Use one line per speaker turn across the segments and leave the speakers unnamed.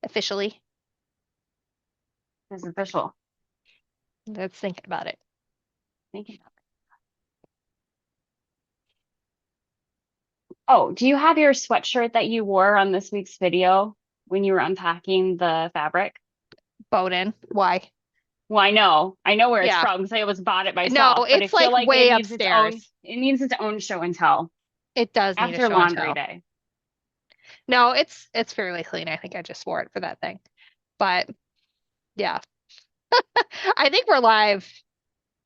officially.
It's official.
Let's think about it.
Thank you. Oh, do you have your sweatshirt that you wore on this week's video when you were unpacking the fabric?
Bowden. Why?
Well, I know where it's
Yeah.
from because I was bought it
No,
myself, but I
it's
feel
like
like
way upstairs.
it needs its own show and tell
It does need a
after
show and
laundry
tell.
day.
No, it's fairly clean. I think I just wore it for that thing. But yeah, I think we're live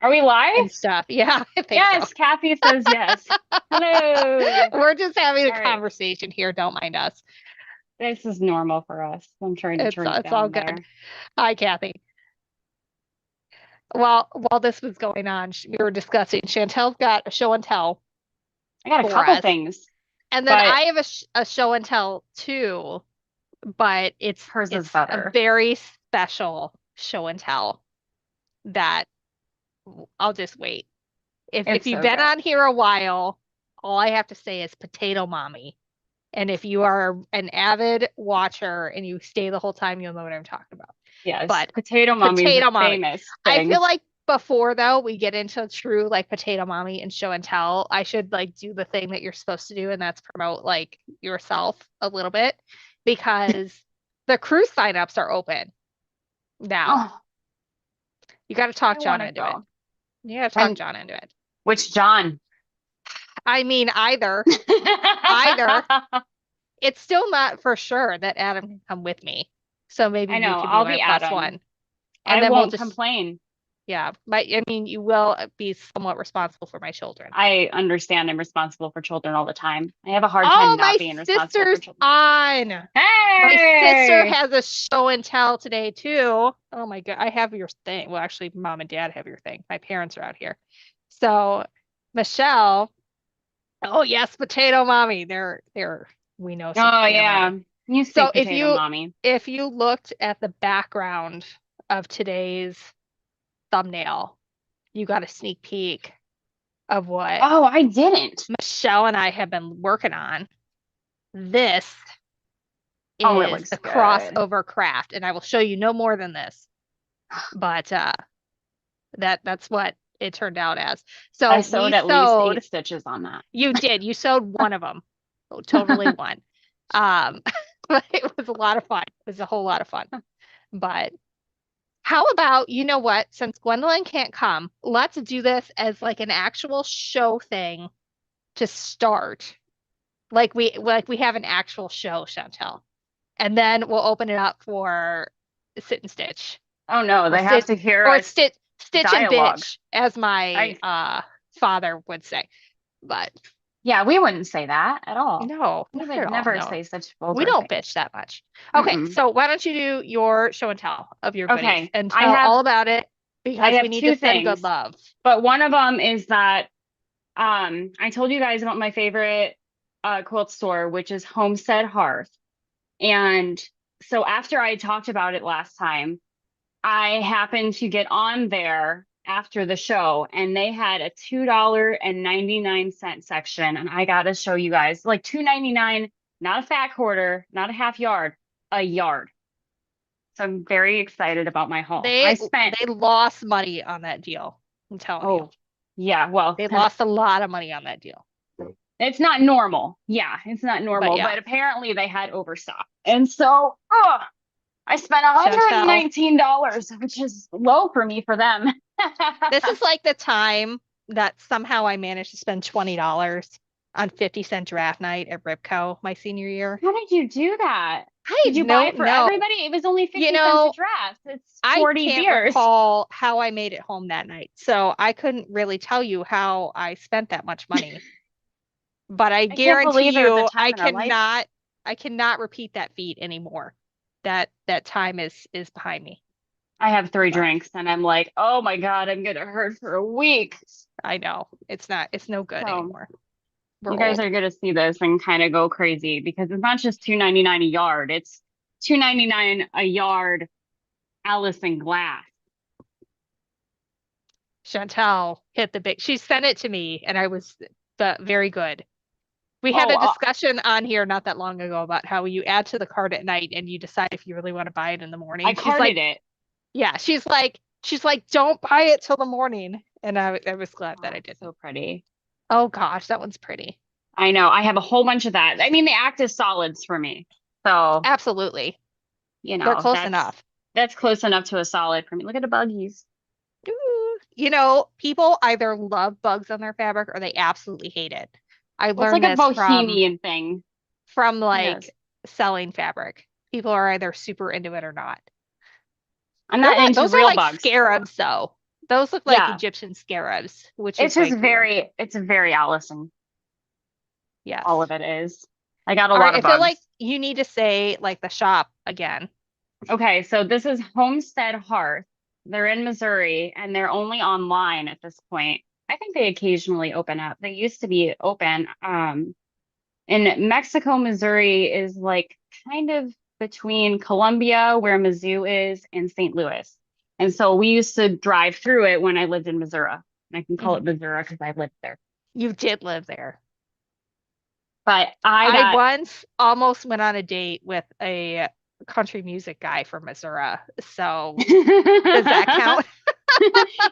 Are we live?
and stuff. Yeah, I think so.
Yes, Kathy says yes. Hello.
We're just having a
All right.
conversation here. Don't mind us.
This is normal for us. I'm trying to turn it
It's all
down
good.
there.
Hi, Kathy. Well, while this was going on, we were discussing Chantel's got a show and tell
I got a
for
couple
us.
things,
And then
but
I have a show and tell too, but
hers is
it's a
better.
very special show and tell that I'll just wait. If
It's
you've
so
been
good.
on here a while, all I have to say is Potato Mommy. And if you are an avid watcher and you stay the whole time, you'll know what I'm talking about.
Yes,
But
Potato Mommy's a
Potato Mommy.
famous
I feel
thing.
like before though we get into true like Potato Mommy and show and tell, I should like do the thing that you're supposed to do, and that's promote like yourself a little bit because the cruise signups are open now.
Oh,
You got to talk
I
John
want to
into it.
go.
You got to talk
And
John into it.
which John?
I mean, either. It's still not for sure that Adam can come with me. So maybe
I
you
know.
could be
I'll
my
be
plus
Adam.
one. And
I
then we'll
won't
just,
complain.
yeah. But I mean, you will be somewhat responsible for my children.
I understand I'm responsible for children all the time. I have a hard time
Oh,
not
my
being responsible for
sister's
children.
on. My sister
Hey!
has a show and tell today too. Oh my God. I have your thing. Well, actually, mom and dad have your thing. My parents are out here. So Michelle, oh yes, potato mommy. We know some
Oh
potato
yeah.
mommy.
You
So
speak potato mommy.
if you looked at the background of today's thumbnail, you got a sneak peek of what
Oh, I didn't.
Michelle and I have been working on. This
Oh, it
is
looks
the
good.
crossover craft, and I will show you no more than this. But that's what it turned out as.
I
So we
sewed at least
sewed,
8 stitches on that.
you did, you sewed one of them. Totally one. Um, but it was a lot of fun. It was a whole lot of fun. But how about, you know what, since Gwendolyn can't come, let's do this as like an actual show thing to start. Like we have an actual show, Chantel. And then we'll open it up for sit and stitch.
Oh no,
Or
they have
sit
to hear
or
us
stitch and
dialogue.
bitch, as my
I
father would say. But
Yeah, we wouldn't say that at all.
no,
We
not at
would
all.
never
No.
say such
We
vulgar
don't
things.
bitch that much. Okay,
Mm-mm.
so why don't you do your show and tell of your goodies
Okay,
and tell all about it
I
because we
have
need to
two
send good
things,
love.
but one of them is that I told you guys about my favorite quilt store, which is Homestead Hearth. And so after I talked about it last time, I happened to get on there after the show and they had a $2.99 section. And I gotta show you guys like $2.99, not a fat quarter, not a half yard, a yard. So I'm very excited about my haul. I
They
spent,
they lost money on that deal. I'm telling you.
oh, yeah, well,
They lost a lot of money on that deal.
it's not normal. Yeah, it's not
But
normal,
yeah,
but apparently they had overstock. And so, I spent
Chantel,
$119, which is low for me for them.
this is like the time that somehow I managed to spend $20 on 50-cent draft night at Ripco my senior year.
How did you do that?
I
Did you buy
don't
it for
know.
everybody? It was only
You
50 cents a
know,
draft. It's
I
40
can't
beers.
recall how I made it home that night. So I couldn't really tell you how I spent that much money. But I
I can't
guarantee
believe there was a
you
time in our life.
I cannot repeat that feat anymore. That time is behind me.
I have 3 drinks
But
and I'm like, oh my God, I'm gonna hurt for a week.
I know it's no good
So
anymore. We're
you guys
old.
are gonna see this and kind of go crazy because it's not just $2.99 a yard, it's $2.99 a yard Allison glass.
Chantel hit the big. She sent it to me, and I was very good. We had
Oh,
a discussion on here not that long ago about how you add to the cart at night and you decide if you really want to buy it in the
I
morning. She's
carded
like,
it.
yeah, she's like, don't buy it till the morning. And I was glad that I
Oh,
didn't.
so pretty.
Oh gosh, that one's pretty.
I know. I have a whole bunch of that. I mean, they act as solids for me. So,
Absolutely.
you
They're
know,
close
that's
enough.
that's close enough to a solid for me. Look at the buggies.
Ooh. You know, people either love bugs on their fabric or they absolutely hate it. I
Well, it's like
learned
a
this
bohemian thing.
from like
Yes.
selling fabric. People are either super into it or not.
I'm
They're
not
not,
into
those are
real
like
bugs.
scarabs though. Those look like
Yeah.
Egyptian scarabs, which is way cooler.
It's very Allison. All of
Yes.
it is. I got a
All right,
lot
I
of
feel like
bugs.
you need to say like the shop again.
Okay, so this is Homestead Hearth. They're in Missouri and they're only online at this point. I think they occasionally open up. They used to be open. And Mexico, Missouri is like kind of between Columbia, where Mizzou is, and St. Louis. And so we used to drive through it when I lived in Missouri. And I can call it
Mhm.
Missouri because I lived there.
You did live there.
But I
I
got
once almost went on a date with a country music guy from Missouri. So does that count?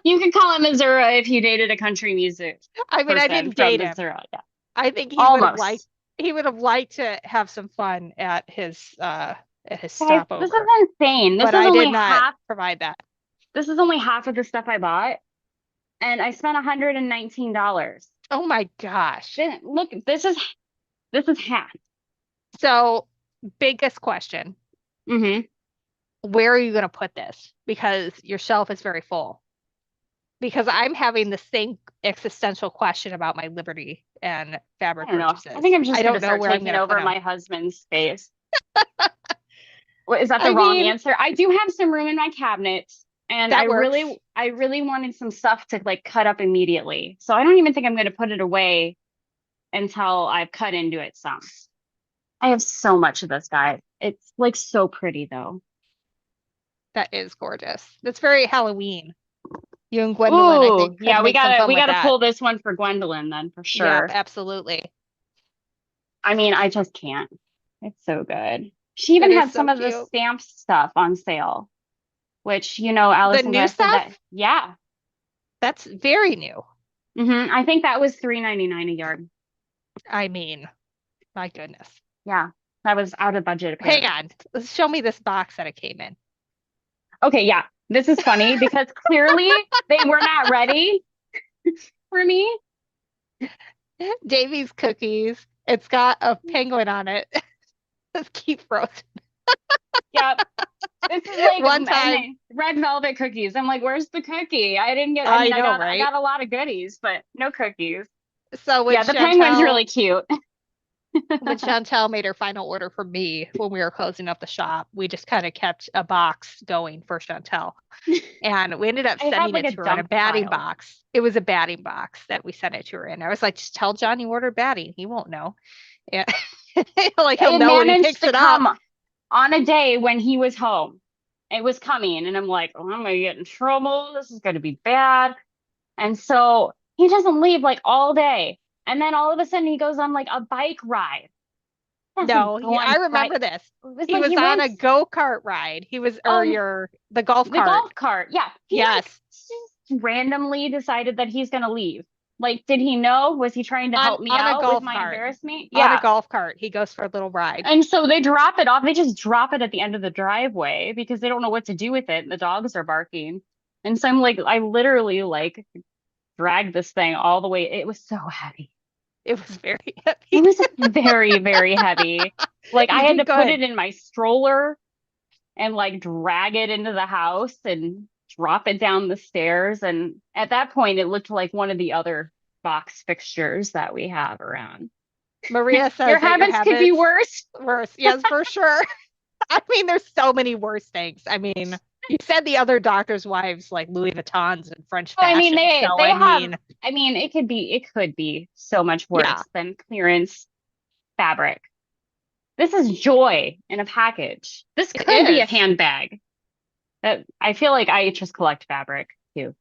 you can call it Missouri if you dated a country music
I mean, I
person
didn't
from
date him.
Missouri. Yeah.
I think
Almost.
he would have liked to have some fun at his
Guys, this is
stopover,
insane.
but I did not provide that.
This is only half of the stuff I bought, and I spent $119.
Oh my gosh.
Then look, this is half.
So, biggest question,
Hmm.
where are you going to put this? Because your shelf is very full. Because I'm having the same existential question about my Liberty and
I
fabric
don't know. I
purchases.
think I'm
I
just gonna
don't know
start
where I'm
taking
going to put
over
them.
my husband's space. What, is that the
I
wrong
mean,
answer? I do have some room in my cabinet, and
that works.
I really wanted some stuff to like cut up immediately. So I don't even think I'm gonna put it away until I've cut into it some. I have so much of this, guy. It's like so pretty though.
That is gorgeous. That's very Halloween. You and Gwendolyn, I
Ooh,
think, could
yeah,
make some
we
fun with
gotta
that.
pull this one for Gwendolyn then for
Yep,
sure.
absolutely.
I mean, I just can't. It's so good. She
It
even
is
had some
so
of the
cute.
stamp stuff on sale, which,
The
Allison
new
West said that,
stuff,
yeah.
that's very new.
I think that was $3.99 a yard.
I mean, my goodness.
Yeah. That was out of budget
Hang
apparently.
on. Show me this box that it came in.
Okay, yeah. This is funny because clearly they were not ready for me.
Davy's cookies. It's got a penguin on it. Let's keep frozen.
Yeah. This is like
One time,
red velvet cookies. I'm like, where's the cookie? I didn't get, I
I
mean,
know,
I
right?
got a lot of goodies, but no cookies.
So
Yeah, the penguin's really cute.
when Chantel made her final order for me when we were closing up the shop, we just kind of kept a box going for Chantel. And we ended up
I have
sending
like
it
a
to her in a
dump
batting
pile.
box. It was a batting box that we sent it to her in. I was like, just tell John you ordered batting. He won't know. Yeah. Like he'll
It
know when he
managed
picks
to
it up.
come on a day when he was home. It was coming, and I'm like, oh, I'm gonna get in trouble. This is gonna be bad. And so he doesn't leave like all day. And then all of a sudden he goes on like a bike ride. Doesn't
No,
go
I
on bike.
remember this.
It was
He
like
was
he
on a
rents
go-kart ride. He was, or
um
your, the golf
the
cart.
golf cart. Yeah. He like
Yes.
just randomly decided that he's gonna leave. Like, did he know? Was he trying to help me
On a
out with
golf
my
cart.
embarrassment?
On a
Yeah.
golf cart. He goes for a little ride.
And so they drop it off. They just drop it at the end of the driveway because they don't know what to do with it. And the dogs are barking. And so I'm like, I literally like dragged this thing all the way. It was so heavy.
It was very
It
heavy.
was very, very heavy. Like I
You
had
did
to put
good.
it in my stroller and like drag it into the house and drop it down the stairs. And at that point, it looked like one of the other box fixtures that we have around.
Maria
Your
says that your
habits could be
habits
worse.
worse. Yes, for sure. I mean, there's so many worse things. I mean, you said the other doctors' wives like Louis Vuittons and French
Oh, I mean,
fashion. So
they
I
have.
mean,
I mean, it could be so much
yeah,
worse than clearance fabric. This is joy in a package. This
it
could be a
is.
handbag. That I feel like I just collect fabric too.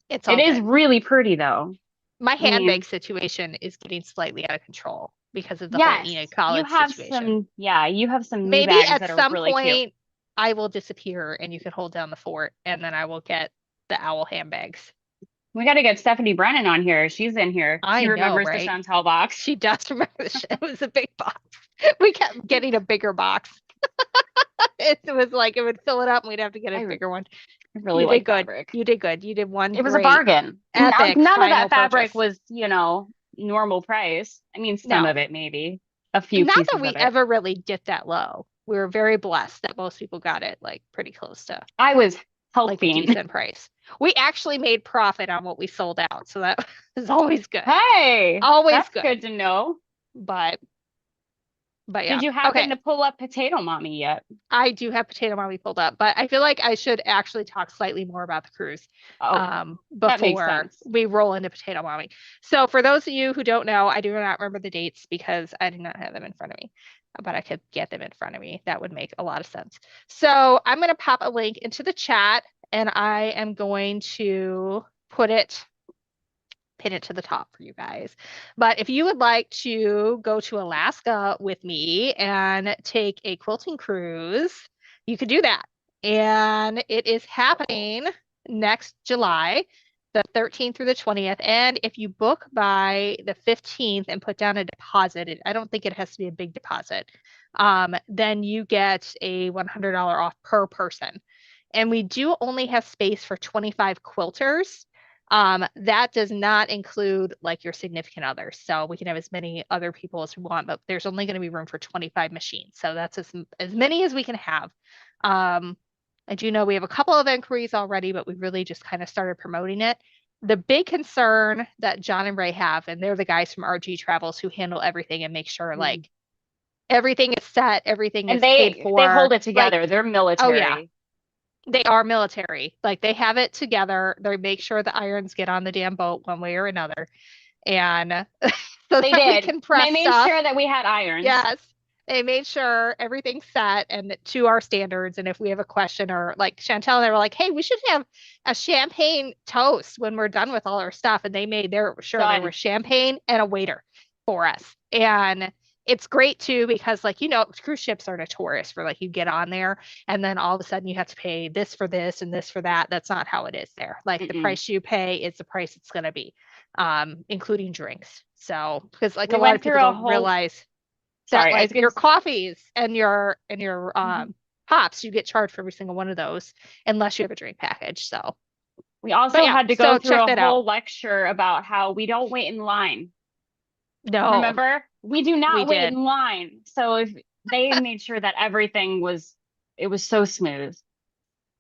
It's
It
all
is
good.
really pretty though.
My
I mean,
handbag situation is getting slightly out of control. because of the whole
Yes,
Enid
you
college
have
situation.
some, yeah, you have some new
Maybe
bags
at
that are
some
really cute.
point I will disappear and you can hold down the fort and then I will get the owl handbags.
We got to get Stephanie Brennan on here. She's in here. She
I know,
remembers the
right?
Chantel box.
She does remember it was a big box. We kept getting a bigger box. It was like it would fill it up and we'd have to get a
I
bigger one.
really
You did
like
good.
fabric.
You did good. You did one
It was a
great
bargain.
epic
None of that
final
fabric
purchase.
was, normal price. I mean, some
No,
of it maybe, a few
not that
pieces
we
of it.
ever really dipped that low. We were very blessed that most people got it like pretty close to
I was
like a
helping.
decent price. We actually made profit on what we sold out, so that is always good.
Hey,
Always
that's
good.
good to know.
But but
Did
yeah.
you happen
Okay.
to pull up Potato Mommy yet?
I do have potato mommy pulled up, but I feel like I should actually talk slightly more about the cruise
Oh, that makes
before
sense.
we roll into potato mommy. So for those of you who don't know, I do not remember the dates because I do not have them in front of me, but I could get them in front of me. That would make a lot of sense. So I'm going to pop a link into the chat and I am going to pin it to the top for you guys. But if you would like to go to Alaska with me and take a quilting cruise, you could do that. And it is happening next July, the 13th through the 20th. And if you book by the 15th and put down a deposit, I don't think it has to be a big deposit, then you get a $100 off per person. And we do only have space for 25 quilters. That does not include like your significant others. So we can have as many other people as we want, but there's only going to be room for 25 machines. So that's as many as we can have. Um, I do know we have a couple of inquiries already, but we really just kind of started promoting it. The big concern that John and Ray have, and they're the guys from RG Travels who handle everything and make sure
Mm.
like everything is set, everything
And
is paid
they hold
for.
it
Like,
together. They're
oh yeah,
military.
they are military. Like they have it together. They make sure the irons get on the damn boat one way or another. And so
They
that we
did.
can
They
press
made
stuff.
sure that we had irons.
Yes. They made sure everything's set and to our standards. And if we have a question or like Chantel and they were like, hey, we should have a champagne toast when we're done with all our stuff. And they made their sure there was
Done.
champagne and a waiter for us. And it's great too because like cruise ships are notorious for like you get on there and then all of a sudden you have to pay this for this and this for that. That's not how it is there. Like the
Mm-mm.
price you pay is the price it's going to be, including drinks. So because like a
We
lot of
went
people
through a
don't
whole,
realize that
sorry, I was
like
gonna,
your coffees and your
Mhm.
pops, you get charged for every single one of those unless you have a drink package. So,
We
but
also
yeah,
had to go
so
through
check
a
that out.
whole lecture about how we don't wait in line.
No,
Remember? We do
we
not wait
did.
in line. So if they made sure that everything was, it was so smooth. It was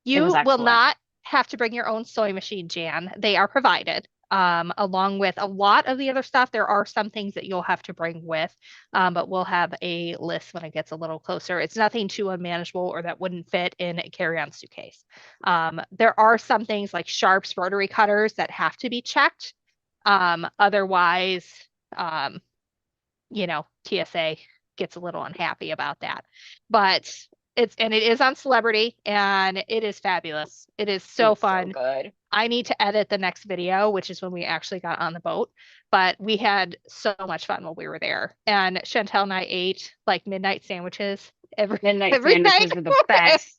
You will
excellent.
not have to bring your own soy machine, Jan. They are provided. Along with a lot of the other stuff, there are some things that you'll have to bring with, but we'll have a list when it gets a little closer. It's nothing too unmanageable or that wouldn't fit in a carry-on suitcase. There are some things like sharps, rotary cutters that have to be checked. Otherwise, um, TSA gets a little unhappy about that. But it is on Celebrity and it is fabulous. It is
It
so
was so
fun.
good.
I need to edit the next video, which is when we actually got on the boat. But we had so much fun while we were there. And Chantel and I ate like midnight sandwiches every
Midnight
every night.
sandwiches are the best.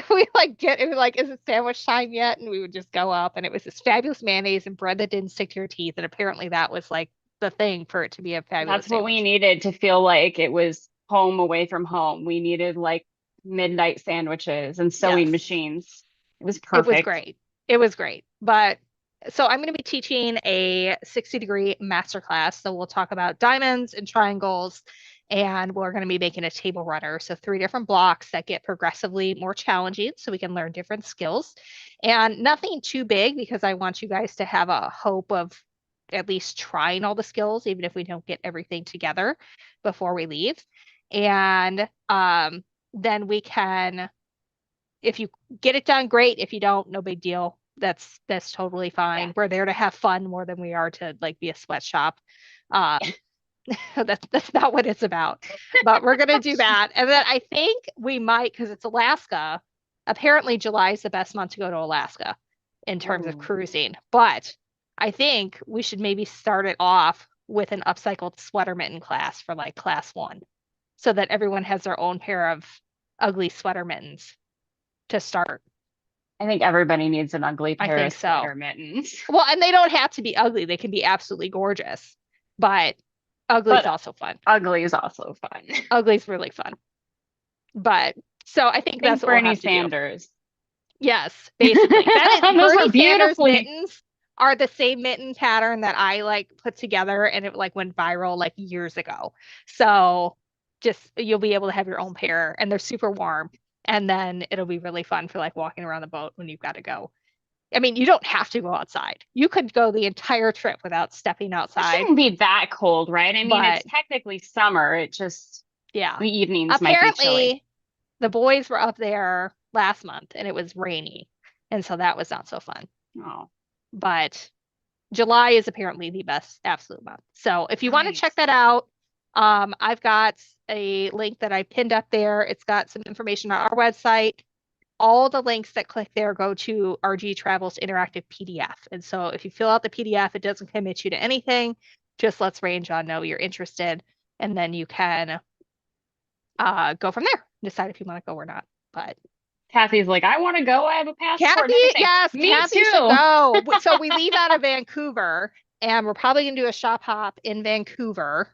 We like get it was like, is it sandwich time yet? And we would just go up and it was this fabulous mayonnaise and bread that didn't stick to your teeth. And apparently that was like the thing for it to be a fabulous
That's what we
sandwich.
needed to feel like it was home away from home. We needed like midnight sandwiches and sewing
Yes.
machines. It was
It was
perfect.
great. It was great. But so I'm going to be teaching a 60-degree masterclass. So we'll talk about diamonds and triangles, and we're going to be making a table runner. So three different blocks that get progressively more challenging so we can learn different skills. And nothing too big because I want you guys to have a hope of at least trying all the skills, even if we don't get everything together before we leave. And then we can if you get it done, great. If you don't, no big deal. That's totally
Yeah.
fine. We're there to have fun more than we are to like be a sweatshop. Um, that's not what it's about. But we're gonna do that. And then I think we might, because it's Alaska. Apparently, July is the best month to go to Alaska in terms of
Ooh.
cruising. But I think we should maybe start it off with an upcycled sweater mitten class for like class one, so that everyone has their own pair of ugly sweater mittens to start.
I think everybody needs an ugly
I
pair of
think so.
sweater mittens.
Well, and they don't have to be ugly. They can be absolutely gorgeous, but ugly's
But
also fun.
ugly is also fun.
Ugly's really fun. But so I think that's
Think
what we'll
Bernie
have to do.
Sanders.
Yes, basically. That is
Those were
Bernie Sanders
beautifully.
mittens are the same mitten pattern that I like put together and it like went viral like years ago. So just you'll be able to have your own pair and they're super warm. And then it'll be really fun for like walking around the boat when you've got to go. I mean, you don't have to go outside. You could go the entire trip without stepping
It
outside,
shouldn't be that cold, right? I mean, it's
but
technically summer. It just
yeah.
the evenings might be chilly.
Apparently, the boys were up there last month and it was rainy. And so that was not so fun.
Oh,
But July is apparently the best absolute month. So if you want to check
nice.
that out, I've got a link that I pinned up there. It's got some information on our website. All the links that click there go to RG Travel's interactive PDF. And so if you fill out the PDF, it doesn't commit you to anything. Just lets Range on know you're interested. And then you can go from there, decide if you want to go or not. But
Kathy's like, I want to go. I have a passport
Kathy,
and everything.
yes,
Me
Kathy should
too.
go. So we leave out of Vancouver and we're probably going to do a shop hop in Vancouver.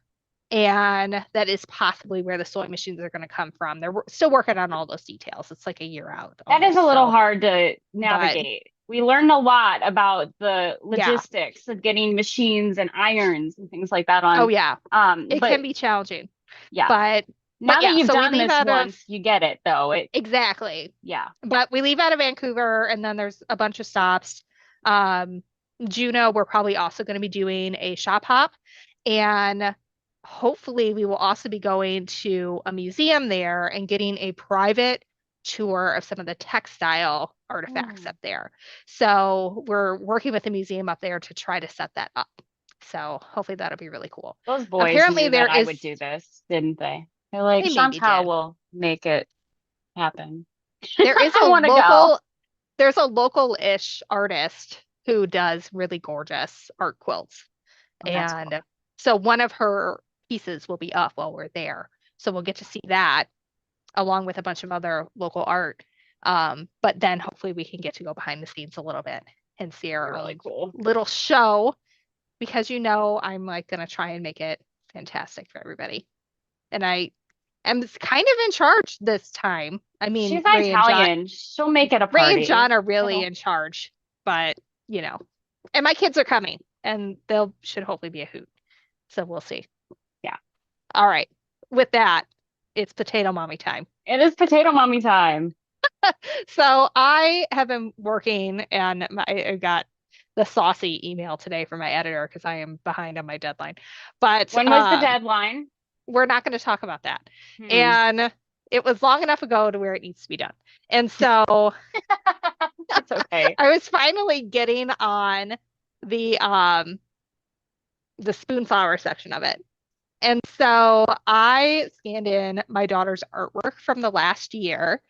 And that is possibly where the sewing machines are going to come from. They're still working on all those details. It's like a year out
That is a
almost.
little
So,
hard to
but
navigate. We learned a lot about the
yeah.
logistics of getting machines and irons and things like that
Oh,
on.
yeah. It
But
can be challenging.
yeah,
But
now that
yeah,
you've
so we
done
leave
this
out of
once, you get it though. It
exactly.
Yeah.
But we leave out of Vancouver and then there's a bunch of stops. Um, Juneau, we're probably also going to be doing a shop hop. And hopefully we will also be going to a museum there and getting a private tour of some of the textile artifacts
Mm.
up there. So we're working with the museum up there to try to set that up. So hopefully that'll be really cool.
Those boys
Apparently
knew that
there
I
is,
would do this, didn't they? They're like,
they maybe
Chantal
did.
will make it happen.
There is
I
a
want to go.
local there's a local-ish artist who does really gorgeous art quilts.
Oh, that's cool.
And so one of her pieces will be up while we're there. So we'll get to see that along with a bunch of other local art. But then hopefully we can get to go behind the scenes a little bit and see
Be
our
really
own
cool.
little show because I'm like gonna try and make it fantastic for everybody. And I am kind of in charge this time. I mean,
She's Italian. She'll make it a
Ray and
party.
John are really
It'll
in charge, but you know, and my kids are coming and they'll should hopefully be a hoot. So we'll see.
Yeah.
All right. With that, it's potato mommy time.
It is potato mommy time.
So I have been working and I got the saucy email today from my editor because I am behind on my deadline. But
When was the deadline?
we're not going to talk about that.
Hmm.
And it was long enough ago to where it needs to be done. And so
It's okay.
I was finally getting on the um the spoonflower section of it. And so I scanned in my daughter's artwork from the last year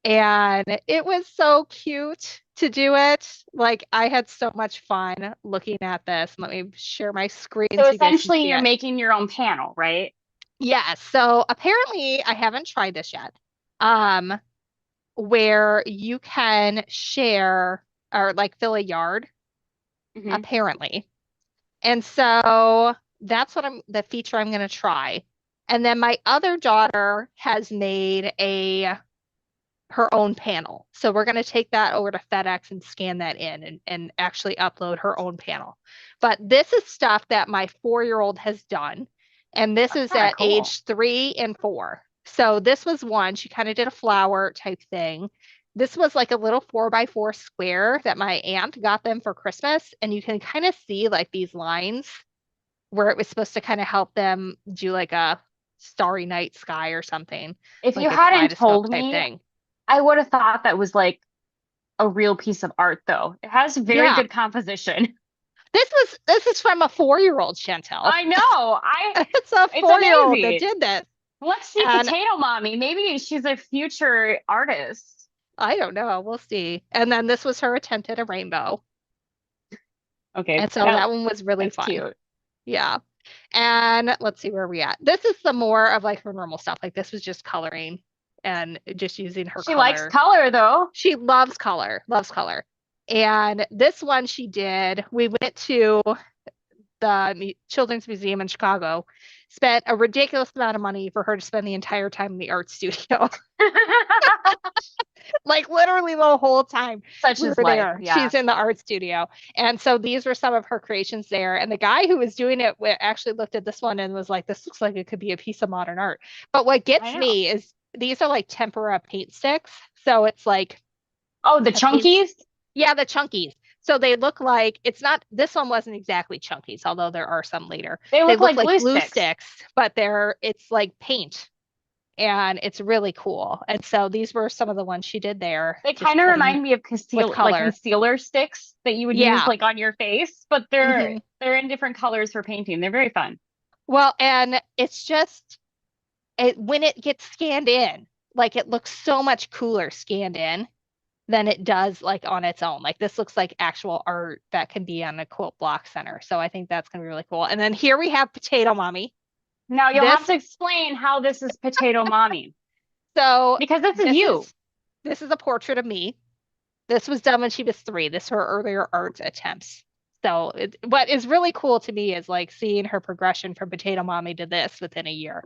and it was so cute to do it. Like I had so much fun looking at this. Let me share my screen
So
so you guys can
essentially,
see
you're
it.
making your own panel, right?
Yeah, so apparently I haven't tried this yet. Um, where you can share or like fill a yard,
Hmm.
apparently. And so that's what the feature I'm going to try. And then my other daughter has made her own panel. So we're going to take that over to FedEx and scan that in and actually upload her own panel. But this is stuff that my 4-year-old has done. And this
That's
is
kind of
at
cool.
age 3 and 4. So this was one, she kind of did a flower type thing. This was like a little 4x4 square that my aunt got them for Christmas. And you can kind of see like these lines where it was supposed to kind of help them do like a starry night sky or something,
If you
like a
hadn't
kaleidoscope
told
type
me,
thing.
I would have thought that was like a real piece of art, though. It has very
Yeah.
good composition.
This is from a 4-year-old, Chantel.
I know.
It's a
It's
4-year-old that
amazing.
did this.
Let's see
And
Potato Mommy. Maybe she's a future artist.
I don't know. We'll see. And then this was her attempt at a rainbow.
Okay,
And so that one was really
that's
fun.
cute.
Yeah. And let's see where we at. This is some more of like her normal stuff. Like this was just coloring and just using her
She likes
color.
color though.
She loves color, loves color. And this one she did, we went to the Children's Museum in Chicago, spent a ridiculous amount of money for her to spend the entire time in the art studio. Like literally the whole time
Such
we
is
were
life.
there,
Yeah.
she's in the art studio. And so these were some of her creations there. And the guy who was doing it actually looked at this one and was like, this looks like it could be a piece of modern art. But what
I
gets
know.
me is these are like tempera paint sticks. So it's like
Oh, the
a paint,
chunkies?
yeah, the chunkies. So they look like it's not, this one wasn't exactly chunkies, although there are some later.
They
They
look
look
like
like
glue
glue
sticks.
sticks, but it's like paint and it's really cool. And so these were some of the ones she did there,
They
just
kind of
playing
remind me of
with color.
concealer sticks that you would use
Yeah.
like on your face, but they're
Hmm.
they're in different colors for painting. They're very fun.
Well, and it's just when it gets scanned in, like it looks so much cooler scanned in than it does like on its own. Like this looks like actual art that can be on a quilt block center. So I think that's gonna be really cool. And then here we have Potato Mommy.
Now you'll have
This
to explain how this is potato mommy
so
because this is
this
you.
is this is a portrait of me. This was done when she was 3. This are her earlier art attempts. So what is really cool to me is like seeing her progression from Potato Mommy to this within a year.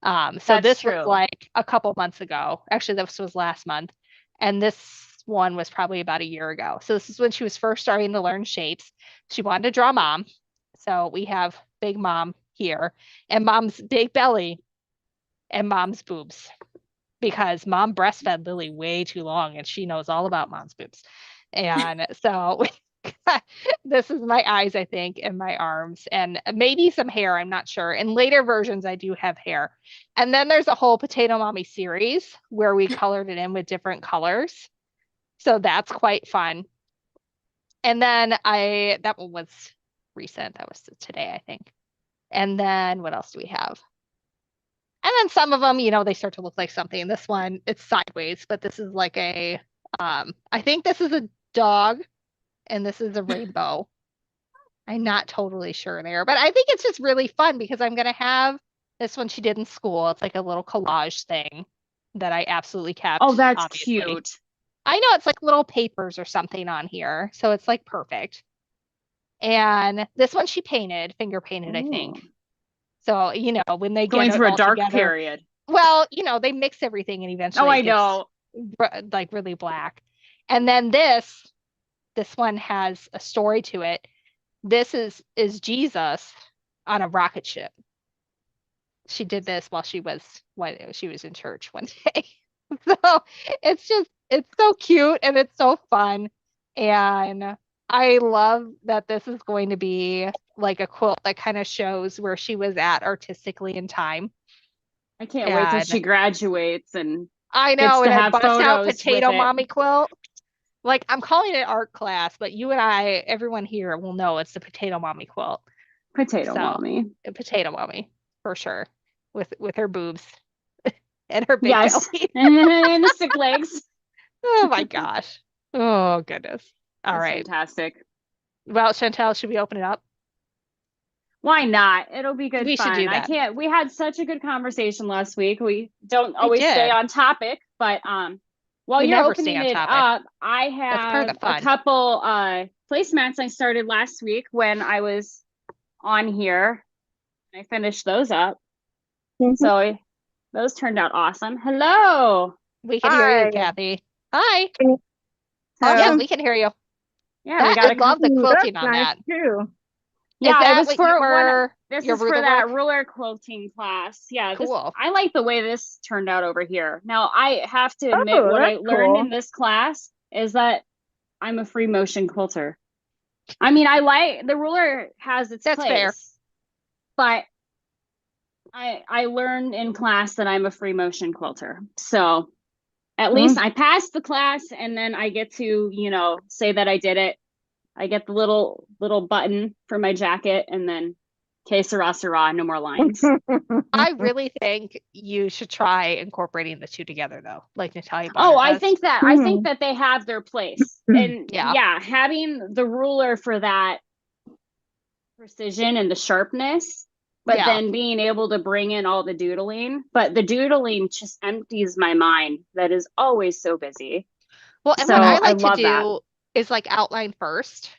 So
That's
this was
true.
like a couple months ago. Actually, this was last month. And this one was probably about a year ago. So this is when she was first starting to learn shapes. She wanted to draw mom. So we have big mom here and mom's big belly and mom's boobs because mom breastfed Lily way too long and she knows all about mom's boobs. And so this is my eyes, I think, and my arms, and maybe some hair. I'm not sure. In later versions, I do have hair. And then there's a whole Potato Mommy series where we colored it in with different colors. So that's quite fun. And then that one was recent. That was today, I think. And then what else do we have? And then some of them, they start to look like something. This one, it's sideways, but this is like I think this is a dog and this is a rainbow. I'm not totally sure there, but I think it's just really fun because I'm going to have this one she did in school. It's like a little collage thing that I absolutely
Oh,
kept,
that's
obviously.
cute.
I know it's like little papers or something on here, so it's like perfect. And this one she painted, finger painted, I
Ooh.
think. So, when they get
Going
it
through a
all
dark
together,
period.
well, they mix everything and
Oh,
eventually it
I
gets
know.
like really black. And then this one has a story to it. This is Jesus on a rocket ship. She did this while she was in church one day. So it's so cute and it's so fun. And I love that this is going to be like a quilt that kind of shows where she was at artistically in time.
I can't wait till she
And
graduates and
I
gets
know,
to
and a
have
bust out
photos with
potato
it.
mommy quilt. Like I'm calling it art class, but you and I, everyone here will know it's the potato mommy quilt.
Potato
So
mommy.
a potato mommy for sure, with her boobs and her big
Yes.
belly.
And the stick legs.
Oh my gosh. Oh goodness. All
That's
right.
fantastic.
Well, Chantel, should we open it up?
Why not? It'll be good
We should
fun.
do that.
We had such a good conversation last week. We don't
We
always stay
did.
on topic, but while
We
you're
never stay
opening
on
it
topic.
up, I
That's part
have
of the
a
fun.
couple placemats I started last week when I was on here. I finished those up. So those turned out awesome. Hello.
We can hear you,
Hi.
Kathy. Hi. Yeah,
So
we can hear you.
yeah, we
That
got
I
a
love the
Ooh, that's
quilting on
nice
that.
too.
Is
yeah, it
that
was
what you
for one.
were
This
your
is for
ruler
that
book?
ruler quilting class. Yeah, this
Cool.
I like the way this turned out over here. Now, I have to admit
Oh,
what I
that's
learned
cool.
in this class is that I'm a free motion quilter. I mean, I like the ruler has its
That's fair.
place, but I learned in class that I'm a free motion quilter. So at least
Mm.
I passed the class and then I get to, say that I did it. I get the little button for my jacket and then que sera, no more lines.
I really think you should try incorporating the two together though, like Natalia
Oh,
Bonner does.
I think that they have their place. And
Yeah.
yeah, having the ruler for that precision and the sharpness but
Yeah.
then being able to bring in all the doodling. But the doodling just empties my mind that is always so busy.
Well, and
So
what I
I
like to
love that.
do is like outline first.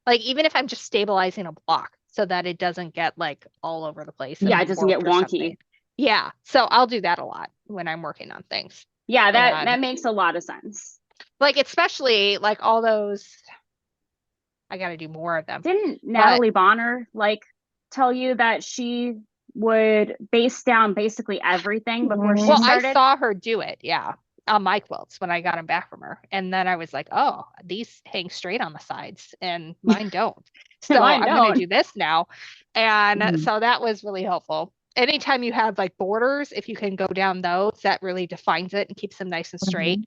Like even if I'm just stabilizing a block so that it doesn't get like all over the place
Yeah, it
and
doesn't get
warped or something.
wonky.
Yeah. So I'll do that a lot when I'm working on things.
Yeah,
And
that makes a lot of sense.
like especially like all those I got to do more of them.
Didn't
But
Natalie Bonner like tell you that she would base down basically everything before she
well, I
Mhm.
started?
saw her do it, yeah, on my quilts when I got them back from her. And then I was like, oh, these hang straight on the sides and mine don't. So
Mine
I'm going to
don't.
do this now. And
Mhm.
so that was really helpful. Anytime you have like borders, if you can go down those, that really defines it and keeps them nice and straight.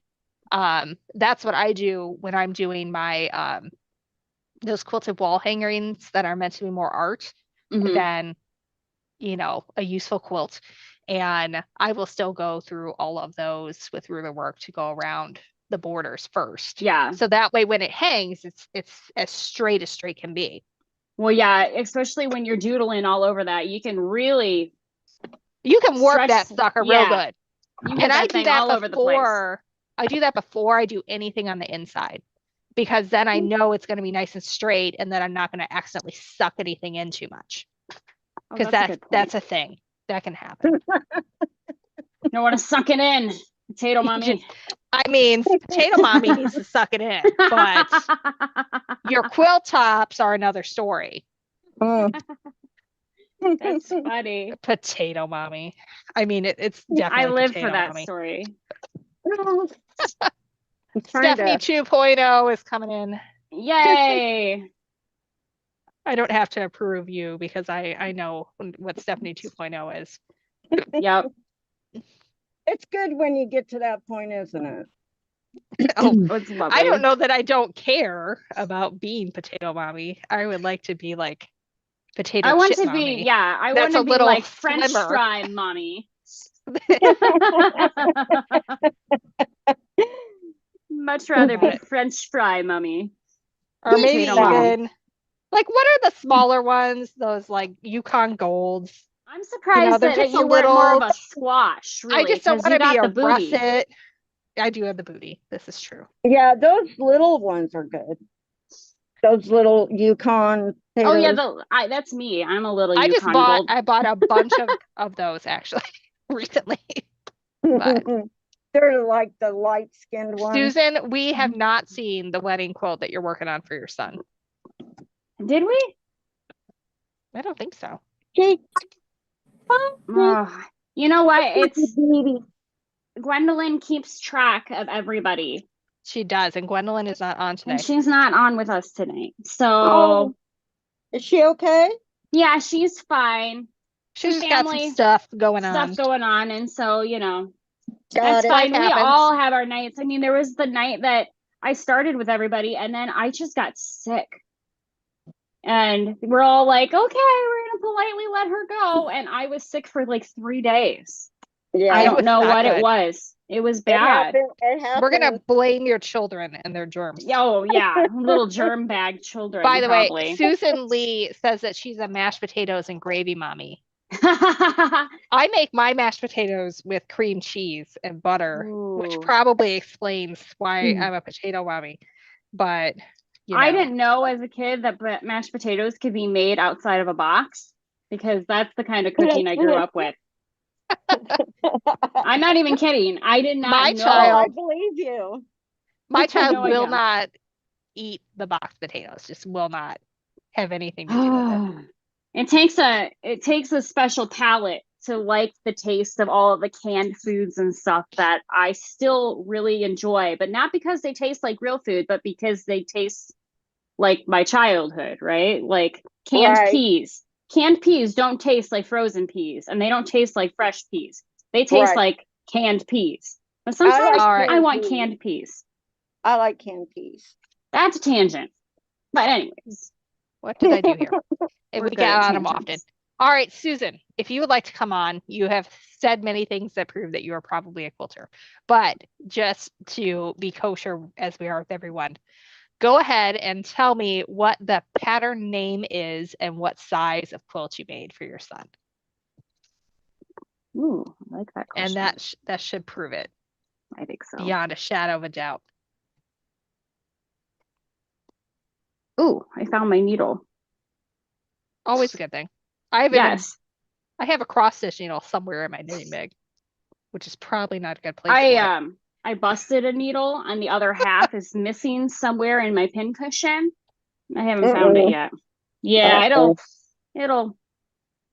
Mhm.
That's what I do when I'm doing my those quilted wall hangings that are meant to be more art
Hmm.
than a useful quilt. And I will still go through all of those with ruler work to go around the borders first.
Yeah.
So that way when it hangs, it's as straight can be.
Well, yeah, especially when you're doodling all over that, you can really
You can warp
stretch.
that sucker real
Yeah,
good.
you
And
get that thing all over the place.
I do that before I do anything on the inside because then I know it's going to be nice and straight and then I'm not going to accidentally suck anything in too much
Oh,
because
that's a good point.
that's a thing that can happen.
Don't want to suck it in, potato mommy.
I mean, potato mommy needs to suck it in, but your quilt tops are another story.
Mhm.
That's funny.
Potato mommy. I mean, it's
I
definitely
live for
potato
that
mommy.
story.
I'm trying
Stephanie
to.
2.0 is coming in.
Yay.
I don't have to approve you because I know what Stephanie 2.0 is.
Yep.
It's good when you get to that point, isn't it?
Oh,
It's
I don't
lovely.
know that I don't care about being potato mommy. I would like to be like potato
I want
chip
to be,
mommy.
yeah, I want
That's a
to be
little
like French
slimmer.
fry mommy. Much rather be
But
French fry mummy
or
than
maybe
potato mommy.
even like what are the smaller ones? Those like Yukon Golds.
I'm surprised
They're
that
just a
you weren't more of
little,
a squash,
I
really,
just don't
because
want
you
to be
got
a
the booty.
russet. I do have the booty. This is true.
Yeah, those little ones are good. Those little Yukon
Oh yeah,
potatoes.
that's me. I'm a little Yukon Gold.
I bought a bunch of those actually recently. But
They're like the light skinned ones.
Susan, we have not seen the wedding quilt that you're working on for your son.
Did we?
I don't think so.
She,
Oh, you know what? It's
baby.
Gwendolyn keeps track of everybody,
She does, and Gwendolyn is not on
and
today.
she's not on with us tonight. So
Oh, is she okay?
yeah, she's fine.
She's
Some
just got some
family
stuff going
stuff
on.
going on, and so
Got
that's
it.
Life
fine. We
happens.
all have our nights. I mean, there was the night that I started with everybody, and then I just got sick. And we're all like, okay, we're gonna politely let her go. And I was sick for like 3 days. I
It
Yeah,
don't
was
know
not
what it
good.
was. It was
it
bad.
happened. It
We're gonna
happened.
blame your children and their germs.
Oh, yeah. Little germ bag
By
children,
the way,
probably.
Susan Lee says that she's a mashed potatoes and gravy mommy. I make my mashed potatoes with cream cheese and butter, which
Ooh.
probably explains why I'm a potato mommy. But,
I didn't know as a kid that mashed potatoes could be made outside of a box because that's the kind of cooking I grew up with. I'm not even kidding. I did not
my
Oh, I
know.
child,
believe you.
my
I had
child
no
will
idea.
not eat the boxed potatoes, just will not have anything to do with it.
It takes a special palate to like the taste of all of the canned foods and stuff that I still really enjoy, but not because they taste like real food, but because they taste like my childhood, right? Like canned
Right,
peas. Canned peas don't taste like frozen peas, and they don't taste like fresh peas. They taste
right.
like canned peas. But
I
sometimes
like
All right.
I
canned
want
peas.
canned peas.
I like canned peas.
That's a tangent. But anyways,
What did I do here? And
we're
we
good
get
at
on them often.
tangents.
All right, Susan, if you would like to come on, you have said many things that prove that you are probably a quilter. But just to be kosher as we are with everyone, go ahead and tell me what the pattern name is and what size of quilt you made for your son.
Ooh, I like that
And
question.
that should prove it
I think so.
beyond a shadow of a doubt.
Ooh, I found my needle.
Always a good thing. I have even
Yes.
I have a cross stitch needle somewhere in my knitting bag, which is probably not a good place
I
for it.
I busted a needle and the other half is missing somewhere in my pin cushion. I haven't found it yet. Yeah,
Uh-oh.
it'll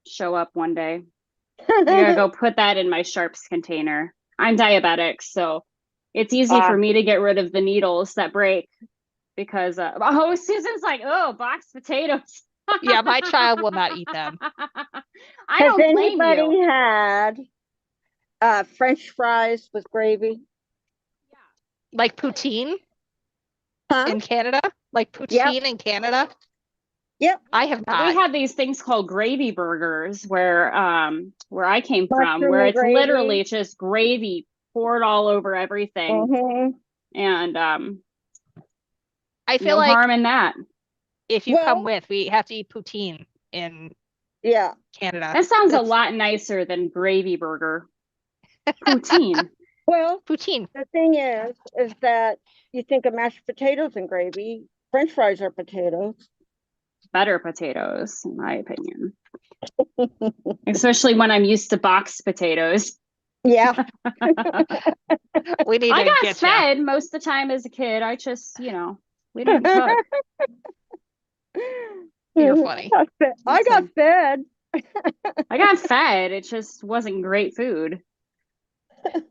show up one day. I gotta go put that in my sharps container. I'm diabetic, so it's easy for me to get rid of the needles that break because oh, Susan's like, oh, boxed potatoes.
Yeah, my child will not eat them.
I
Has
don't blame
anybody
you.
had French fries with gravy?
Like poutine
Huh?
in Canada? Like
Yep.
poutine in Canada?
Yep.
I have
We
not.
had these things called gravy burgers where I came from,
Mushroom
where
and
it's
gravy.
literally just gravy poured all over everything.
Mm-hmm.
And
I feel
no
like
harm in that.
if you come
Well,
with, we have to eat poutine in
yeah.
Canada.
That sounds a
That's
lot nicer than gravy burger. Poutine.
Well,
poutine.
the thing is that you think of mashed potatoes and gravy. French fries are potatoes.
Better potatoes, in my opinion. Especially when I'm used to boxed potatoes.
Yeah.
We need
I
to
got
get you.
fed most of the time as a kid. I just, we didn't cook.
You're funny.
I got fed.
I got fed. It just wasn't great food.
I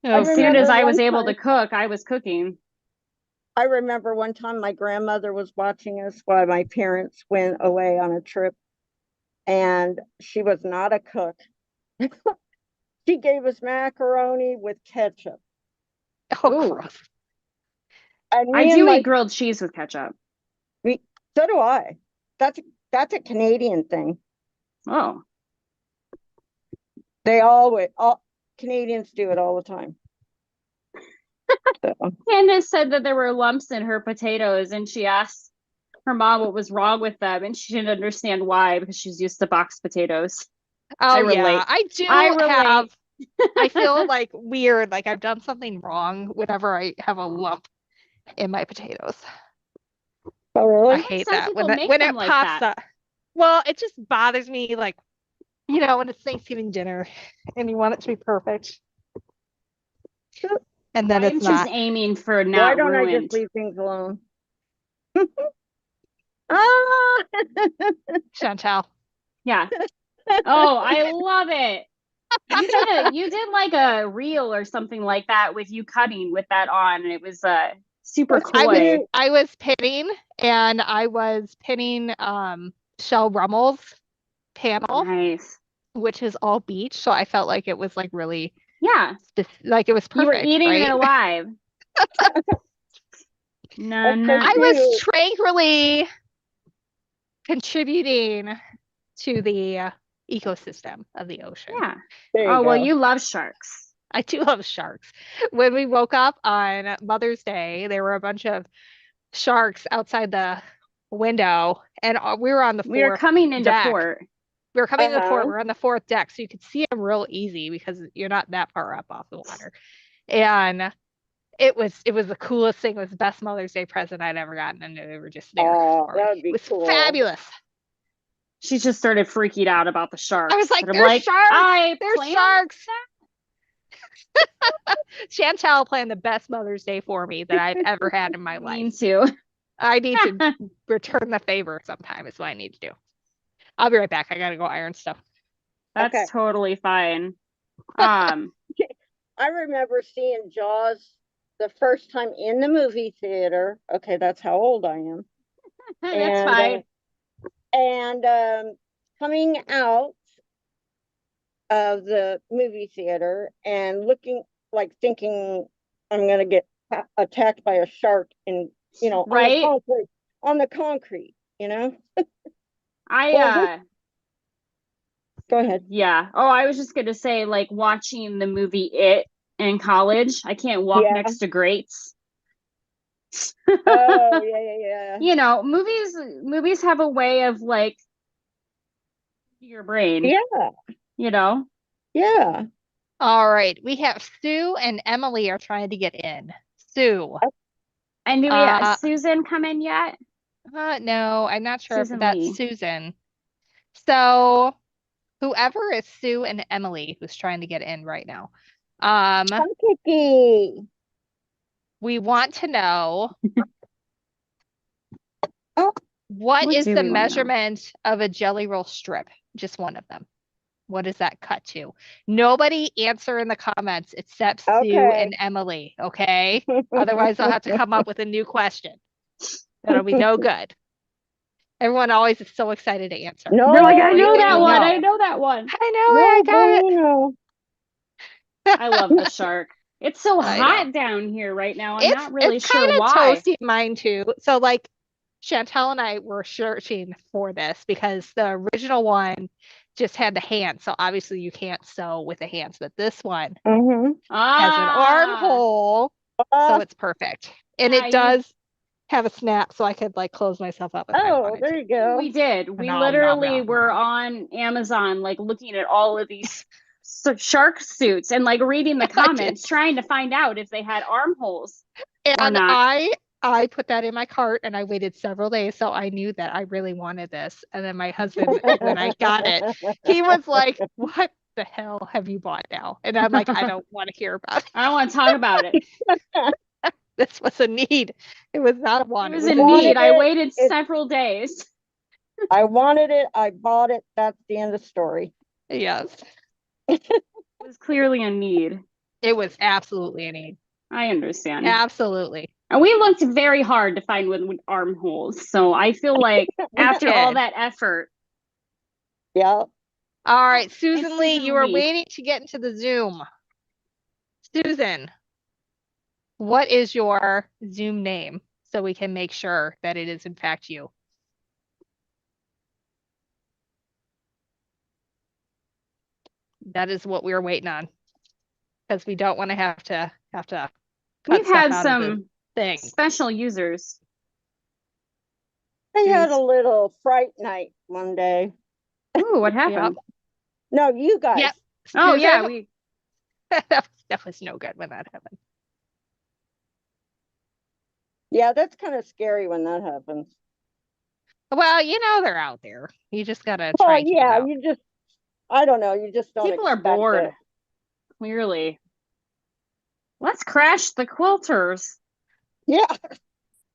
Oh,
As soon as
remember
goodness.
I was
one
able to
time.
cook, I was cooking.
I remember one time my grandmother was watching us while my parents went away on a trip, and she was not a cook. She gave us macaroni with ketchup,
Oh,
Ooh,
gross.
and
I
me and
do eat
my
grilled cheese with ketchup.
we, so do I. That's a Canadian thing.
Oh,
They all Canadians do it all the time. So,
Candace said that there were lumps in her potatoes, and she asked her mom what was wrong with them, and she didn't understand why because she's used to boxed potatoes. I
Oh, yeah.
relate.
I
I
do have,
relate.
I feel like weird, like I've done something wrong whenever I have a lump in my potatoes.
oh
I
really?
hate
Some
that
people make
when
them
it
like
pops
that.
up. Well, it just bothers me, like, when it's Thanksgiving dinner and you want it to be perfect, and then
I'm
it's
just
not.
aiming for
Why
not
don't I just
ruined.
leave things alone? Ah!
Chantal.
Yeah. Oh, I love it. You did like a reel or something like that with you cutting with that on, and it was super
I was
coy.
I was pinning and I was pinning Shell Rummel's panel,
Nice.
which is all beach, so I felt like it was like really
Yeah,
like it was
you were
perfect,
eating it
right?
alive. No,
That's so
no.
I was
cute.
tranquilly contributing to the ecosystem of the ocean.
Yeah.
There you
Oh, well,
go.
you love sharks.
I do love sharks. When we woke up on Mother's Day, there were a bunch of sharks outside the window, and we were on the
We are
fourth
coming into
deck.
port.
We were coming to the port.
Uh-huh.
We are on the fourth deck, so you could see them real easy because you're not that far up off the water. And it was the coolest thing. It was the best Mother's Day present I'd ever gotten, and they were just there
Oh,
for me.
that would
It
be
was
cool.
fabulous.
She just started freaking out about the
I was
sharks.
like,
And I'm
"There's
like,
sharks!
I
There's
planned
sharks!" Chantal planned the best Mother's Day for me that I've ever had in my
you
life.
mean to.
I need to return the favor sometime. Is what I need to do. I'll be right back. I gotta go iron stuff.
That's
Okay.
totally fine. Um,
I remember seeing Jaws the first time in the movie theater. Okay, that's how old I am.
that's
And
fine.
coming out of the movie theater and looking like thinking I'm gonna get attacked by a shark in on the
Right?
concrete.
I
Well, go ahead.
yeah. Oh, I was just gonna say, like watching the movie It in college. I can't walk
Yeah.
next to grates.
Oh yeah.
Movies have a way of like your brain,
Yeah.
you know?
Yeah.
All right. We have Sue and Emily are trying to get in. Sue.
And do we
Uh,
Susan come in yet?
no, I'm not sure if
Susan
that's
Lee.
Susan. So whoever is Sue and Emily who's trying to get in right now. Um,
Cookie.
we want to know
Oh,
what
What
is
do
the
we want to know?
measurement of a Jelly Roll strip? Just one of them. What does that cut to? Nobody answer in the comments except Sue
okay.
and Emily, okay? Otherwise, I'll have to come up with a new question. That'll be no good. Everyone always is so excited to answer.
They're like, I
No
Like,
know that one. I
bueno.
know that one.
I know
No
it, I
bueno.
I love the shark. It's so
got it. I know.
hot down here right now. I'm
It's
not really
it's
sure
kind of
why.
toasty mine too. So like Chantel and I were searching for this because the original one just had the hands. So obviously you can't sew with the hands, but this one
Mm-hmm.
has an
Ah,
armhole, so it's perfect. And
yeah,
it does have a snap, so I could like close myself up if I
Oh,
wanted
there
to.
you go.
we did. We
Nom nom
literally
nom
were
nom.
on Amazon, like looking at all of these shark suits and like reading the
I did.
comments, trying to find out if they had armholes or
And
not.
I put that in my cart and I waited several days, so I knew that I really wanted this. And then my husband, when I got it, he was like, "What the hell have you bought now?" And I'm like, "I don't want to hear about
I don't want to talk about it.
it. This was a need. It was not a
It
want. It
was
was
a
a
need.
Wanted
need."
I
it.
waited
It.
several days.
I wanted it. I bought it. That's the end of the story.
Yes,
It was clearly a need.
it was absolutely a need.
I understand.
Absolutely.
And we looked very hard to find one with armholes. So I feel like
We
after all
did.
that effort,
Yeah.
All
oh,
right,
it's
Susan Lee, you
Susan
are
Lee.
waiting to get into the Zoom. Susan, what is your Zoom name so we can make sure that it is in fact you? That is what we are waiting on because we don't want to have to cut
We've
stuff
had
out of the
some
thing.
special users.
I had
Who's
a little fright night one day.
ooh, what
Yep.
happened?
No, you guys.
Yep.
Oh yeah,
Susan,
we
that was no good when that happened.
Yeah, that's kind of scary when that happens.
Well, you know they're out there. You just gotta
Oh,
try and keep them
yeah,
out.
you just, I don't know, you just don't
people are
expect
bored,
it.
clearly. Let's crash the quilters.
Yeah,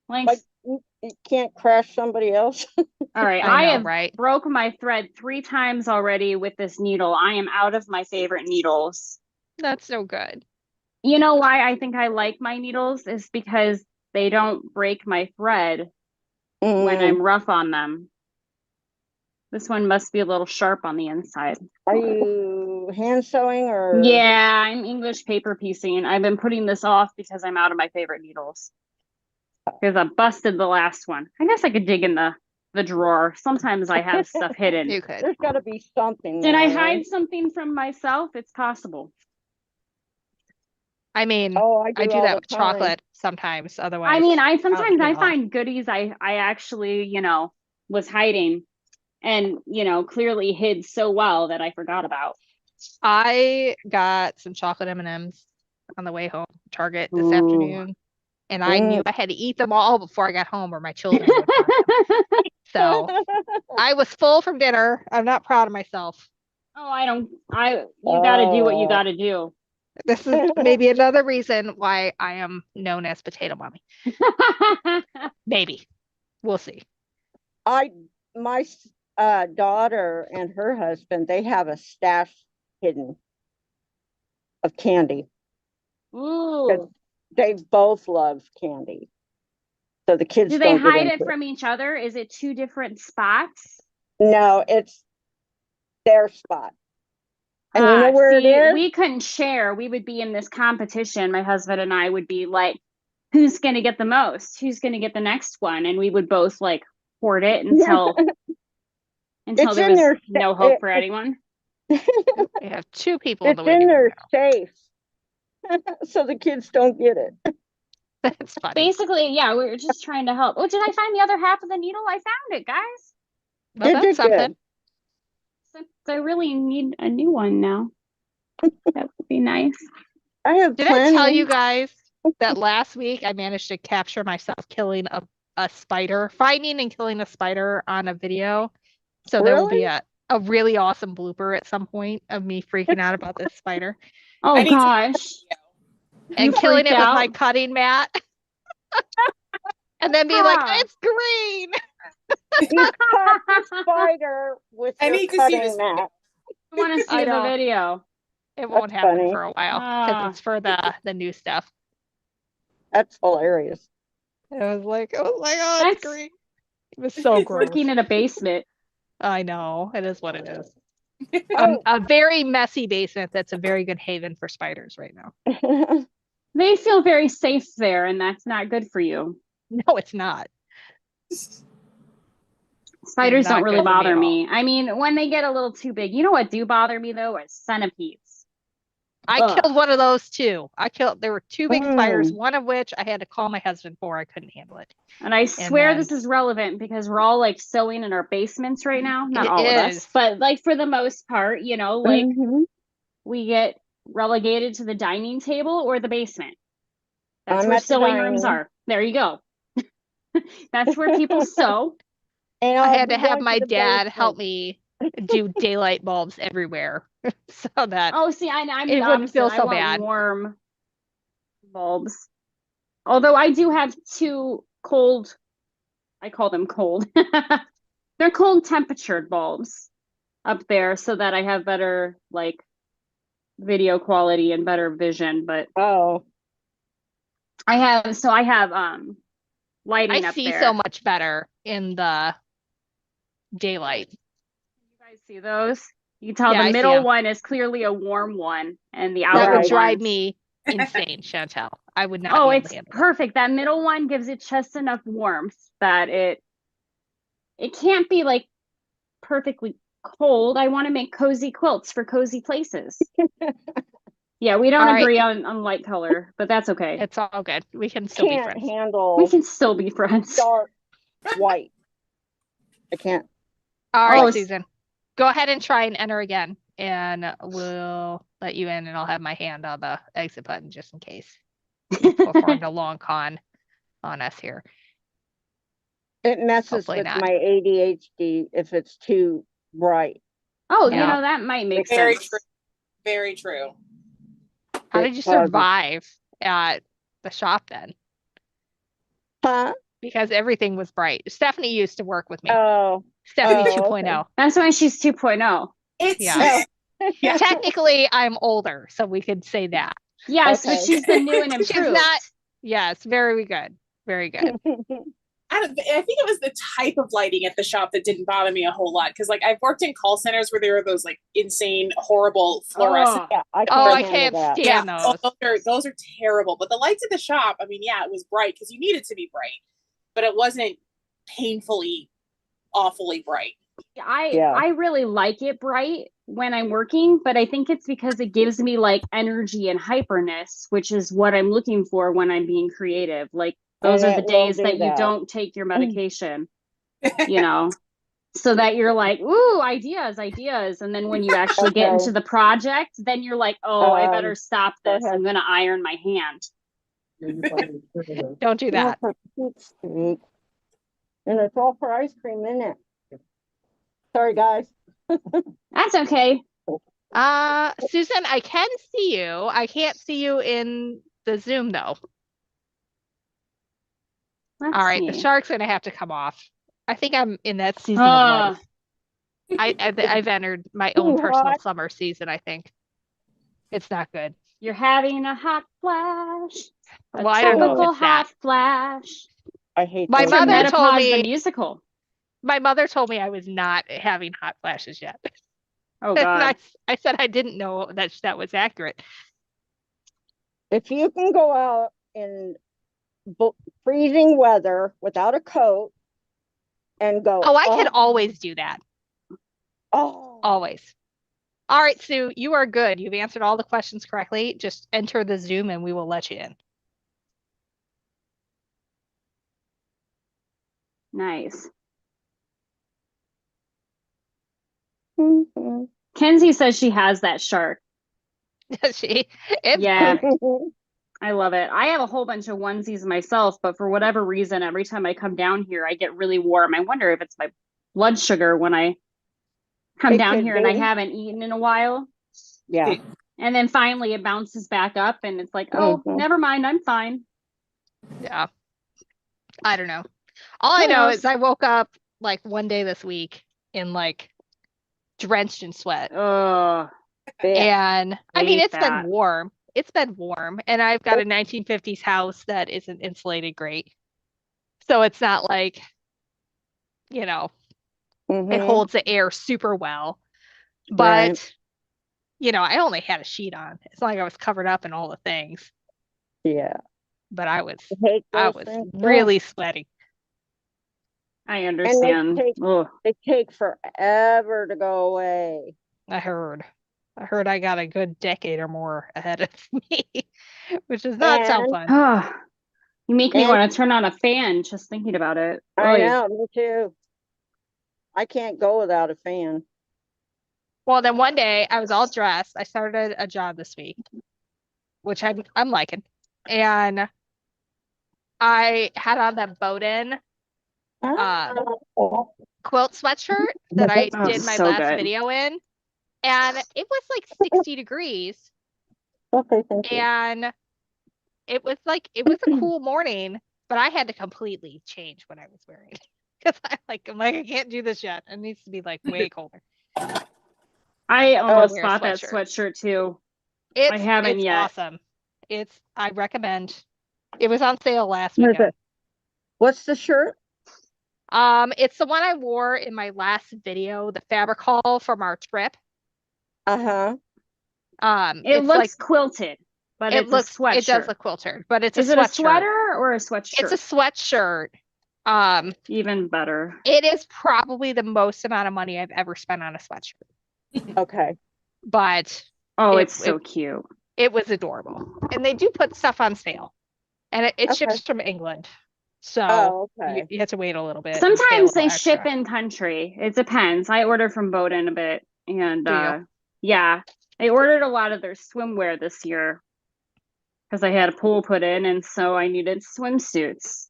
Like,
like you can't crash somebody else.
all right,
I
I
know,
have
right?
broke my thread 3 times already with this needle. I am out of my favorite needles.
That's so good.
You know why I think I like my needles is because they don't break my thread when
Mm.
I'm rough on them. This one must be a little sharp on the inside.
Are you hand sewing or?
Yeah, I'm English paper piecing. I've been putting this off because I'm out of my favorite needles. Because I busted the last one. I guess I could dig in the drawer. Sometimes I have stuff hidden.
You could.
There's got to be something
Did I
there, right?
hide something from myself? It's possible.
I mean,
Oh, I
I
do
do
all
that
the
with
time.
chocolate sometimes.
I
Otherwise,
mean, I
I'll
sometimes
dig it
I
all.
find goodies I actually, was hiding and, clearly hid so well that I forgot about.
I got some chocolate M&Ms on the way home from Target this
Ooh.
afternoon, and I knew
Mm.
I had to eat them all before I got home, or my children would want them. So I was full from dinner. I'm not proud of myself.
You got to do what you
Oh.
got to do.
This is maybe another reason why I am known as Potato Mommy. Maybe. We'll see.
My daughter and her husband, they have a stash hidden of candy.
Ooh.
They both love candy. So the kids
Do they
don't get
hide
into
it
it.
from each other? Is it two different spots?
No, it's their spot. And you know where it
See,
is?
we couldn't share. We would be in this competition. My husband and I would be like, who's going to get the most? Who's going to get the next one? And we would both like hoard it until
It's
there
in
was
their
no hope for anyone.
We have two people in the
it's in
waiting room
their
now.
safe. So the kids don't get it.
That's funny.
Basically, yeah, we were just trying to help. Oh, did I find the other half of the needle? I found it, guys.
Well,
You
that's
did
something.
good.
Since I really need a new one now. That would be nice.
I have
Did I tell
plenty.
you guys that last week I managed to capture myself killing a spider, finding and killing a spider on a video? So there will be
Really?
a really awesome blooper at some point of me freaking out about this spider
Oh
I need to
gosh.
and
You
killing
freaked
it with my
out?
cutting mat and then being like,
Ah.
it's green.
You cut the spider with
I
your
need to see this
cutting mat.
I want to see
I
the
know
video.
it won't
That's
happen
funny.
for a while because
Ah.
it's for the new stuff.
That's hilarious.
I was like, oh it's
That's
green. It was so gross.
working in a basement.
I know it is what it is.
Oh,
A very messy basement that's a very good haven for spiders right now.
They feel very safe there, and that's not good for you.
No, it's not.
Spiders don't
Not
really
good for me
bother
at all.
me. I mean, when they get a little too big, you know what do bother me though? Is centipedes.
I
Ugh.
killed one of those too. There were two big spiders,
Mm.
one of which I had to call my husband for. I couldn't handle it.
And I swear
then
this is relevant because we're all like sewing in our basements right now. Not
it
all of us,
is.
but like for the most part, you know, like
Mhm.
we get relegated to the dining table or the basement. That's
I'm
where
at the
sewing rooms
dining.
are. There you go. That's where people sew.
And
I
I'll
had
be
to have
going
my
the
dad help
basement.
me do daylight bulbs everywhere so that
Oh, see, I'm
it
the
wouldn't feel
opposite. I
so
want
bad.
warm bulbs. Although I do have two cold, I call them cold. They're cold temperatured bulbs up there so that I have better like video quality and better vision. But
Oh,
I have lighting
I
up
see so
there.
much better in the daylight.
You guys see those? You can tell
Yeah,
the
I see
middle
'em.
one is clearly a warm one, and the
That would
outer
Right.
drive
ones.
me insane, Chantel. I would not
Oh,
be able
it's
to handle that.
perfect. That middle one gives it just enough warmth that it can't be like perfectly cold. I want to make cozy quilts for cozy places. Yeah, we don't
All right,
agree on light color, but that's okay.
it's all good. We can still be
can't
friends.
We
handle
can still be friends.
dark white. I can't.
All
Oh,
right,
it's-
Susan. Go ahead and try and enter again, and we'll let you in, and I'll have my hand on the exit button just in case you performed a long con on us here.
It messes
Hopefully
with
not.
my ADHD if it's too bright.
Oh,
Yeah.
you know, that might make
Very
sense.
true. Very true.
How
It
did you
causes-
survive at the shop then?
Huh?
Because everything was bright. Stephanie used to work with me.
Oh.
Stephanie
oh,
2.0.
That's why she's 2.0.
It's
Yeah.
Yeah.
Technically, I'm older, so we could say that.
Yes, but
Okay.
she's the new and
She's
improved.
not- Yes, very good. Very good.
I think it was the type of lighting at the shop that didn't bother me a whole lot because like I've worked in call centers where there are those like insane, horrible fluorescent.
Oh,
Yeah, I can't
Oh, I
handle
can't
that.
stand
Yeah,
those.
those are terrible. But the lights at the shop, I mean, yeah, it was bright because you needed to be bright, but it wasn't painfully, awfully bright.
Yeah.
I really like it bright when I'm working, but I think it's because it gives me like energy and hyperness, which is what I'm looking for when I'm being creative. Like those
And
are the
it will
days
do
that you
that.
don't take your medication, you know, so that you're like, ooh, ideas, ideas. And then when you actually get
Okay.
into the project, then you're like, oh, I better stop
go
this. I'm
ahead.
going to iron my hand.
Don't do
Oh,
that.
for Pete's sake. And it's all for ice cream, isn't it? Sorry, guys.
That's okay.
Susan, I can see you. I can't see you in the Zoom though.
Let's
All right, the
see.
shark's gonna have to come off. I think I'm in that season of
Uh,
life. I've entered my own
Too
personal
hot.
summer season, I think. It's not good.
you're having a hot flash. A
Well, I don't know if
typical
it's that.
hot flash.
I hate
My
those
From
mother
things.
told
Menopause the
me
musical.
my mother told me I was not having hot flashes yet.
Oh
And
God.
I said I didn't know that was accurate.
If you can go out in freezing weather without a coat and go,
Oh, I can always do that.
oh,
Always. All right, Sue, you are good. You've answered all the questions correctly. Just enter the Zoom and we will let you in.
Nice.
mhm.
Kenzie says she has that shark.
She, it's
Yeah,
perfect.
I love it. I have a whole bunch of onesies myself, but for whatever reason, every time I come down here, I get really warm. I wonder if it's my blood sugar when I come
It
down
could
here and I
be.
haven't eaten in a while.
Yeah.
And then finally it bounces back up and it's like, oh,
Mhm.
never mind, I'm fine.
Yeah. I don't know. All I
Who
know is
knows?
I woke up like one day this week in like drenched in sweat.
Ugh,
Yeah.
And I mean,
hate
it's been
that.
warm. It's been warm. And I've got a 1950s house that isn't insulated great. So it's not like, you know, it
Mhm.
holds the air super well.
Right.
But, I only had a sheet on. It's not like I was covered up in all the things,
Yeah.
but I was
I hate
I
those
was
things. Ugh.
really sweaty.
I
And
understand. Ugh.
they take forever to go away.
I heard. I heard I got a good decade or more ahead of me, which does not sound
And
fun.
You make me
and
want to turn on a fan just thinking about it.
I
Oy.
know, me too. I can't go without a fan.
Well, then one day I was all dressed. I started a job this week, which I'm liking. And I had on that Bowden um
Oh,
quilt sweatshirt that I
Oh,
did my
so
last
good.
video in. And it was like 60 degrees.
okay, thank you.
And it was a cool morning, but I had to completely change what I was wearing. Because I'm like, I can't do this yet. It needs to be like way colder
I
to
almost
wear a
bought that
sweatshirt.
sweatshirt too. I haven't
It's
yet.
awesome. I recommend. It was on sale last
What is
weekend.
it? What's the shirt?
It's the one I wore in my last video, the fabric haul from our trip.
Uh-huh.
It
It's like
looks quilted, but it's a
it does
sweatshirt.
look quilted, but it's a
Is it a
sweatshirt.
sweater or a
It's a
sweatshirt?
sweatshirt. Um,
Even better.
it is probably the most amount of money I've ever spent on a sweatshirt,
Okay.
but
Oh,
it
it's
it
so cute.
it was adorable. And they do put stuff on sale, and it
Okay.
ships from England, so
Oh, okay.
you have to wait a little bit and pay a
Sometimes
little
they ship
extra.
in country. It depends. I order from Bowden a bit, and
Do you?
yeah, I ordered a lot of their swimwear this year because I had a pool put in, and so I needed swimsuits.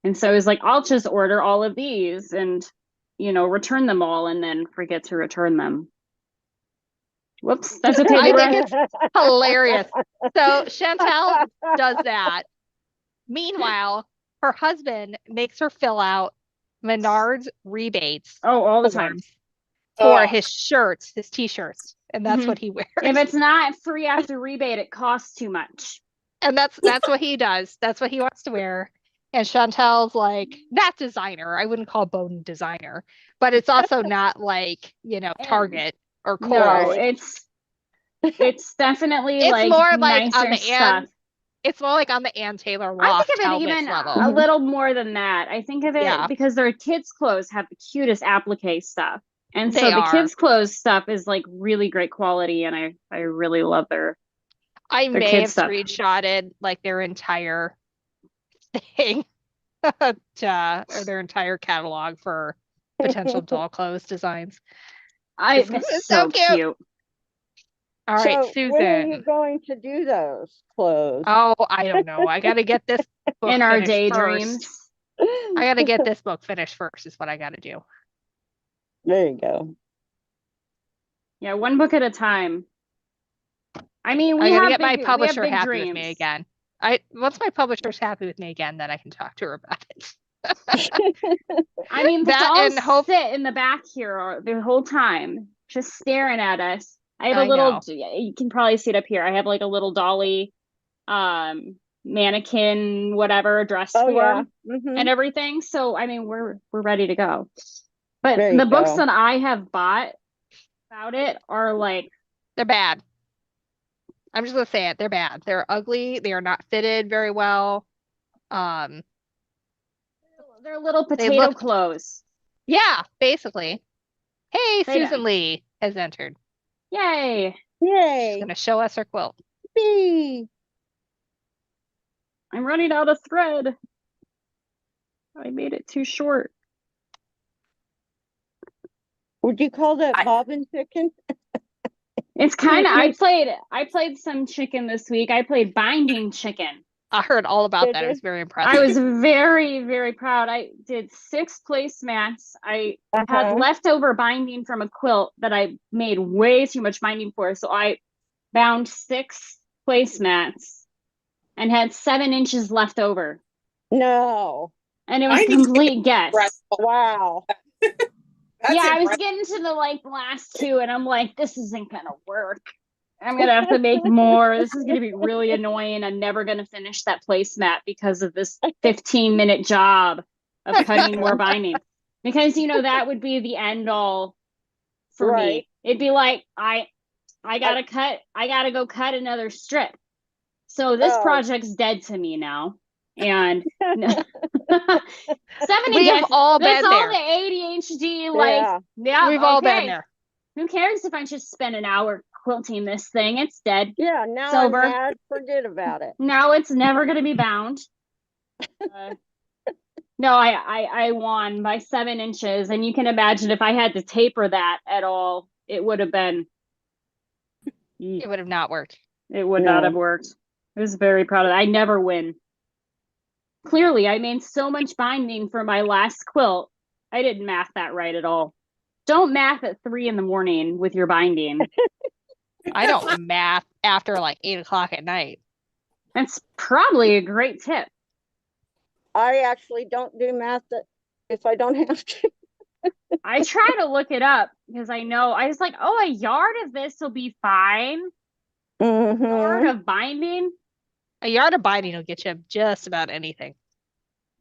And so I was like, I'll just order all of these and, return them all and then forget to return them. Whoops, that's okay,
I
Deborah.
think it's hilarious. So Chantel does that. Meanwhile, her husband makes her fill out Menards rebates
Oh, all the time.
forms for
Oh,
his shirts, his t-shirts, and that's
Mhm.
what he wears.
If it's not free after rebate, it costs too much.
And that's what he does. That's what he wants to wear. And Chantel's like, not designer. I wouldn't call Bowden designer, but it's also not like,
And
Target or
no,
Kohl's.
Right.
it's definitely
It's
like
more like on
nicer
the Ann,
stuff.
it's more like on the Ann Taylor
I
Loft
think of it
helmets
even
level.
a little more than that. I think of it
Yeah,
because their kids' clothes have the cutest applique stuff. And so
they
the
are.
kids' clothes stuff is like really great quality and I really love
I
their
may
kids
have
stuff.
screenshotted like their entire thing or their entire catalog for potential doll clothes designs.
It's
It's so
so
cute.
cute.
All right,
So when are you
Susan.
going to do those clothes?
Oh, I don't know. I got to get this book
In our
finished
daydreams.
first. I got to get this book finished first, is what I got to do.
There you go.
Yeah, one book at a time. I mean,
I got to get my
we have
publisher
big
happy with me
dreams.
again. Once my publisher's happy with me again, then I can talk to her about it.
I mean, the
That
dolls
and hope.
sit in the back here the whole time, just staring at us. I have a
I
little,
know.
you can probably see it up here. I have like a little dolly, mannequin, whatever dress
Oh yeah.
form
Hmm.
and everything. So, I mean, we're ready to go. But
There
the
you
books
go.
that I have bought about it are like,
They're bad. I'm just gonna say it. They're bad. They're ugly. They are not fitted very well. Um,
they're little
they
potato
look,
clothes.
yeah, basically. Hey,
They
Susan
don't.
Lee has entered.
Yay.
She's
Yay.
gonna show us her quilt.
Yippee.
I'm running out of thread. I made it too short.
Would you call that
I-
bobbin picking?
It's kind of, I played some chicken this week. I played binding chicken.
I heard all about
Did
that. It
you?
was very impressive.
I was very, very proud. I did 6 placemats. I had
Uh-huh.
leftover binding from a quilt that I made way too much binding for. So I bound 6 placemats and had 7 inches left over.
No.
And it was
Binding's
complete guess.
Wow.
That's
Yeah, I was
impressive.
getting to the last 2 and I'm like, this isn't gonna work. I'm gonna have to make more. This is gonna be really annoying. I'm never gonna finish that placemat because of this 15-minute job of cutting more binding. Because that would be the end all for
Right.
me. It'd be like I gotta go cut another strip. So this
Oh.
project's dead to me now. And 70
We've all
that's
been
all
there.
the ADHD, like,
Yeah.
We've all been
okay.
there.
Who cares if I just spend an hour quilting this thing? It's dead.
Yeah. Now
Sober.
I'm mad. Forget about it.
Now it's never going to be bound. No, I won by 7 inches. And you can imagine if I had to taper that at all, it would have been,
It would have not worked.
it would not
No.
have worked. I was very proud of that. I never win. Clearly, I made so much binding for my last quilt. I didn't math that right at all. Don't math at 3 a.m. with your binding.
I don't math after like 8 o'clock at night.
That's probably a great tip.
I actually don't do math if I don't have to.
I try to look it up because I was like, oh, a yard of this will be fine.
Mm-hmm.
Yard of binding.
A yard of binding will get you just about anything.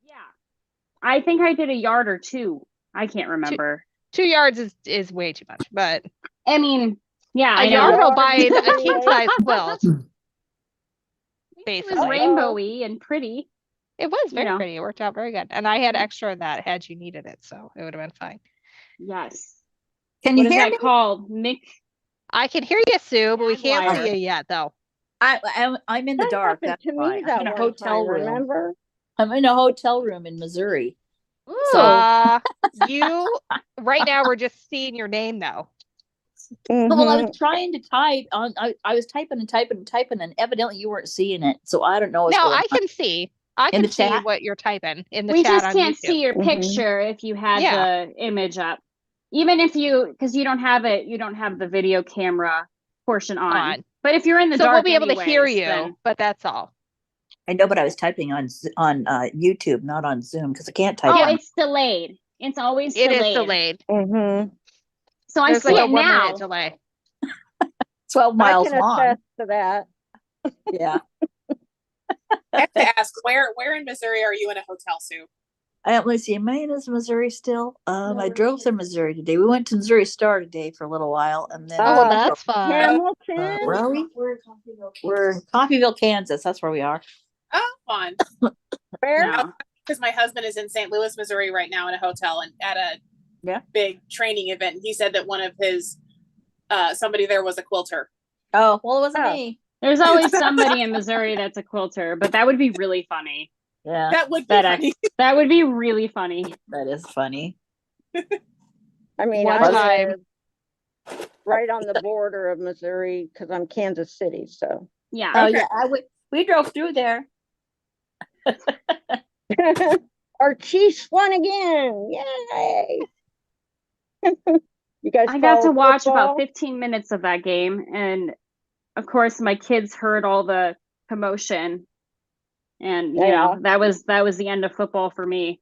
Yeah. I think I did a yard or 2. I can't remember.
2 yards is way too much, but
I mean, yeah,
a
I know.
yard will
Yard
bind a
is
king size quilt.
It was
Basically,
rainbowy and pretty.
it was very
know.
pretty. It worked out very good, and I had extra of that had you needed it, so it would have been fine.
Yes.
Can
What
you
is
hear
that
me?
called? Mick.
I can hear you, Sue, but we can't
Jaguar.
see you yet, though.
I'm in the
That
dark.
happened
That's
to
why.
me
I'm
that
in a
one
hotel
time,
room.
remember?
I'm in a hotel room in Missouri.
Ooh.
You right now we're just seeing your name though.
Well, I
Mhm.
was trying to type on. I was typing and typing and typing, and evidently you weren't seeing it. So I don't know what's
No,
going
I
on.
can see. I
In
can
the
see
chat?
what you're typing in the
We
chat
just
on
can't
YouTube.
see your
Mhm.
picture if you had
Yeah.
the image up. Even if because you don't have the video camera portion on. But if you're in the
So
dark
we'll be able to hear
anyways,
you,
then
but that's all.
I know, but I was typing on YouTube, not on Zoom, because I can't type.
oh,
on-
it's delayed. It's always
It is
delayed.
delayed.
Mhm.
So I
There's
see
like a
it
1 minute
now.
delay.
12
I
miles
can
long.
attest to that.
Yeah.
I have to ask, where in Missouri are you in a hotel, Sue?
Let's see. Am I in Missouri still? I drove through Missouri today. We went to Missouri Star today for a little while, and then
Oh, well,
Uh,
that's fun.
Hamilton.
where are we? We're in Coffeyville, Kansas. That's where we are.
Oh, fun.
Where?
No.
Because my husband is in St. Louis, Missouri right now in a hotel and at a big training event. And he said that one of his somebody there was a quilter.
Oh, well, it wasn't
Oh.
me.
There's always somebody in Missouri that's a quilter, but that would be really funny.
Yeah,
That would be
That
funny.
That would be really funny.
that is funny.
I mean,
What
I
time?
live right on the border of Missouri because I'm Kansas City. So
Yeah.
Oh,
Okay.
yeah. We drove through there.
our Chiefs won again! Yay! You guys
I got to
follow
watch
football?
about 15 minutes of that game, and of course my kids heard all the commotion, and
Yeah.
that was the end of football for me.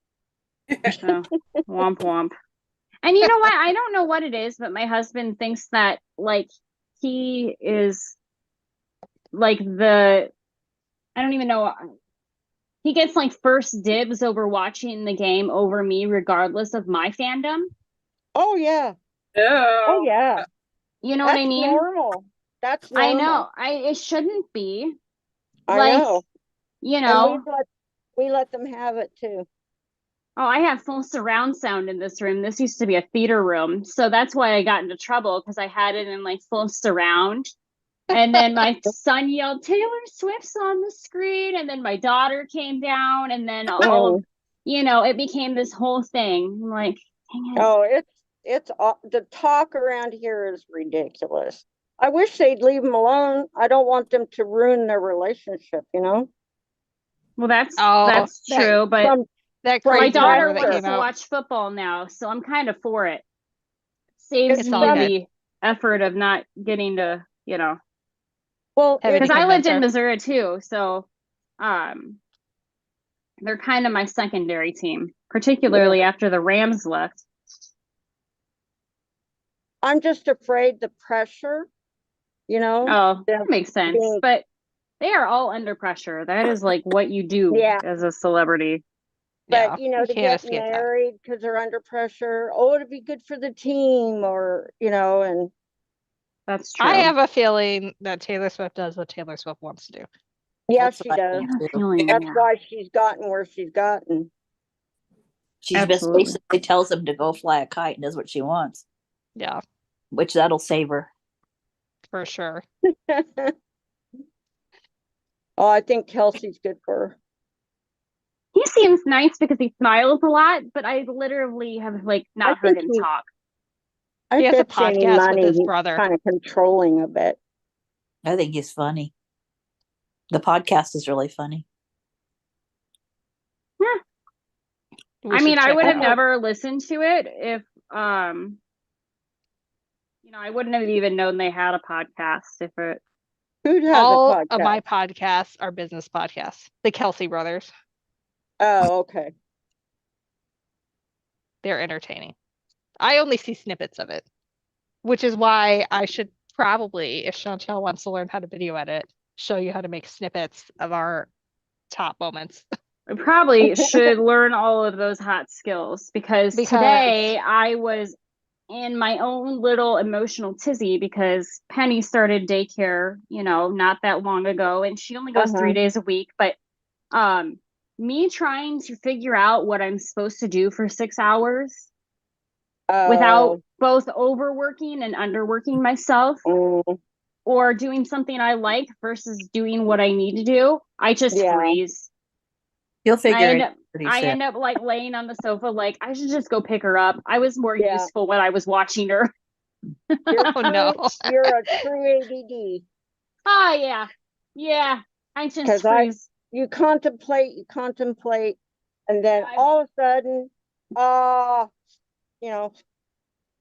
So womp womp. And you know what? I don't know what it is, but my husband thinks that like he is like I don't even know. He gets like first dibs over watching the game over me, regardless of my fandom.
Oh yeah.
Oh,
Oh yeah.
You know
That's
what I mean?
normal. That's normal.
I know. It shouldn't be.
I
Like,
know.
you
And
know.
we let them have it too.
Oh, I have full surround sound in this room. This used to be a theater room. So that's why I got into trouble, because I had it in like full surround. And then my son yelled, Taylor Swift's on the screen. And then my daughter came down, and then all of, it became this whole thing. I'm like, dang it.
Oh, it's the talk around here is ridiculous. I wish they'd leave them alone. I don't want them to ruin their relationship, you know?
Well, that's
Oh,
that's
that
true, but
From
that
from
my
crazy
daughter
rumor that
pressure.
wants
came
to
out.
watch football now, so I'm kind of for it. Saves
It's
It's all
me
from,
good.
the effort of not getting to,
well,
Having
it's
because
to
I lived
convince
in
her.
Missouri too, so um, they're kind of my secondary team, particularly after the Rams left.
I'm just afraid the pressure, you know,
Oh, that
them
makes sense.
being,
But they are all under pressure. That is like what you do
yeah,
as a celebrity.
Yeah,
but you know,
you
to
can't
get
escape that.
married because they're under pressure. Oh, it'd be good for the team, or you know, and
That's
I
true.
have a feeling that Taylor Swift does what Taylor Swift wants to do.
yeah,
That's
she
what I
I
does.
think
have a
too.
feeling,
That's
yeah,
why she's gotten where she's gotten.
She just
absolutely.
basically tells him to go fly a kite and does what she wants,
Yeah,
which that'll save her.
for sure.
Oh, I think Kelsey's good for her.
He seems nice because he smiles a lot, but I literally have like
I
not heard
think
him
he,
talk.
I
He has a
bet you any
podcast with
money
his
he's
brother.
kind of controlling a bit.
I think he's funny. The podcast is really funny.
Yeah.
We
I
should
mean, I
check
would
it
have
out.
never listened to it if I wouldn't have even known they had a podcast if it
Who has a
All of
podcast?
my podcasts are business podcasts. The Kelsey brothers.
Oh, okay.
They're entertaining. I only see snippets of it, which is why I should probably, if Chantel wants to learn how to video edit, show you how to make snippets of our top moments.
I probably should learn all of those hot skills because
Because
today I was in my own little emotional tizzy because Penny started daycare, not that long ago, and she only goes
Uh-huh.
3 days a week. But me trying to figure out what I'm supposed to do for 6 hours without
Oh,
both overworking and underworking myself
mm,
or doing something I like versus doing what I need to do, I just
yeah,
freeze.
You'll
I
figure
end
it
up
out pretty
I
soon.
end up like laying on the sofa like I should just go pick her up. I was more
yeah.
useful when I was watching her.
You're
oh no.
you're a true ADD
Oh yeah. Yeah. I just
because
freeze.
you contemplate, and then
I
all of a sudden, uh, you know,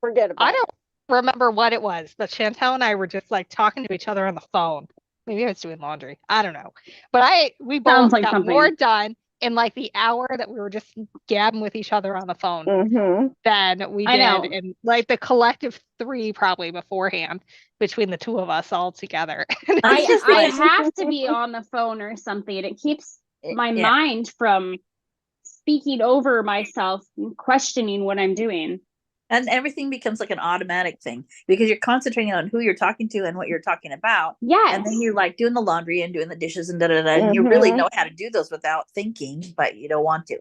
forget
I
about
don't remember what it was, but Chantel and I were just like talking to each other on the phone. Maybe I was doing laundry. I don't know. But we
sounds
both
like
got more
something.
done in like the hour that we were just gabbing with each other on the phone
it. Mm-hmm.
than we
I
did
know.
in like the collective three probably beforehand between the two of us all together. And
I
it's
I
just
just
I
like,
think
have to be on the phone or something. It keeps my
yeah.
mind from speaking over myself and questioning what I'm doing.
And everything becomes like an automatic thing because you're concentrating on who you're talking to and what you're talking about. And then
Yes.
you're like doing the laundry and doing the dishes and da da da. And you really
Mm-hmm.
know how to do those without thinking, but you don't want to.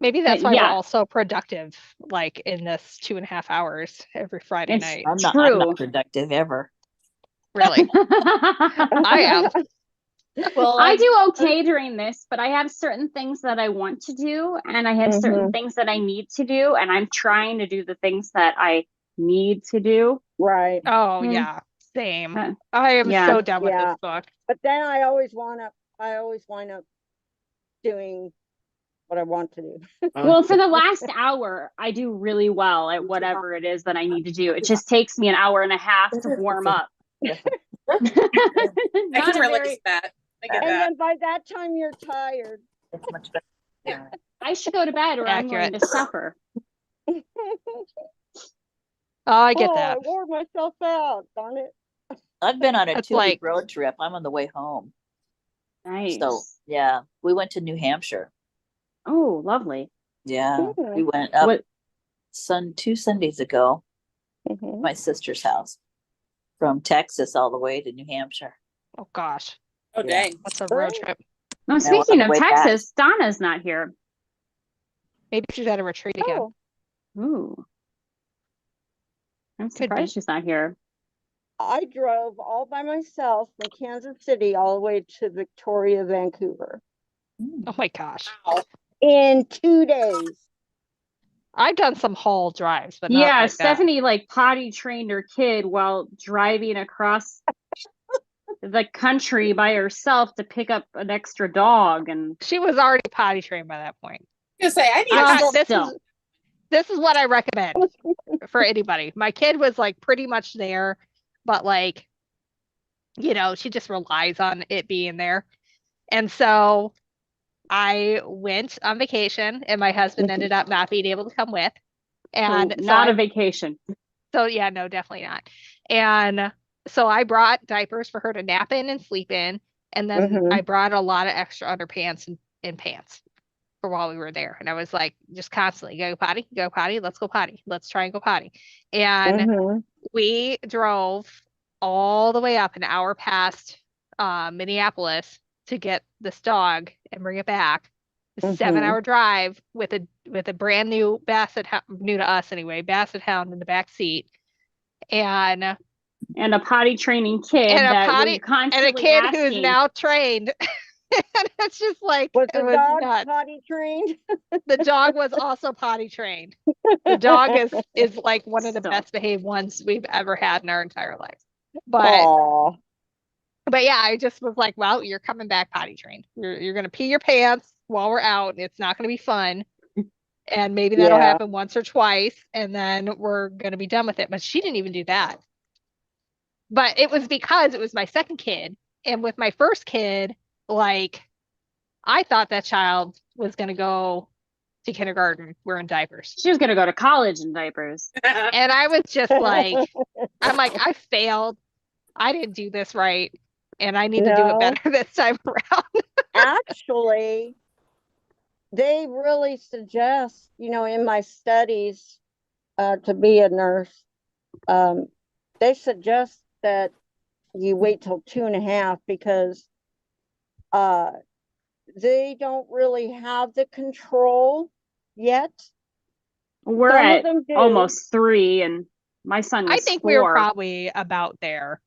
maybe
But
that's why we're
yeah,
all so productive, like in this 2.5 hours every Friday
it's
night.
I'm not
true.
productive ever.
Really. I am.
Well,
I do okay during this, but I have certain things that I want to do, and I have certain
Mm-hmm.
things that I need to do, and I'm trying to do the things that I need to do.
Right.
Oh
Hmm.
yeah, same.
Uh,
I am
yeah.
so done with this
Yeah.
book.
But then I always wind up doing what I want to do.
Well, for the last hour, I do really well at whatever it is that I need to do. It just takes me an hour and a half to warm up.
I
Not
can
a
relate
very,
to that. I get
And
that.
then by that time you're tired.
It's much better.
I should go to bed or I'm going
Accurate.
to suffer.
Oh, I get
Oh, I
that.
wore myself out, darn it.
I've been on a
It's
2 week
like,
road trip. I'm on the way home.
Nice.
So yeah, we went to New Hampshire.
Oh, lovely.
Yeah, we
Mhm.
went up
What?
2 Sundays ago,
Mhm.
my sister's house, from Texas all the way to New Hampshire.
oh gosh,
Oh,
Yeah.
dang.
what's a road trip?
No,
Now we're on
speaking
the
of
way back.
Texas, Donna's not here.
Maybe she's at a retreat again.
Oh,
Ooh, I'm
Could
surprised
be.
she's not here.
I drove all by myself from Kansas City all the way to Victoria, Vancouver
Oh my gosh.
Wow.
in 2 days.
I've done some haul drives, but not
Yeah,
like that.
Stephanie like potty trained her kid while driving across the country by herself to pick up an extra dog, and
She was already potty trained by that point.
Just say I need
Well,
to
This
still.
is this is what I recommend for anybody. My kid was like pretty much there, but like, she just relies on it being there. And so I went on vacation and my husband ended up not being able to come with.
So
And so
not a vacation.
yeah, no, definitely not. And so I brought diapers for her to nap in and sleep in. And then I brought a lot of extra underpants and pants for while we were there. And I was like, just constantly go potty, let's go potty, let's try and go potty. And we drove all the way up an hour past Minneapolis to get this dog and bring it back. A 7-hour drive with a brand new basset hound, new to us anyway, basset hound in the back seat, and
a potty training kid
a
that was
potty and a
constantly
kid who's
asking.
now trained. And it's just like
Was
it
the
was
dog
nuts.
potty trained?
The dog was also potty trained. The dog is like one of the
So-
best behaved ones we've ever had in our entire life.
Aw.
But yeah, I just was like, well, you're coming back potty trained. You're gonna pee your pants while we're out. It's not gonna be fun. And maybe that'll
Yeah.
happen once or twice, and then we're gonna be done with it. But she didn't even do that. But it was because it was my second kid. And with my first kid, like I thought that child was gonna go to kindergarten wearing diapers.
She was gonna go to college in diapers.
And I was just like, I'm like, I failed. I didn't do this right. And I need to do it
No.
better this time around.
Actually, they really suggest, in my studies to be a nurse, they suggest that you wait till 2.5 because they don't really have the control yet.
We're
Some of
at
them do.
almost 3, and my son was
I think
4.
we were probably about there.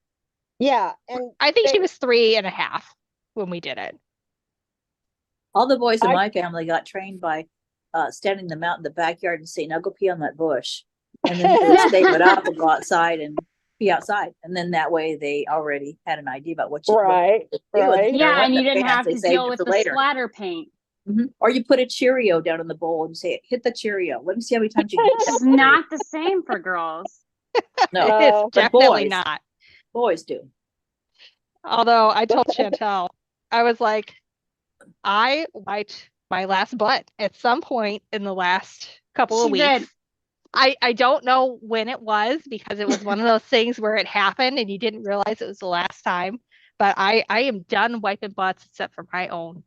Yeah, and
I think she was 3.5 when we did it.
All the boys in
I-
my family got trained by standing them out in the backyard and saying, "Now go pee on that bush," and then they would statement up and go outside and pee outside, and then that way they already had an idea about what you
right,
do. And
right.
if there
Yeah, and
wasn't
you
a
didn't
chance,
have
they
to
saved
deal
it
with
for
the
later.
splatter paint.
Or you put a Cheerio down in the bowl and say, "Hit the Cheerio. Let me see how many times you get
It's
that."
not the same for girls.
No,
No.
It's definitely
boys.
not.
boys do.
Although I told Chantel, I was like, I wiped my last butt at some point in the last couple of
She
weeks.
did.
I don't know when it was because it was one of those things where it happened and you didn't realize it was the last time. But I am done wiping butts except for my own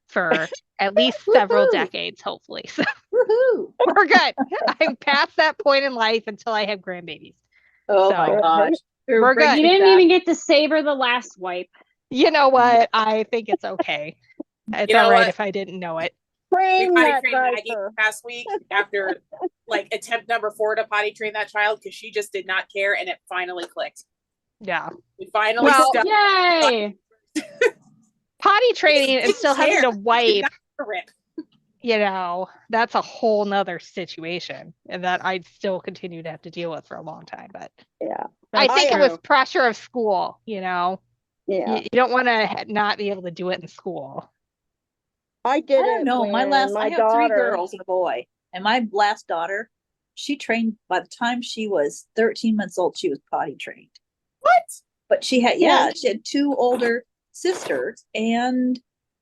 for at least several
Woohoo.
decades, hopefully. So
Woohoo!
we're good. I'm past that point in life until I have grandbabies.
Oh
So-
my gosh.
We're good.
You didn't even get to savor the last wipe.
You know what? I think it's okay. It's
You know
all right
what?
if I didn't know it.
We
Train
potty
that
trained Maggie
diaper.
last week after like attempt number 4 to potty train that child because she just did not care and it finally clicked.
Yeah.
We finally
Well,
stuck
Yay!
Potty training and
didn't
still having
care.
to
She did
wipe,
not rip.
that's a whole nother situation and that I'd still continue to have to deal with for a long time. But
Yeah,
I
That's
think it
true.
was pressure of school,
yeah.
You don't want to not be able to do it in school.
I did
I don't
it
know.
when
I have 3
daughter.
girls and a boy, and my last daughter, she trained by the time she was 13 months old. She was potty trained.
What?
But she had, she had 2 older sisters, and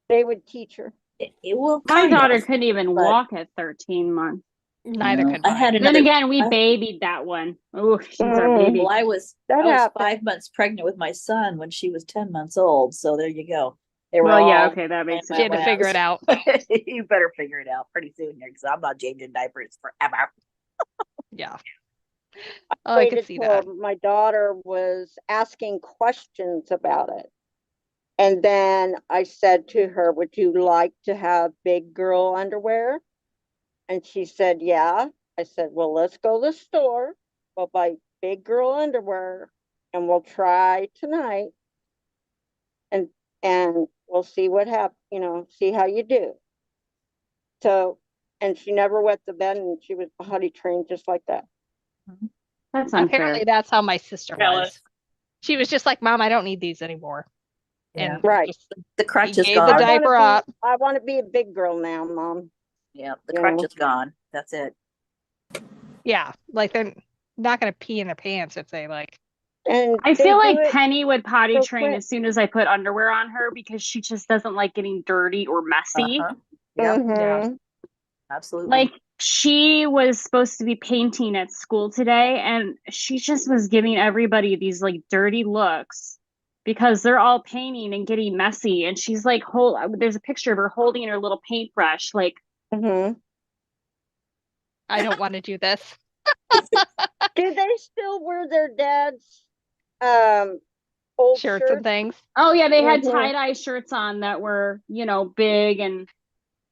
They would teach her.
it will.
My
kind
daughter
of,
couldn't even
but-
walk at 13 months.
Neither
No,
could
I had
mine.
Then
another.
again, we
I-
babied that one. Oh, she's our baby.
Well, I was
That
5 months pregnant with my son when she was 10 months old. So there you go. They were
Well, yeah,
all
okay, that makes
She had
sense.
to figure it out.
You better figure it out pretty soon here, because I'm not changing diapers forever.
Yeah. Oh, I could
waited
see
till
that.
my daughter was asking questions about it. And then I said to her, "Would you like to have big girl underwear?" And she said, "Yeah." I said, "Well, let's go to the store. We'll buy big girl underwear and we'll try tonight. And we'll see what happens, see how you do." So and she never wet the bed, and she was potty trained just like that.
That's unfair.
Apparently that's how my sister was.
Jealous.
She was just like, Mom, I don't need these anymore. And
Right.
just
The crutch is
gave
gone.
the
I
diaper
wanna
up.
I want to be a big girl now, Mom.
Yeah, the
You
crutch
know.
is gone. That's it.
Yeah, like they're not gonna pee in their pants if they like.
And
I
they
feel
do
like
it
Penny would potty
so
train
quick.
as soon as I put underwear on her because she just doesn't like getting dirty or messy.
Uh-huh. Yeah,
Mhm.
absolutely.
Like she was supposed to be painting at school today and she just was giving everybody these like dirty looks because they're all painting and getting messy and she's like there's a picture of her holding her little paintbrush like
Mhm.
I don't want to do this.
Do they still wear their dad's old
Shirts and
shirts?
things.
oh yeah, they had
Mhm.
tie-dye shirts on that were, big and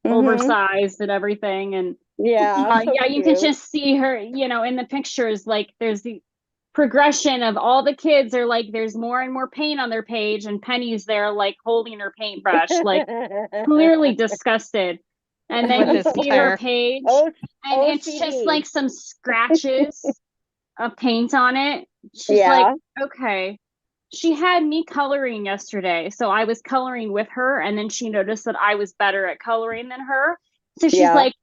Mhm.
oversized and everything and
Yeah, so
yeah, you can
cute.
just see her, in the pictures, like there's the progression of all the kids are like, there's more and more paint on their page, and Penny's there, like holding her paintbrush, like clearly disgusted. And then
With
you
this
see her
hair.
page,
O-
and it's just
OCD.
like some scratches of paint on it. She's
Yeah.
like, okay. She had me coloring yesterday, so I was coloring with her, and then she noticed that I was better at coloring than her. So she's
Yeah.
like,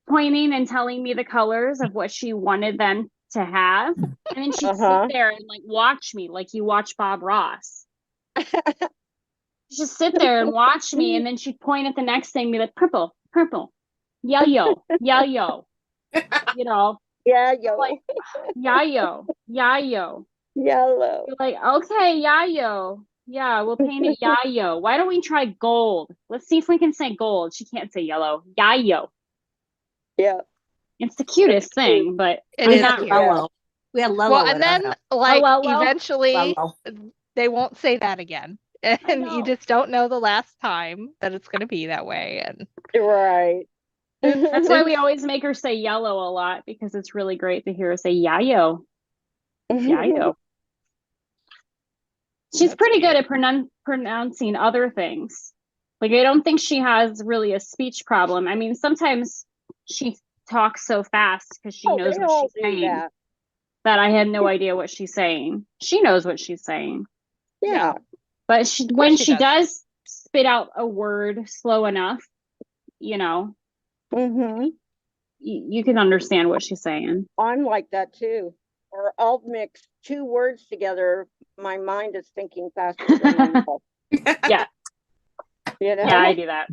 pointing and telling me the colors of what she wanted them to have. And then she'd
Uh-huh.
sit there and like watch me like you watch Bob Ross. She'd just sit there and watch me and then she'd point at the next thing and be like, purple, purple, yellow, yellow.
Yeah, yo.
Like yayo, yayo.
Yellow.
You're like, okay, yayo. Yeah, we'll paint it yayo. Why don't we try gold? Let's see if we can say gold. She can't say yellow. Yayo.
Yeah.
It's the cutest thing, but
It
we
is
had
cute.
Lello. We had Lello
Well,
at
and
our
then
house.
like
well.
eventually
Lello.
they won't say that again. And you
know.
just don't know the last time that it's gonna be that way. And
Right.
That's why we always make her say yellow a lot because it's really great to hear her say yayo. Yayo. She's
That's
pretty
cute.
good at pronouncing other things. Like I don't think she has really a speech problem. I mean, sometimes she talks so fast because she
Oh,
knows
they
what
all
she's
do
saying
that.
that I had no idea what she's saying. She knows what she's saying.
Yeah.
But when
she
she
does.
does spit out a word slow enough,
Mhm.
you can understand what she's saying.
I'm like that too. Or I'll mix two words together. My mind is thinking faster than my mouth.
Yeah.
You know?
Yeah, I do that.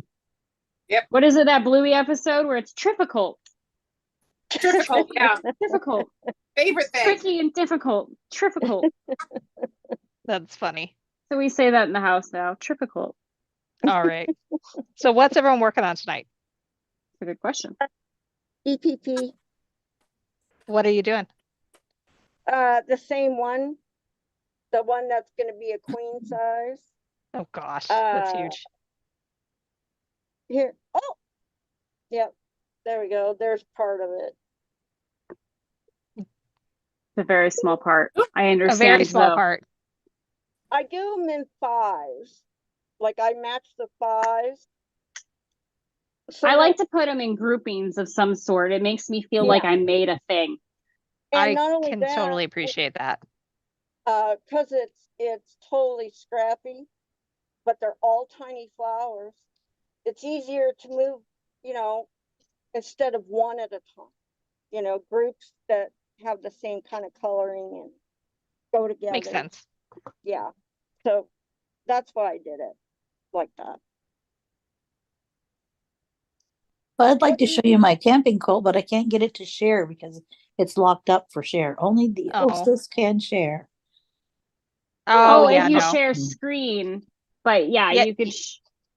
Yep.
What is it, that Bluey episode where it's difficult?
Difficult, yeah.
Difficult.
Favorite thing.
Tricky and difficult. Difficult.
That's funny.
So we say that in the house now. Difficult.
All right. So what's everyone working on tonight?
That's a good question.
EPP.
What are you doing?
The same one. The one that's going to be a queen size.
Oh gosh, that's
Uh,
huge.
Here. Oh. Yep. There we go. There's part of it.
It's a very small part. I
A
understand.
very small
though.
part.
I do them in fives. Like I match the fives. So
I like to put them in groupings of some sort. It makes me feel like I made a thing.
and
I
not only
can
that,
totally appreciate that.
because it's totally scrappy, but they're all tiny flowers. It's easier to move, instead of one at a time. Groups that have the same kind of coloring and go together.
Makes sense.
Yeah. So that's why I did it like that.
Well, I'd like to show you my camping quilt, but I can't get it to share because it's locked up for share. Only the
Oh.
hostess can share.
Oh,
if
yeah,
you
no.
share screen, but yeah,
Yeah,
you could.
It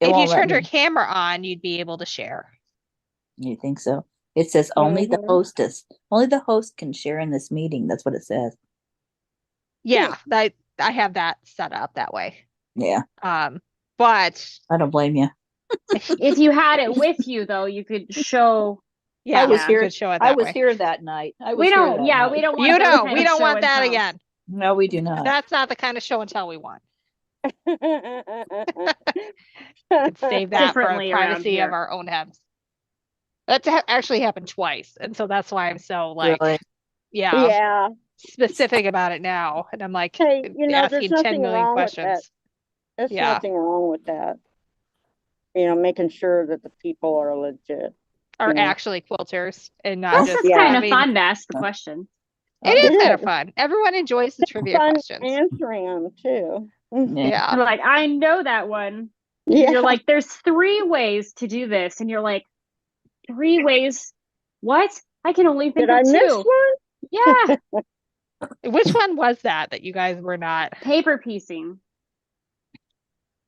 If you
won't let
turned your
me.
camera on, you'd be able to share.
You think so? It says only the
Mhm.
hostess, only the host can share in this meeting. That's what it says.
Yeah, I have that set up that way.
Yeah,
But
I don't blame you.
If you had it with you, though, you could show.
yeah,
I was
you
here.
could show it
I
that
was
way.
here that night. I was
We
here
don't.
that
Yeah,
night.
we don't want.
You
that
know,
kind
we
of
don't
show
want
and
that
tell.
again.
No, we do not.
That's not the kind of show and tell we want. Could save that for the
Differently around
privacy of
here.
our own heads. That's actually happened twice, and so that's why I'm so like,
Really?
yeah,
Yeah.
specific about it now. And I'm like
Hey, there's
asking 10
nothing
million
wrong with that.
questions.
There's
Yeah.
nothing wrong with that. Making sure that the people are legit.
Are
Yeah.
actually quilters and not
This
just
is kind of
having.
fun to ask the question.
It is kind of
is.
fun. Everyone enjoys the trivia
Fun
questions.
answering them too.
Yeah.
I'm like, I know that one.
Yeah.
You're like, there's 3 ways to do this. And you're like, 3 ways? What? I can only think
Did I
of
miss
2.
one?
Yeah.
Which one was that you guys were not?
Paper piecing.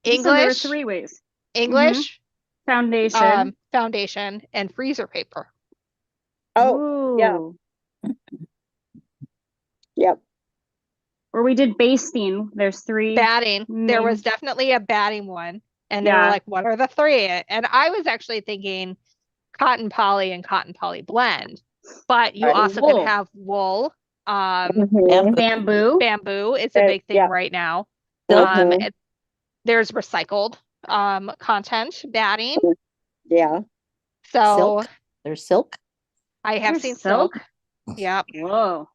You said there were
English,
3 ways.
English,
Foundation.
foundation, and freezer paper.
Oh, yeah.
Ooh.
Yep.
Or we did basting. There's 3.
Batting. There was
Mm.
definitely a batting one. And they were
Yeah.
like, what are the 3? And I was actually thinking cotton poly and cotton poly blend. But you
Right.
also
Wool.
can have wool.
Mhm.
Bamboo.
Bamboo is a big thing
yeah.
right now.
Mhm.
There's recycled content batting.
Yeah.
So
Silk. There's silk.
I have
There's
seen
silk?
silk. Yep.
Whoa.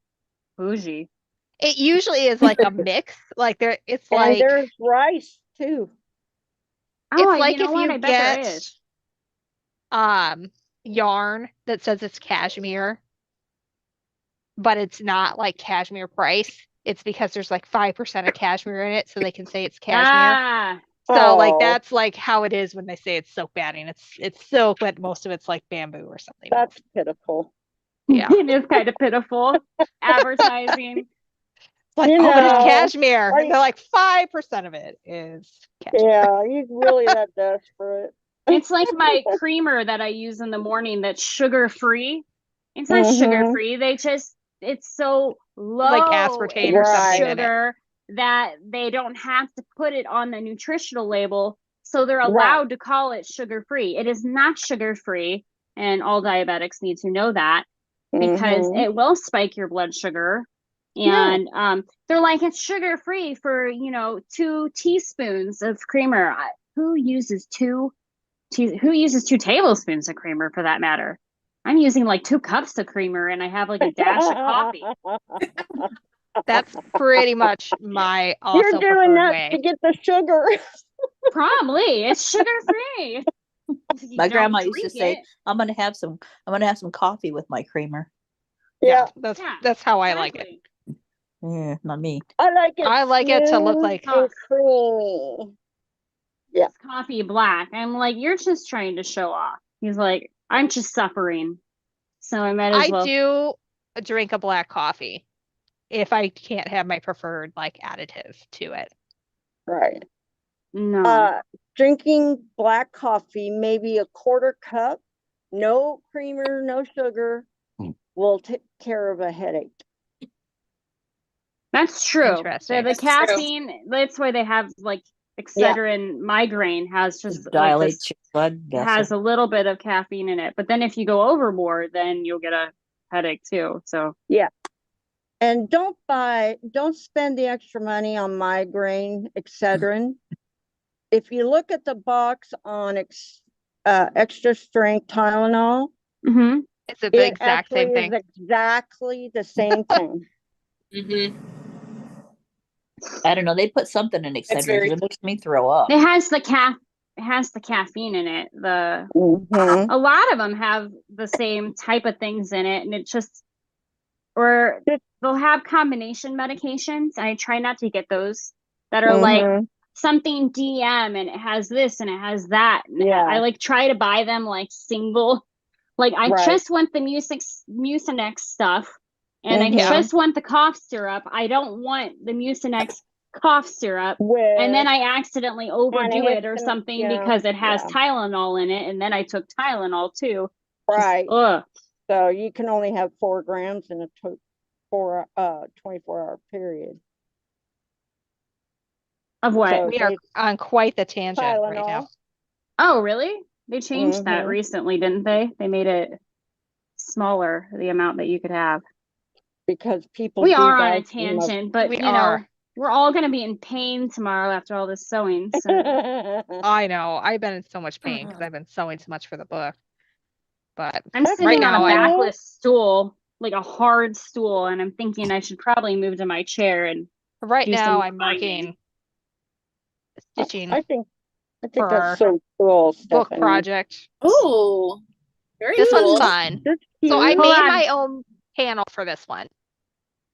Bougie.
It usually is like a mix. Like it's
And
like
there's rice too.
Oh,
it's like
you know
if
what?
you
I bet there
get
is.
yarn that says it's cashmere, but it's not like cashmere price. It's because there's like 5% of cashmere in it, so they can say it's cashmere.
Ah.
So like
Oh,
that's like how it is when they say it's silk batting. It's silk, but most of it's like bamboo or something else.
that's pitiful.
Yeah.
It is kind of pitiful. Advertising.
It's like,
You
oh, but it's
know,
cashmere.
are
And they're like 5% of it is cashmere.
Yeah, he's really that desperate.
It's like my creamer that I use in the morning that's sugar free. It's not
Mhm.
sugar free. It's so low
Like aspartame
in
or something in it.
sugar that they don't have to put it on the nutritional label. So they're
Right.
allowed to call it sugar free. It is not sugar free. And all diabetics need to know that because
Mhm.
it will spike your blood sugar.
Yeah.
And they're like, it's sugar free for, 2 teaspoons of creamer. Who uses 2 tablespoons of creamer for that matter? I'm using like 2 cups of creamer and I have like a dash of coffee.
That's pretty much my
You're
also
doing
preferred
that
way.
to get the sugar.
Probably. It's sugar free.
My grandma used to say, I'm gonna have some coffee with my creamer.
Yeah,
That's how I like it.
Yeah, not me.
I like it.
I like it to look like
and creamy. Yeah.
Coffee black. I'm like, you're just trying to show off. He's like, I'm just suffering. So I might as
I
well.
do drink a black coffee if I can't have my preferred like additive to it.
Right.
No.
Drinking black coffee, maybe a quarter cup, no creamer, no sugar, will take care of a headache.
That's true.
Interesting.
The
That's true.
caffeine, that's why they have like Excedrin migraine has just like
Dilates
this,
your blood vessel.
has a little bit of caffeine in it. But then if you go overboard, then you'll get a headache too. So
Yeah. And don't spend the extra money on migraine Excedrin. If you look at the box on extra strength Tylenol,
Mhm.
It's the
it
exact
actually
same thing.
is exactly the same thing.
Mhm.
I don't know. They put something in Excedrin
very-
because it makes me throw up.
It has the caffeine in it.
Mhm.
A lot of them have the same type of things in it, and it just, or they'll have combination medications. And I try not to get those that are like
Mhm.
something DM and it has this and it has that. And
Yeah.
I like try to buy them like single. Like I
Right.
just want the Mucinex stuff, and I
Mhm.
just want the cough syrup. I don't want the Mucinex cough syrup. And then I accidentally overdo it or something because it has Tylenol in it, and then I took Tylenol too.
Right.
Ugh.
So you can only have 4 grams in a 24-hour period.
Of what?
So
We are on quite the tangent right
Tylenol.
now.
Oh, really? They changed that
Mhm.
recently, didn't they? They made it smaller, the amount that you could have.
Because people
We
do
are on a
that too much.
tangent, but
We
you know,
are.
we're all going to be in pain tomorrow after all this sewing. So
I know. I've been in so much pain because I've been sewing so much for the book. But
I'm
That's
sitting on
now
a
I'm-
backless stool, like a hard stool, and I'm thinking I should probably move to my chair and
right
do
now
some
I'm
binding.
marking stitching
I think
for
that's so cool,
book
Stephanie.
project.
Oh, very
This
cool.
one's fun.
That's
So I
cute.
Hold
made
on.
my own panel for this one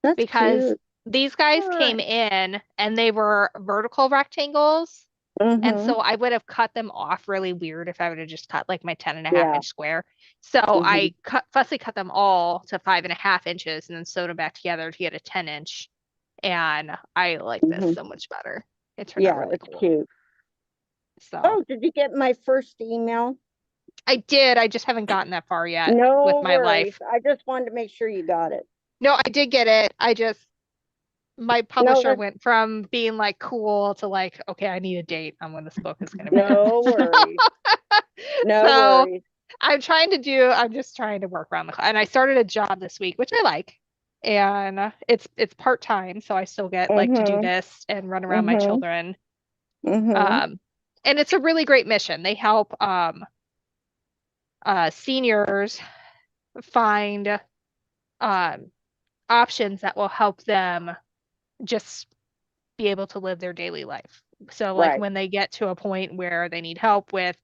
That's
because
cute.
these guys came in and they were vertical rectangles. And
Mhm.
so I would have cut them off really weird if I would have just cut like my 10.5
Yeah.
inch square. So I fussy cut them all to 5.5 inches and then sewed them back together to get a 10 inch. And I like this so much better. It turned out
Yeah,
really
it's
cool.
cute.
So
Oh, did you get my first email?
I did. I just haven't gotten that far yet
No
with my
worries.
life.
I just wanted to make sure you got it.
No, I did get it. My publisher
that's-
went from being like cool to like, okay, I need a date on when this book is going to be
No
done.
worries. No
So
worries.
I'm just trying to work around the clock. And I started a job this week, which I like. And it's part-time, so I still get like to do this and run around my children.
Mhm.
And it's a really great mission. They help seniors find options that will help them just be able to live their daily life. So like
Right.
when they get to a point where they need help with,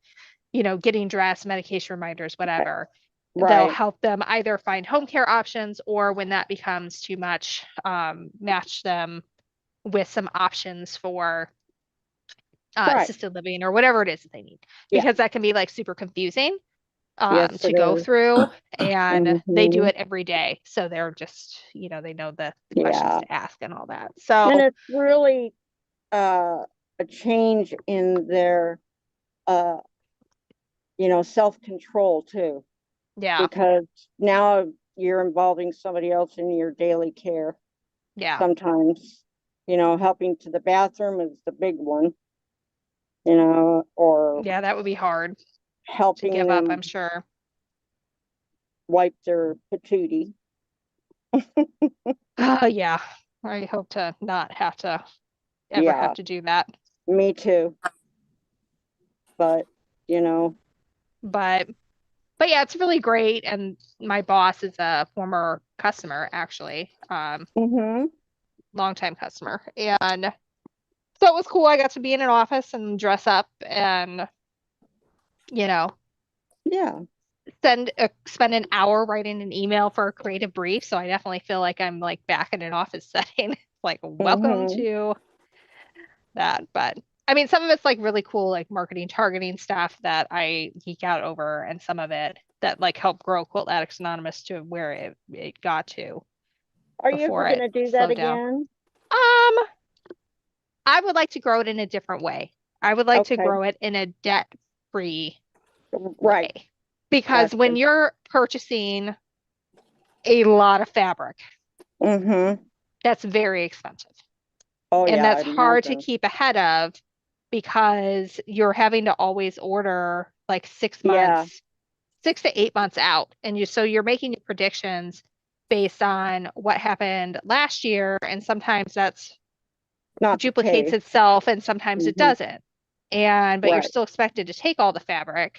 getting dressed, medication reminders, whatever, they'll
Right.
help them either find home care options or when that becomes too much, match them with some options for
Right.
assisted living or whatever it is that they need.
Yeah.
Because that can be like super confusing
Yes,
to
it
go
is.
through, and they do
Mhm.
it every day. So they're just, they know the questions
Yeah.
to ask and all that.
And
So
it's really a change in their uh self-control too,
yeah,
because now you're involving somebody else in your daily care.
yeah,
Sometimes, helping to the bathroom is the big one, or
yeah, that would be hard to
helping
give up,
them
I'm sure.
wipe their patootie.
Yeah, I hope to not have to ever
Yeah,
have to do that.
me too. But, you know,
But yeah, it's really great. And my boss is a former customer, actually,
hmm
longtime customer. And so it was cool. I got to be in an office and dress up and, you know,
yeah.
spend an hour writing an email for a creative brief. So I definitely feel like I'm like back in an office setting. Like, welcome
hmm
to that. But I mean, some of it's like really cool, like marketing, targeting stuff that I geek out over, and some of it that like helped grow Quilt Addicts Anonymous to where it got to
Are you
before
ever
it
going to do that
slowed down.
again?
I would like to grow it in a different way. I would like to
Okay.
grow it in a debt-free
Right.
way. Because
Gotcha.
when you're purchasing a lot of fabric,
hmm
that's very expensive.
Oh,
And
yeah.
that's
I
hard to
imagine.
keep ahead of because you're having to always order like 6
Yeah.
months, 6 to 8 months out. And so you're making your predictions based on what happened last year. And sometimes that's
Not the
duplicates
case.
itself and sometimes it
hmm
doesn't. But you're
Right.
still expected to take all the fabric.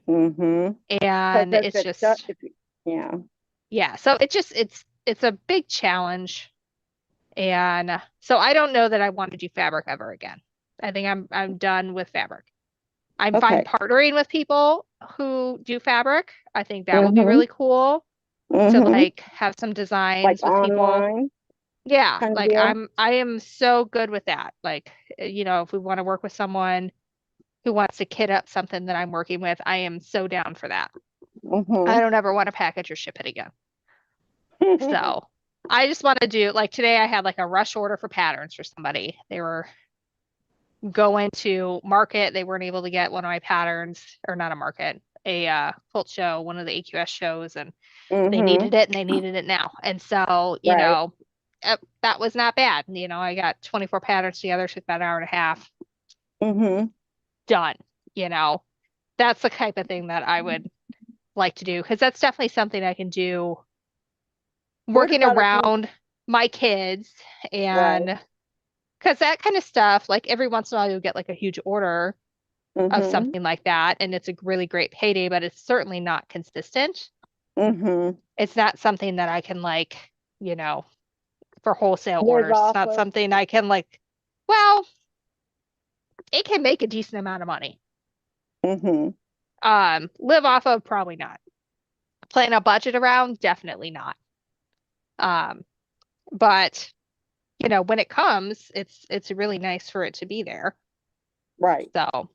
Because
And
if
it's
it does,
just,
yeah.
yeah. So it's a big challenge. And so I don't know that I want to do fabric ever again. I think I'm done with fabric. I'm fine
Okay.
partnering with people who do fabric. I think that would be
hmm
really cool to
hmm
like have some
Like
designs with people.
online
Yeah,
kind of
like
deal.
I am so good with that. Like, if we want to work with someone who wants to kit up something that I'm working with, I am so down for that. I
hmm
don't ever want to package or ship it again. So I just want to do like today I had like a rush order for patterns for somebody. They were going to market. They weren't able to get one of my patterns, or not a market, a quilt show, one of the AQS shows, and they
hmm
needed it and they needed it now. And so,
Right.
that was not bad. I got 24 patterns together, took about an hour and a half,
hmm
done. You know, that's the type of thing that I would like to do because that's definitely something I can do
What
working
about if you,
around my kids.
right.
And because that kind of stuff, like every once in a while you'll get like a huge order of
Mhm.
something like that, and it's a really great payday, but it's certainly not consistent.
Mhm.
It's not something that I can like, you know, for wholesale
Live
orders. It's
off
not
of.
something I can like, well, it can make a decent amount of money.
Mhm.
Live off of, probably not. Plan a budget around, definitely not. Um, but you know, when it comes, it's really nice for it to be there.
Right.
So,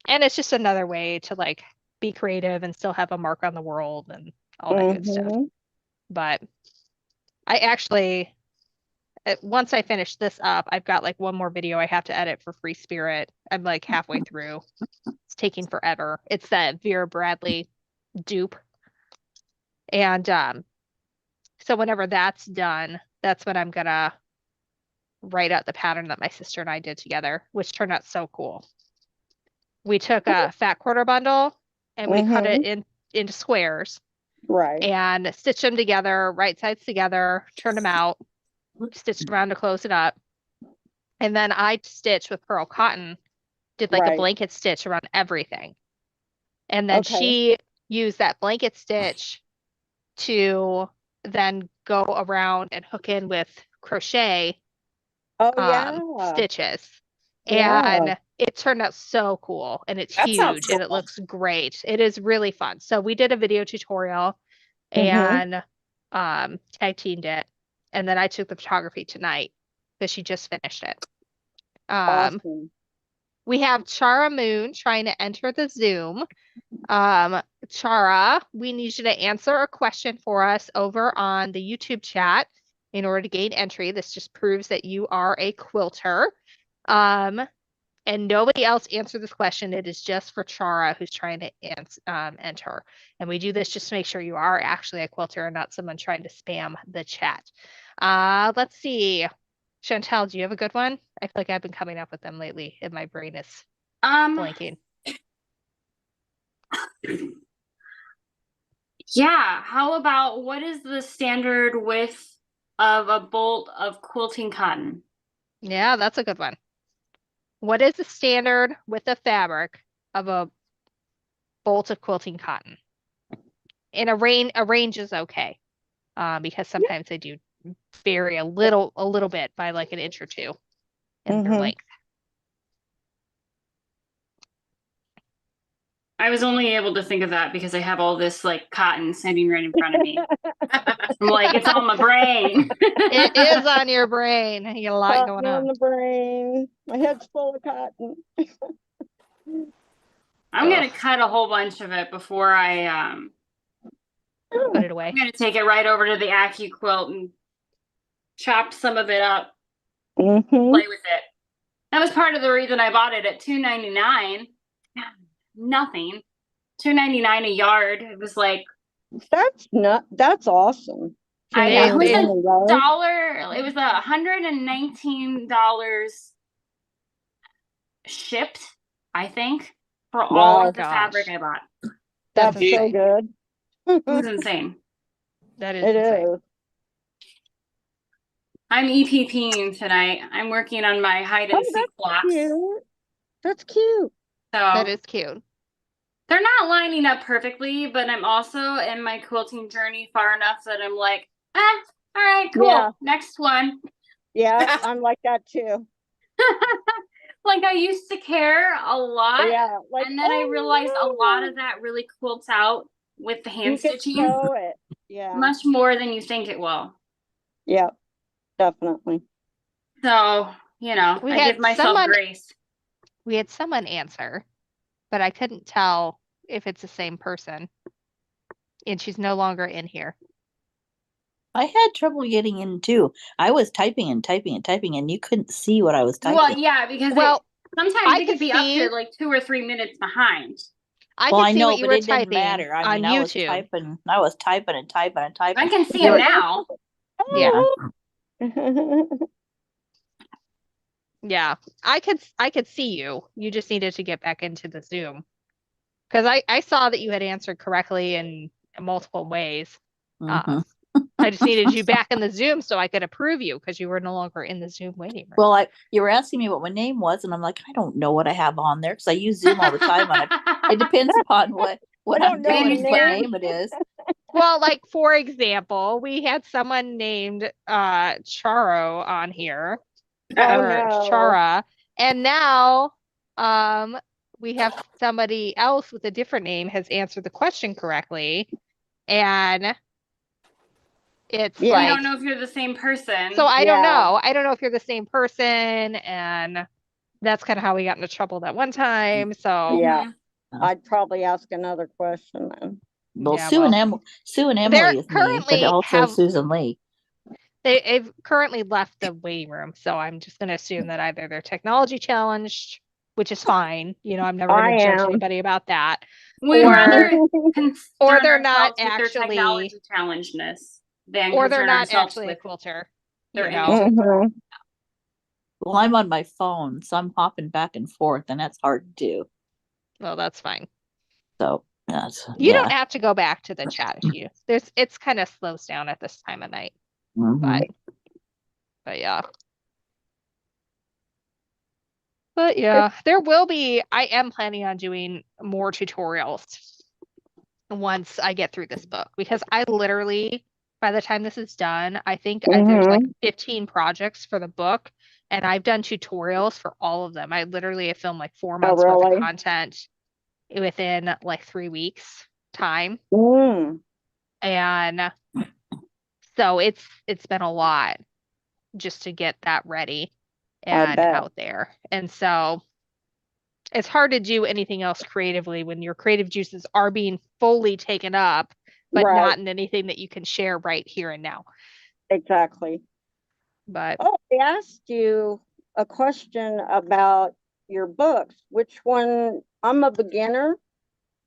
and it's just another way to like be creative and still have a mark on the world and all that good stuff.
Mhm.
But I actually, once I finish this up, I've got like one more video I have to edit for Free Spirit. I'm like halfway through. It's taking forever. It's that Vera Bradley dupe. And so whenever that's done, that's when I'm gonna write out the pattern that my sister and I did together, which turned out so cool. We took a fat quarter bundle and we cut it
Mhm.
into squares
Right.
and stitched them together, right sides together, turned them out, stitched around to close it up. And then I stitched with pearl cotton, did like a
Right.
blanket stitch around everything. And then
Okay.
she used that blanket stitch to then go around and hook in with crochet
Oh yeah.
stitches.
Yeah.
And it turned out so cool and it's
That sounds
huge and it
cool.
looks great. It is really fun. So we did a video tutorial
Mhm.
and tag teamed it. And then I took the photography tonight because she just finished it.
Awesome.
We have Chara Moon trying to enter the Zoom. Chara, we need you to answer a question for us over on the YouTube chat in order to gain entry. This just proves that you are a quilter. And nobody else answer this question. It is just for Chara who's trying to enter. And we do this just to make sure you are actually a quilter and not someone trying to spam the chat. Let's see. Chantel, do you have a good one? I feel like I've been coming up with them lately and my brain is blanking.
Yeah, how about what is the standard width of a bolt of quilting cotton?
Yeah, that's a good one. What is the standard width of fabric of a bolt of quilting cotton? And a range is okay, because sometimes they do vary a little bit by like an inch or two in their
Mhm.
length.
I was only able to think of that because I have all this like cotton sitting right in front of me. I'm like, it's on my brain.
It is on your brain. You got a lot
Cotton
going
on
on.
the brain. My head's full of cotton.
I'm gonna
Ugh,
cut a whole bunch of it before I
put it away.
I'm gonna take it right over to the AccuQuilt and chop some of it up,
Mhm.
play with it. That was part of the reason I bought it at $2.99. Nothing. $2.99 a yard. It was like
That's awesome.
I
Yeah,
know it was
they-
$1. It was $119 shipped, I think, for all
Wow.
of the fabric
Gosh.
I bought.
That's so
insane.
good.
It was insane.
That is
It
insane.
is.
I'm EPPing tonight. I'm working on my hide
Oh,
and seek
that's
blocks.
cute. That's cute.
That
So
is cute.
they're not lining up perfectly, but I'm also in my quilting journey far enough that I'm like, all right, cool.
Yeah.
Next one.
Yeah, I'm like that too.
Like I used to care a lot.
Yeah, like
And then I realized a lot
no,
of that really quilts out with the hand
you can
stitching
sew it. Yeah,
much more than you think it will.
yeah, definitely.
So, you know,
We
I give
had
myself
someone
grace.
answer, but I couldn't tell if it's the same person. And she's no longer in here.
I had trouble getting in too. I was typing and typing and typing, and you couldn't see what I was typing.
Well, yeah, because
Well,
sometimes
I
it
could
could be up
see-
to like 2 or 3 minutes behind.
I
Well,
could
I
see
know,
what you
but
were
it didn't
typing
matter. I
on
mean, I was
YouTube.
typing and typing and typing.
I can see
You're-
him now.
Yeah.
Oh.
Yeah. I could see you. You just needed to get back into the Zoom. Because I saw that you had answered correctly in multiple ways.
Mhm.
And I just needed you back in the Zoom so I could approve you because you were no longer in the Zoom waiting room.
Well, you were asking me what my name was, and I'm like, I don't know what I have on there because I use Zoom all the time, and it depends upon what
I
I'm
don't know
doing,
the
what
name.
name it is.
Well, like for example, we had someone named Charo on here.
Oh
Or
no.
Chara. And now we have somebody else with a different name has answered the question correctly. And it's
Yeah.
I
like,
don't know if you're the same person.
so I don't
Yeah.
know. I don't know if you're the same person. And that's kind of how we got into trouble that one time. So
Yeah.
Mhm.
I'd probably ask another question then.
Well,
yeah,
Sue and
well,
Emily is me, but
currently
also Susan Lee.
they've currently left the waiting room. So I'm just going to assume that either they're technology challenged, which is fine. You know, I'm never going
I
to judge
am.
anybody about that.
We'd
Or-
rather
or
concern
they're not
ourselves with their
actually,
technology challengedness than
or they're
concern
not
ourselves
actually a
with
quilter,
their
you know.
image.
Mhm.
Well, I'm on my phone, so I'm hopping back and forth, and that's hard to do.
Well, that's fine.
So that's
You
yeah.
don't have to go back to the chat if you it's kind of slows down at this time of night.
Mhm.
But yeah. But yeah, there will be, I am planning on doing more tutorials once I get through this book because I literally, by the time this is done, I think there's like 15 projects for the book and I've done tutorials for all of them. I literally have filmed like 4 months worth
really?
of content within like 3 weeks time.
Mm.
And so it's been a lot just to get that ready and
bet.
out there. And so it's hard to do anything else creatively when your creative juices are being fully taken up, but
Right.
not in anything that you can share right here and now.
Exactly.
But
Oh, I asked you a question about your books. Which one? I'm a beginner.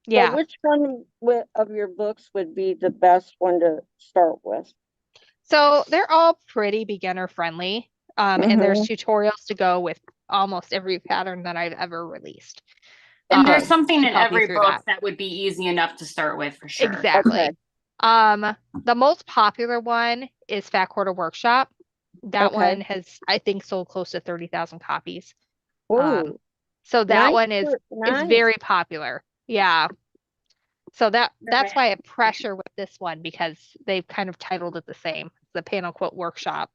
So
yeah,
which one of your books would be the best one to start with?
so they're all pretty beginner friendly. And there's
Mhm.
tutorials to go with almost every pattern that I've ever released.
And there's
Okay.
something
to
in
help you
every
through
book
that.
that would be easy enough to start with for sure.
Exactly.
Okay.
The most popular one is Fat Quarter Workshop. That
Okay.
one has, I think, sold close to 30,000 copies.
Ooh,
So that
nice.
one is
Nice.
very popular. Yeah. So that's
Perfect.
why I have pressure with this one because they've kind of titled it the same, the Panel Quilt Workshop.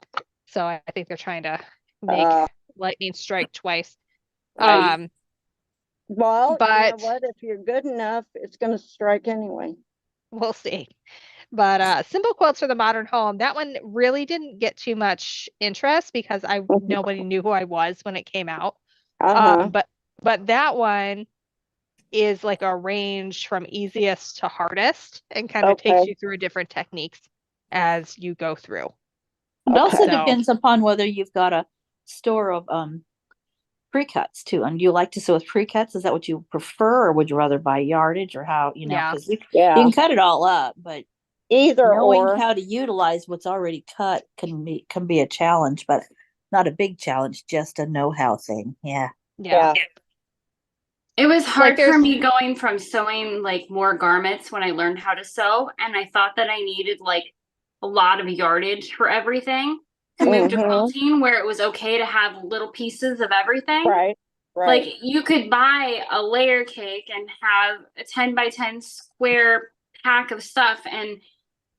So I think they're trying to make lightning strike twice.
Right.
Well, you know
But
what? If you're good enough, it's going to strike anyway.
we'll see. But Simple Quilts for the Modern Home, that one really didn't get too much interest because nobody knew who I was when it came out.
Uh-huh.
But that one is like a range from easiest to hardest and kind of takes
Okay.
you through different techniques as you go through.
It also
So-
depends upon whether you've got a store of pre-cuts too. And do you like to sew with pre-cuts? Is that what you prefer, or would you rather buy yardage, or how, you know,
Yeah.
because you
Yeah.
can cut it all up, but
Either
knowing
or.
how to utilize what's already cut can be a challenge, but not a big challenge, just a know-how thing. Yeah.
Yeah.
It was hard for
there's-
me going from sewing like more garments when I learned how to sew, and I thought that I needed like a lot of yardage for everything to move to
Mhm.
quilting, where it was okay to have little pieces of everything.
Right. Right.
Like you could buy a layer cake and have a 10 by 10 square pack of stuff, and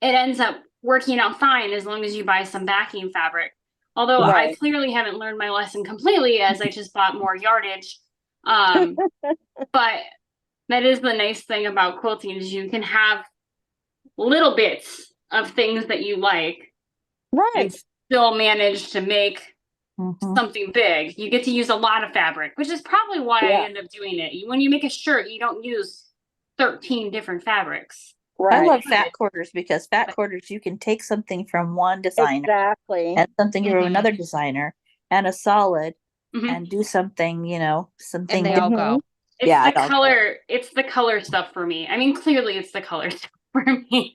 it ends up working out fine as long as you buy some backing fabric. Although I
Right.
clearly haven't learned my lesson completely as I just bought more yardage. But that is the nice thing about quilting is you can have little bits of things that you like
Right.
and still manage to make
Mhm.
something big. You get to use a lot of fabric, which is probably why
Yeah.
I end up doing it. When you make a shirt, you don't use 13 different fabrics.
I
Right.
love fat quarters because fat quarters, you can take something from one designer
Exactly.
and something from
Mhm.
another designer and a solid
Mhm.
and do something, you know, something.
And they all go.
It's
Yeah,
the color. It's the color stuff for me. I mean, clearly it's the color stuff for me.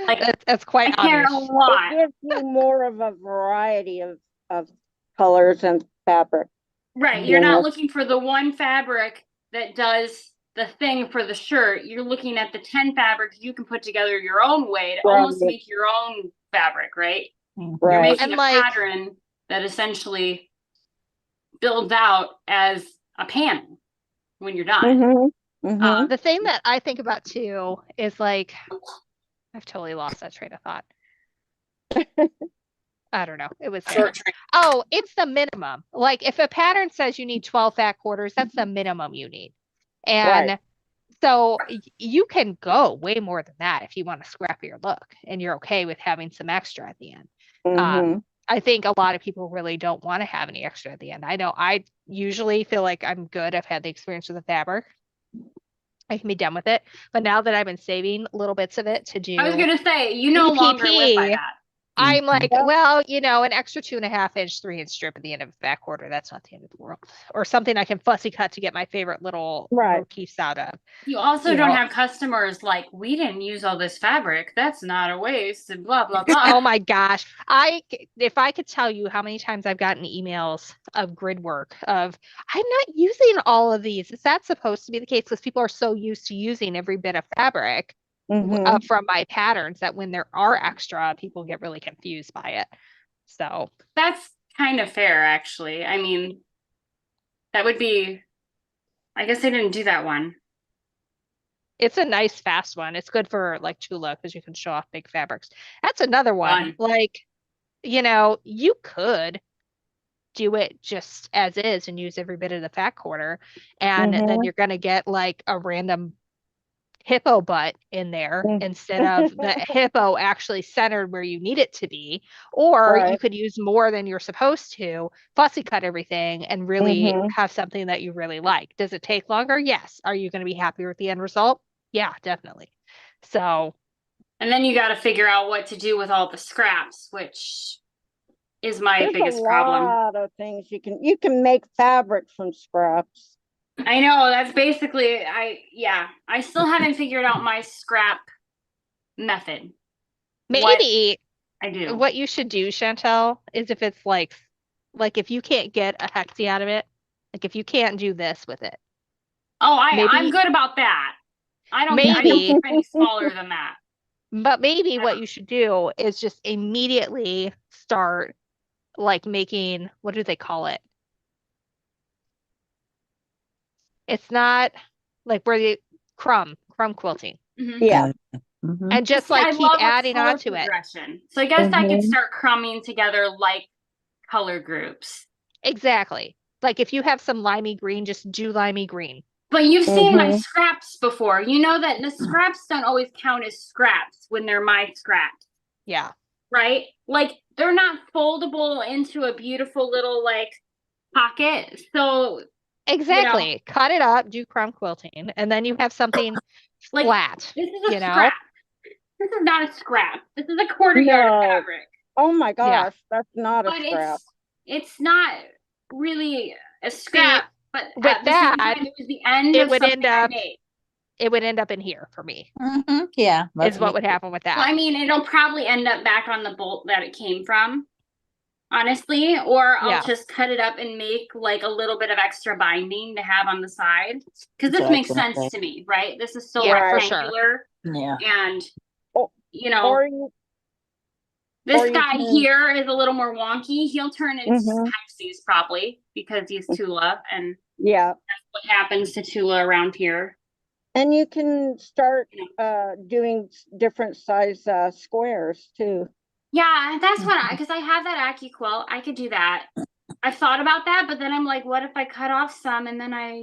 Like
That's quite
I care a
obvious.
lot.
It gives you more of a variety of colors and fabric.
Right. You're not looking for the one fabric that does the thing for the shirt. You're looking at the 10 fabrics you can put together your own way to almost
Right.
make your own fabric, right? You're
Right.
making
And
a
like-
pattern that essentially builds out as a panel when you're done.
Mm-hmm. Mm-hmm.
The thing that I think about too is like, I've totally lost that train of thought. I don't know. It was there.
Short train.
Oh, it's the minimum. Like if a pattern says you need 12 fat quarters, that's the minimum you need. And
Right.
so you can go way more than that if you want to scrap your look and you're okay with having some extra at the end.
Mm-hmm.
I think a lot of people really don't want to have any extra at the end. I know I usually feel like I'm good. I've had the experience with the fabric. I can be done with it. But now that I've been saving little bits of it to do
I was gonna say, you no longer live by
EPP,
that.
I'm like,
Yep.
well, an extra 2.5 inch, 3 inch strip at the end of the back quarter, that's not the end of the world. Or something I can fussy cut to get my favorite little
Right.
motifs out of.
You also
You
don't
know.
have customers like, we didn't use all this fabric. That's not a waste, and blah blah blah.
Oh my gosh. If I could tell you how many times I've gotten emails of grid work of, I'm not using all of these. Is that supposed to be the case? Because people are so used to using every bit of fabric
Mm-hmm.
from my patterns that when there are extra, people get really confused by it. So
That's kind of fair, actually. I mean, that would be. I guess they didn't do that one.
it's a nice fast one. It's good for like Tula because you can show off big fabrics. That's another one.
Fun.
Like, you could do it just as is and use every bit of the fat quarter, and then
Mhm.
you're gonna get like a random hippo butt in there
Mm.
instead of the hippo actually centered where you need it to be. Or you
Right.
could use more than you're supposed to, fussy cut everything, and really
Mhm.
have something that you really like. Does it take longer? Yes. Are you going to be happier with the end result? Yeah, definitely. So
And then you got to figure out what to do with all the scraps, which is my
There's
biggest
a
problem.
lot of things you can make fabric from scraps.
I know that's basically I still haven't figured out my scrap method. What
maybe
I do.
what you should do, Chantel, is if it's like if you can't get a hexie out of it, like if you can't do this with it,
Oh, I'm
maybe-
good about that. I don't
Maybe-
think any smaller than that.
but maybe what you should do is just immediately start like making, what do they call it? It's not like where the crumb quilting,
Mhm.
Yeah.
Mhm.
and just
See, I
like keep
love a
adding
color
onto it.
progression. So I guess I could
Mhm.
start crumbing together like color groups.
Exactly. Like if you have some limey green, just do limey green.
But you've seen my
Mhm.
scraps before. You know that the scraps don't always count as scraps when they're my scraps,
Yeah.
right? Like they're not foldable into a beautiful little like pocket. So
Exactly. Cut it up, do crumb quilting, and then you have something
Like,
flat.
this is a
You know?
scrap. This is not a scrap. This is a quarter yard of
No.
fabric.
Oh my gosh, that's not a
But
scrap.
it's not really a scrap. But
with
at the same
that,
time, it was the end
it
of
would
something
end
I
up-
made.
It would end up in here for me,
Mhm. Yeah.
is what would happen with
Well,
that.
I mean, it'll probably end up back on the bolt that it came from, honestly, or I'll
Yeah.
just cut it up and make like a little bit of extra binding to have on the side. Because this makes
Exactly.
sense to me, right? This is so
Yeah, for sure.
rectangular,
Yeah.
and
Oh,
you know,
Or you
this
or you
guy
can-
here is a little more wonky. He'll turn into
Mhm.
Hexies probably because he's Tula, and
yeah.
what happens to Tula around here.
And you can start
Yeah.
doing different size squares too.
Yeah, that's what because I have that Aki quilt. I could do that. I've thought about that, but then I'm like, what if I cut off some and then I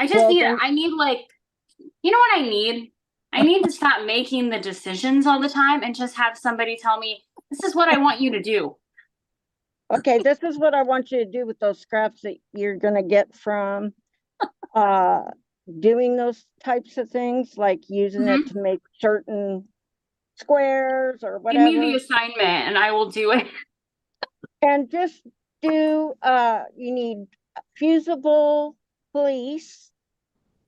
just
Well,
need
then-
I need like what I need? I need to stop making the decisions all the time and just have somebody tell me, this is what I want you to do.
Okay, this is what I want you to do with those scraps that you're gonna get from doing those types of things, like using it to make certain squares or
Give me the
whatever.
assignment and I will do it.
And just do you need fusible fleece,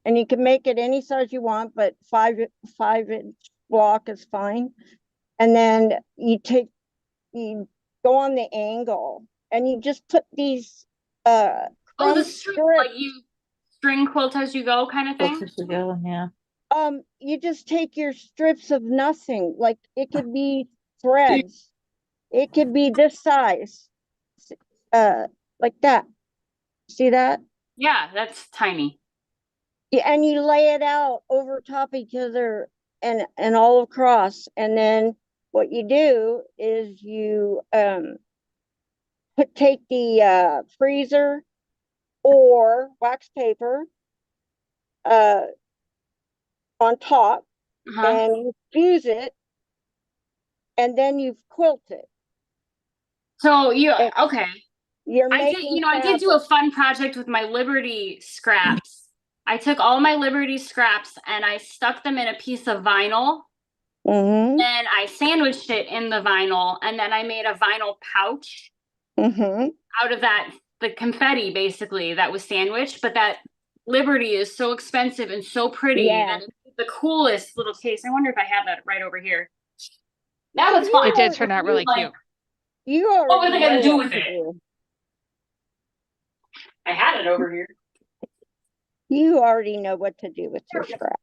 and you can make it any size you want, but 5 inch block is fine. And then you go on the angle and you just put these
Oh,
crumb
the string,
strips.
like you string quilt as you go kind of thing.
Closest to go, yeah.
You just take your strips of nothing, like it could be threads. It could be this size, like that. See that?
Yeah, that's tiny.
Yeah, and you lay it out over top each other and all across, and then what you do is you take the freezer or wax paper on top,
Uh-huh.
and you fuse it, and then you quilt it.
So
And
okay.
you're
I did,
making
I did do a
fabric.
fun project with my Liberty scraps. I took all my Liberty scraps and I stuck them in a piece of vinyl.
Mm-hmm.
And I sandwiched it in the vinyl, and then I made a vinyl pouch
Mm-hmm.
out of that, the confetti basically that was sandwiched. But that Liberty is so expensive and so pretty
Yeah.
that it's the coolest little case. I wonder if I have that right over here. That
So
was fun.
It did turn out really
Like,
cute.
You
what was
already
I gonna
know
do
what
with
to
it?
do.
I had it over here.
You already know what to do with your scrap.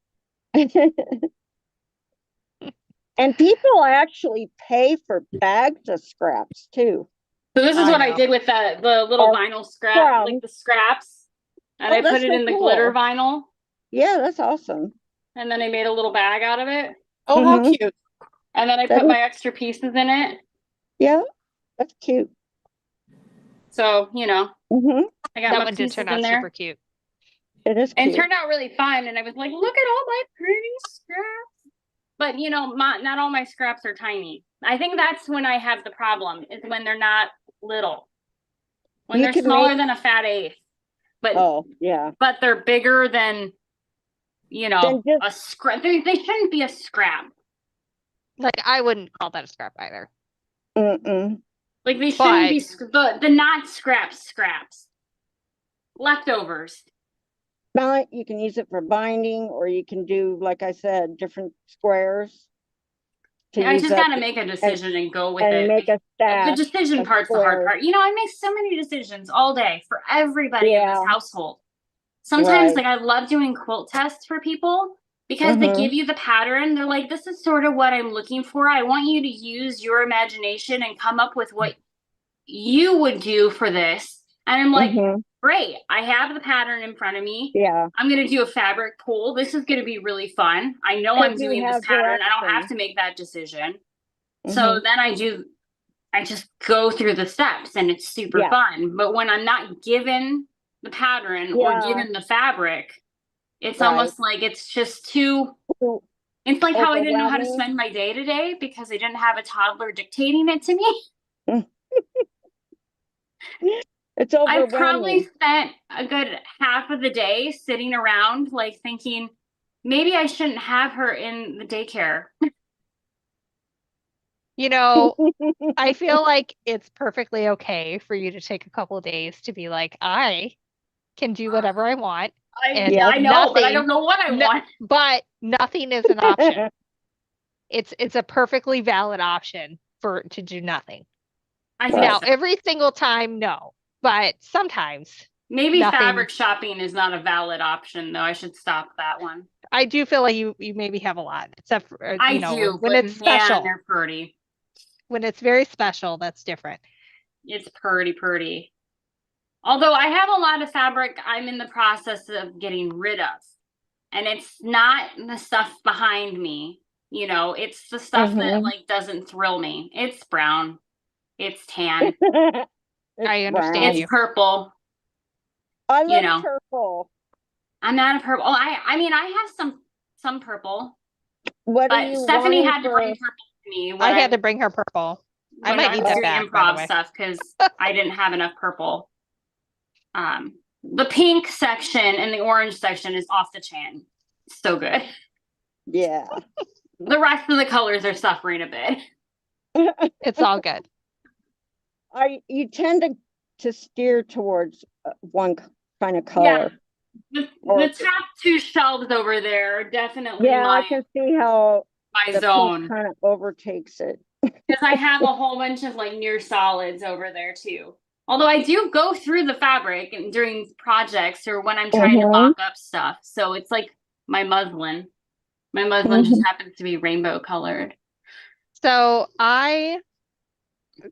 And people actually pay for bags of scraps too.
So this is
I
what I
know.
did with the little
Or
vinyl scrap, like the scraps, and
Oh,
I
that's
put it
so
in the glitter
cool.
vinyl,
Yeah, that's awesome.
and then I made a little bag out of it,
Oh, how
Mhm.
cute.
and then I
That
put
is-
my extra pieces in it.
Yeah, that's cute.
So,
Hmm.
I got
That
my
one did
pieces
turn
in
out
there.
super cute.
It is
And
cute.
it turned out really fun. And I was like, look at all my pretty scraps. But, not all my scraps are tiny. I think that's when I have the problem, is when they're not little. When
You
they're
can
smaller
make-
than a fat eighth. But
Oh, yeah.
but they're bigger than,
Then just-
a scrap. They shouldn't be a scrap.
Like, I wouldn't call that a scrap either.
Mm-mm.
Like they shouldn't
But-
be the not scraps. Leftovers.
You can use it for binding, or you can do, like I said, different squares. To
I
use
just
up
got to make a decision and go with
and
it.
make a
The
stack.
decision
of
part's the hard
squares.
part. I make so many decisions all day for everybody in this
Yeah.
household. Sometimes,
Right.
I love doing quilt tests for people because they
Mhm.
give you the pattern. They're like, this is sort of what I'm looking for. I want you to use your imagination and come up with what you would do for this. And I'm like,
Mhm.
great. I have the pattern in front of me.
Yeah.
I'm going to do a fabric pull. This is going to be really fun. I know
'Cause
I'm
you
doing this
have
pattern. I don't
direction.
have to make that decision. So
Mhm.
then I just go through the steps and it's super
Yeah.
fun. But when I'm not given the pattern or
Yeah.
given the fabric, it's
Right.
almost like it's just too,
Too
it's like how I didn't know how to
overwhelming.
spend my day today because I didn't have a toddler dictating it to me.
It's
I probably
overwhelming.
spent a good half of the day sitting around like thinking, maybe I shouldn't have her in the daycare.
I feel like it's perfectly okay for you to take a couple of days to be like, I can do whatever I want, and
Yeah.
I know, but I
nothing-
don't know what I
no-
want.
but nothing is an option. It's a perfectly valid option to do nothing.
I think
Now,
so.
every single time, no, but sometimes
Maybe
nothing-
fabric shopping is not a valid option, though. I should stop that one.
I do feel like you maybe have a lot, except for,
I do,
when
but
it's
man,
special.
they're pretty.
When it's very special, that's different.
It's pretty. Although I have a lot of fabric I'm in the process of getting rid of. And it's not the stuff behind me. It's the stuff that
Mhm.
doesn't thrill me. It's brown. It's tan.
I understand
brown.
you.
It's purple.
I
you
love
know.
purple.
I'm not a purple. Oh, I have some purple.
What are
But
you
Stephanie
wanting
had to
for?
bring purple to me when
I had to bring her purple. I
when
might
I
need
was
that
doing
back, by the
improv
way.
stuff because I didn't have enough purple. The pink section and the orange section is off the chain. So good.
Yeah.
The rest of the colors are suffering a bit.
It's all good.
You tend to steer towards one kind of color.
The
Or-
top two shelves over there are definitely
Yeah, I
my
can see how the
zone.
kind of overtakes it.
Because I have a whole bunch of near solids over there too. Although I do go through the fabric and during projects or when I'm trying to
Mhm.
mock up stuff. So it's like my muslin. My muslin just happens to be rainbow colored.
So I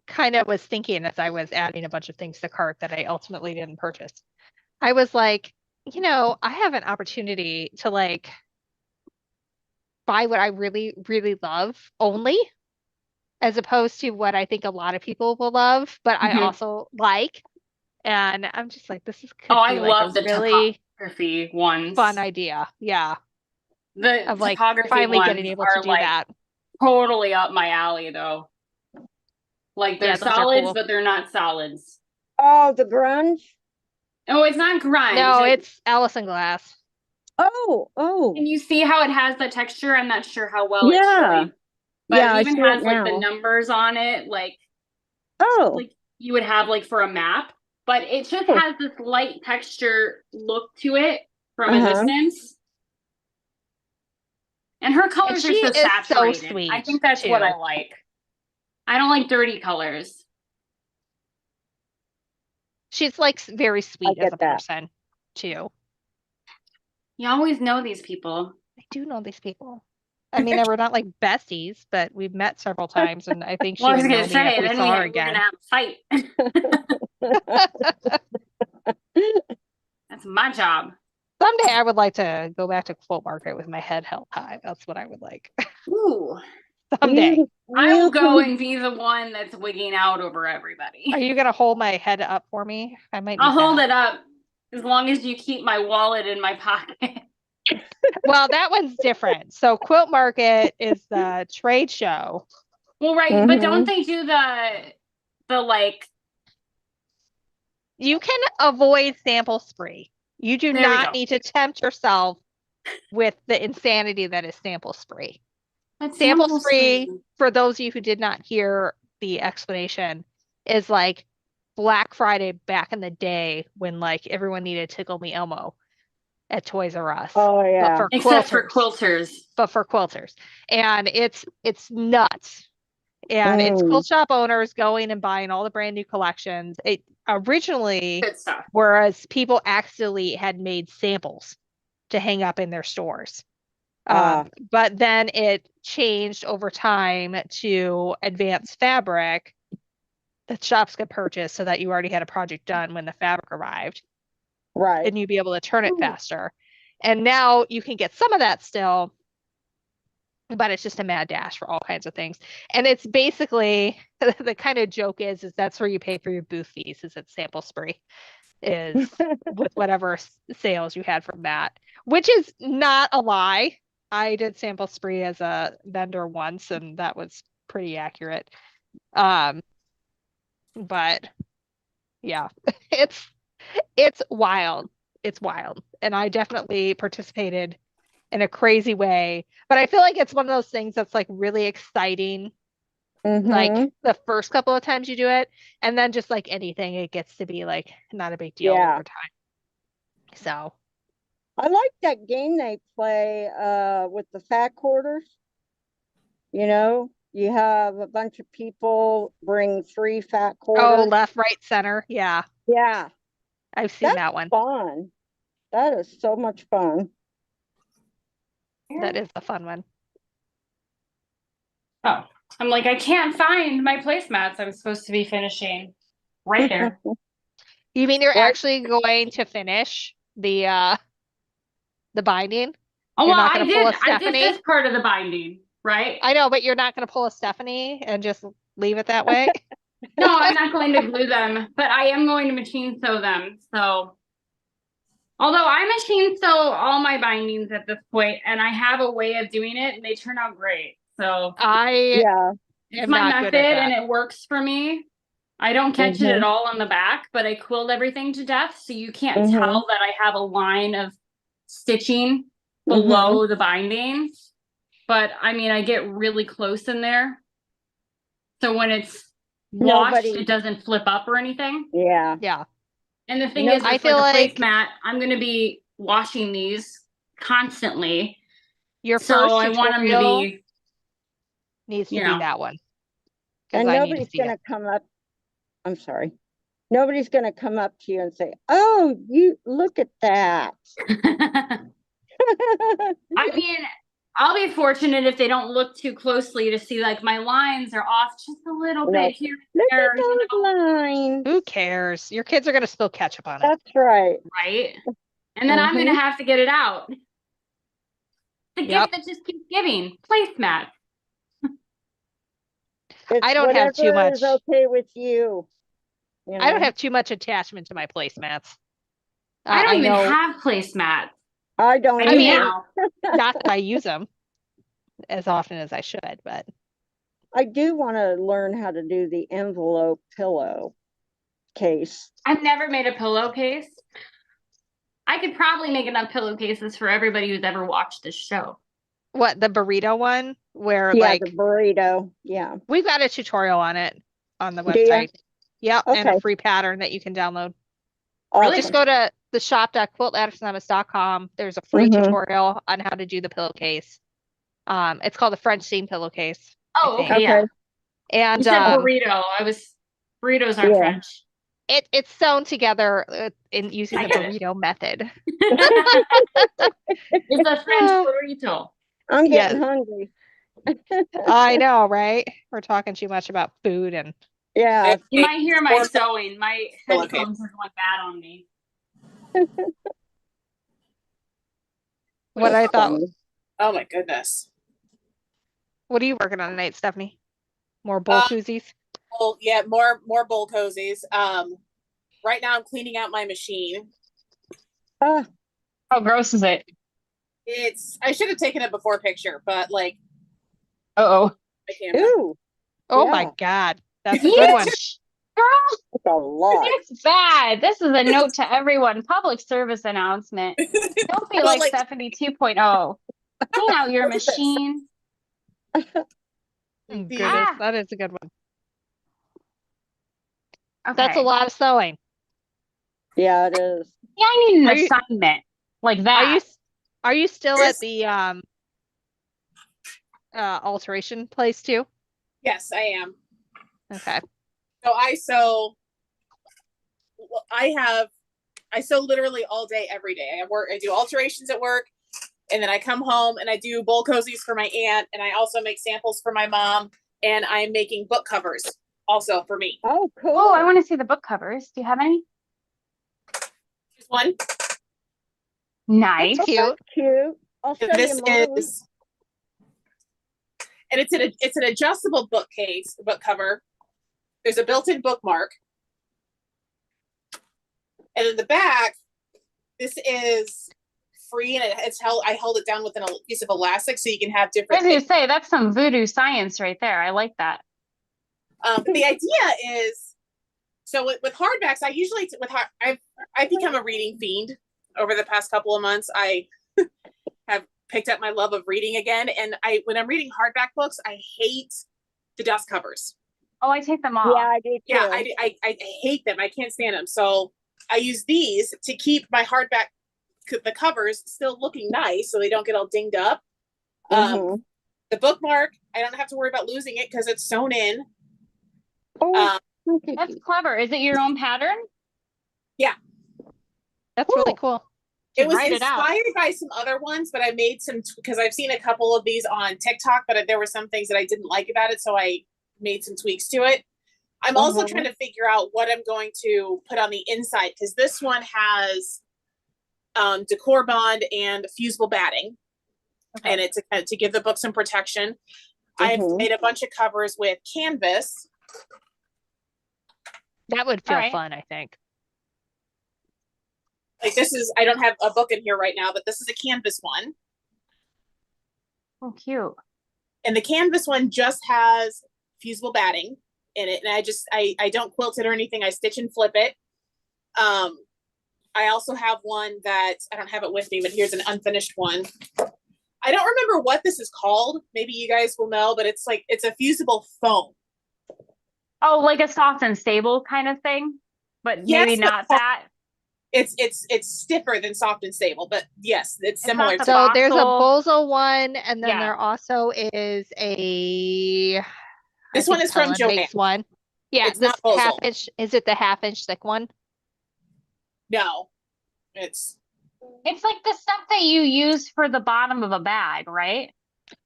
kind of was thinking as I was adding a bunch of things to cart that I ultimately didn't purchase. I was like, I have an opportunity to like buy what I really, really love only, as opposed to what I think a lot of people will love, but I
Mhm.
also like. And I'm just like, this is
Oh,
could
I
be like a
love the
really
topography ones.
fun idea. Yeah.
The
Of like
topography
finally
ones
getting able to
are
do
like
that.
totally up my alley though. Like they're
Yeah, those are
solids,
cool.
but they're not solids.
Oh, the grunge.
Oh, it's not grunge.
No, it's Allison Glass.
Oh,
And you see how it has the texture? I'm not sure how well it's
yeah.
showing, but
Yeah,
it
I
even
see it
has like the
now.
numbers on it,
Oh,
like you would have like for a map. But it just
oh,
has this light texture look to it from a
uh-huh.
distance. And her
And
colors are
she
so
is so
saturated. I
sweet
think that's what I
too.
like. I don't like dirty colors.
She's like very
I
sweet as
get
a
that.
person too.
You always know these people.
I do know these people. I mean, we're not like besties, but we've met several times, and I think
Well,
she
I was
would
gonna
know me if
say,
we
then
saw her
we're gonna
again.
have a fight. That's my job.
Someday I would like to go back to Quilt Market with my head held high. That's what I would like.
Ooh.
Someday.
I will
You
go
can,
and be the one that's wigging out over
Are
everybody.
you gonna hold my head up for me? I might
I'll
need
hold
that.
it up as long as you keep my wallet in my pocket.
Well, that one's different. So Quilt Market is the trade show.
Well, right, but don't
Mhm.
they do the like
You can avoid sample spree. You do
there we
not
go.
need to tempt yourself with the insanity that is sample spree.
That's
Sample
sample
spree,
screen.
for those of you who did not hear the explanation, is like Black Friday back in the day when like everyone needed Tickle Me Elmo at Toys R Us,
Oh,
but
yeah.
for
Except for
quilters,
quilters.
but for quilters. And it's nuts. And it's
Mm.
quilt shop owners going and buying all the brand new collections. It originally,
Good stuff.
whereas people actually had made samples to hang up in their stores.
Ah,
But then it changed over time to advanced fabric that shops could purchase so that you already had a project done when the fabric arrived
right.
and you'd be able to turn it
Ooh.
faster. And now you can get some of that still, but it's just a mad dash for all kinds of things. And it's basically the kind of joke is that's where you pay for your booth fees, is at sample spree, is with whatever sales you had from that, which is not a lie. I did sample spree as a vendor once, and that was pretty accurate. Um, but yeah, it's it's wild. It's wild. And I definitely participated in a crazy way. But I feel like it's one of those things that's like really exciting, like
Mm-hmm.
the first couple of times you do it, and then just like anything, it gets to be like not a big deal
Yeah.
over time. So
I like that game they play with the fat quarters. You have a bunch of people bring 3 fat
oh,
quarters.
left, right, center. Yeah,
Yeah,
I've seen
that's
that one.
fun. That is so much fun.
That is a fun one.
Oh, I'm like, I can't find my placemats I'm supposed to be finishing. Right there.
You mean you're
Right.
actually going to finish the binding?
Oh
You're
well,
not going to pull a
I did this
Stephanie?
part of the binding, right?
I know, but you're not going to pull a Stephanie and just leave it that way?
No, I'm not going to glue them, but I am going to machine sew them. So although I machine sew all my bindings at this point, and I have a way of doing it, and they turn out great. So
I
Yeah.
it's
am
my
not
method
good at
and
that.
it works for me. I don't catch it
Mm-hmm.
at all on the back, but I quilled everything to death. So you can't
Mm-hmm.
tell that I have a line of stitching
Mm-hmm.
below the binding. But I mean, I get really close in there. So when it's washed,
Nobody.
it doesn't flip up or anything.
Yeah.
Yeah.
And the thing
No.
is,
I
with like
feel
a
like
placemat, I'm going to be washing these constantly.
your
So
first
I want them to
tutorial
be,
needs to
you
be
know,
that one because
And
I need to
nobody's
see it.
gonna come up. I'm sorry. Nobody's gonna come up to you and say, "Oh, you look at that."
I mean, I'll be fortunate if they don't look too closely to see like my lines are off just a little
No.
bit here and
Look
there,
at
you
those
know,
lines.
Who cares? Your kids are gonna spill ketchup on it.
That's right.
right? And then I'm gonna have to get it out. The
Yep.
gift that just keeps giving, placemat.
It's
I don't have too
whatever is
much.
okay with you. You
I don't
know?
have too much attachment to my placemats.
I don't even
know
have placemats.
I don't
I
I
do
mean,
either.
now.
not that I use them as often as I should, but
I do want to learn how to do the envelope pillow case.
I've never made a pillowcase. I could probably make enough pillowcases for everybody who's ever watched this show.
what, the burrito one where
Yeah,
like
the burrito. Yeah.
we've got a tutorial on it on the
Do ya?
website. Yep, and a
Okay.
free pattern that you can download.
Really?
Just
Awesome.
go to the shop.quiltlatticenumbers.com. There's a free
Mhm.
tutorial on how to do the pillowcase. It's called the French seam pillowcase. I
Oh,
think.
okay, yeah.
Okay.
And
You said burrito. Burritos aren't
Yeah.
French.
it's sewn together in using
I
the
get it.
burrito method.
It's a French
Oh.
burrito.
I'm
Yes.
getting hungry.
I know, right? We're talking too much about food and
Yeah.
You might hear my
Or-
sewing. My
Pillowcase.
headphones are going bad on me.
what I thought.
Funny.
Oh my goodness.
What are you working on tonight, Stephanie? More bowl koozies?
Well, yeah, more bowl cozies. Right now I'm cleaning out my machine.
Ah,
How gross is it?
I should have taken a before picture, but like
Uh-oh.
my camera.
ooh,
Oh
yeah.
my God. That's a good one.
Girl,
that's a lot.
it's bad. This is a note to everyone. Public service announcement. Don't be
Well,
like
like-
Stephanie 2.0. Clean out your
Look at this.
machine.
Oh, goodness,
Ah.
that is a good one.
Okay.
That's a lot of sewing.
Yeah, it is.
Yeah, I need an
Are you-
assignment like
Are
that.
you are you still
Yes.
at the alteration place too?
Yes, I am.
Okay.
So I sew literally all day, every day. I do alterations at work, and then I come home and I do bowl cozies for my aunt, and I also make samples for my mom, and I'm making book covers also for me.
Oh, cool.
Oh, I want to see the book covers. Do you have any?
Just one.
Nice.
That's cute.
Cute. I'll show
This
you mine.
is, and it's an adjustable book cover. There's a built-in bookmark, and in the back, this is free, and I held it down with a piece of elastic so you can have
I
different.
was gonna say that's some voodoo science right there. I like that.
The idea is, so with hardbacks, I usually I've become a reading fiend over the past couple of months. I have picked up my love of reading again, and when I'm reading hardback books, I hate the dust covers.
Oh, I take them off.
Yeah, I do too.
Yeah, I hate them. I can't stand them. So I use these to keep my hardback the covers still looking nice, so they don't get all dinged up.
Mhm.
The bookmark, I don't have to worry about losing it because it's sewn in.
Oh, okay.
That's clever. Is it your own pattern?
That's really cool.
It was
Write it out.
inspired by some other ones, but I made some because I've seen a couple of these on TikTok, but there were some things that I didn't like about it, so I made some tweaks to it. I'm also
Mhm.
trying to figure out what I'm going to put on the inside because this one has decor bond and fusible batting, and it's to give the book some protection. I've
Mhm.
made a bunch of covers with canvas.
That would feel
Alright.
fun, I think.
Like this is, I don't have a book in here right now, but this is a canvas one.
Oh, cute.
And the canvas one just has fusible batting in it. And I don't quilt it or anything. I stitch and flip it. I also have one that I don't have it with me, but here's an unfinished one. I don't remember what this is called. Maybe you guys will know, but it's a fusible foam.
Oh, like a soft and stable kind of thing, but
Yes,
maybe
but
not that.
It's stiffer than soft and stable, but yes, it's
It's
similar
not the
to
So there's a
Boxel.
Bozo one, and then
Yeah.
there also is a. I
This one
think
is from
Helen
Joanne.
makes one. Yeah,
It's
this
not
half
Bozo.
inch. Is it the half-inch thick one?
No. It's
It's like the stuff that you use for the bottom of a bag, right?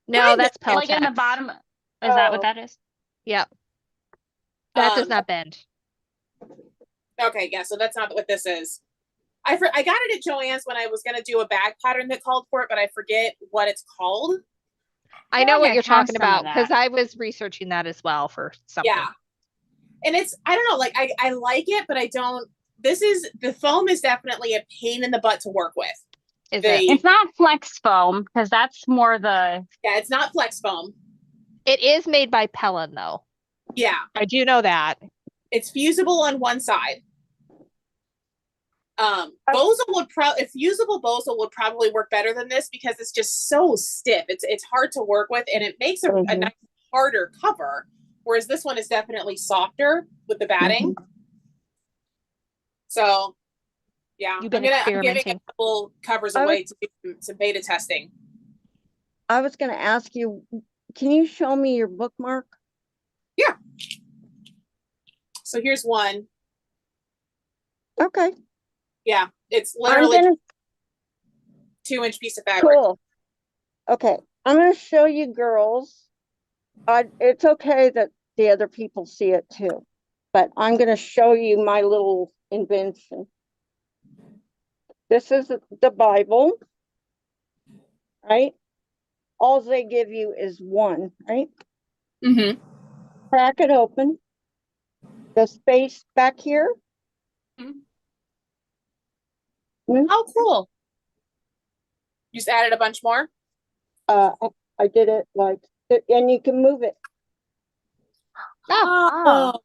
No,
Kinda.
that's
Like in the
Peltex.
bottom, is that what
Oh.
that is?
Yep. That does
Um,
not bend.
Okay, yeah, so that's not what this is. I got it at Joann's when I was gonna do a bag pattern that called for it, but I forget what it's called.
I
feel
know
like
what
I
you're
have
talking
some of
about because
that.
I was researching that as well for something.
Yeah. And it's, I don't know, like I like it, but I don't, the foam is definitely a pain in the butt to work with.
Is
The-
it?
It's not flex foam because that's more the,
Yeah, it's not flex foam.
It is made by Pellon though.
Yeah,
I do know that.
it's fusible on one side. If fusible Bosal would probably work better than this because it's just so stiff. It's hard to work with and it makes a nice harder cover. Whereas this one is definitely softer with the batting. So yeah,
You've been
I'm giving
experimenting.
a couple covers away to do some beta testing.
I was going to ask you, can you show me your bookmark?
Yeah. So here's one.
Okay.
Yeah, it's
I'm
literally
gonna
2-inch piece of fabric.
cool. Okay, I'm gonna show you girls. It's okay that the other people see it too, but I'm gonna show you my little invention. This is the Bible, right? All they give you is one, right?
Mm-hmm.
Crack it open. The space back here.
Oh, cool. You just added a bunch more?
I did it like, and you can move it.
Oh,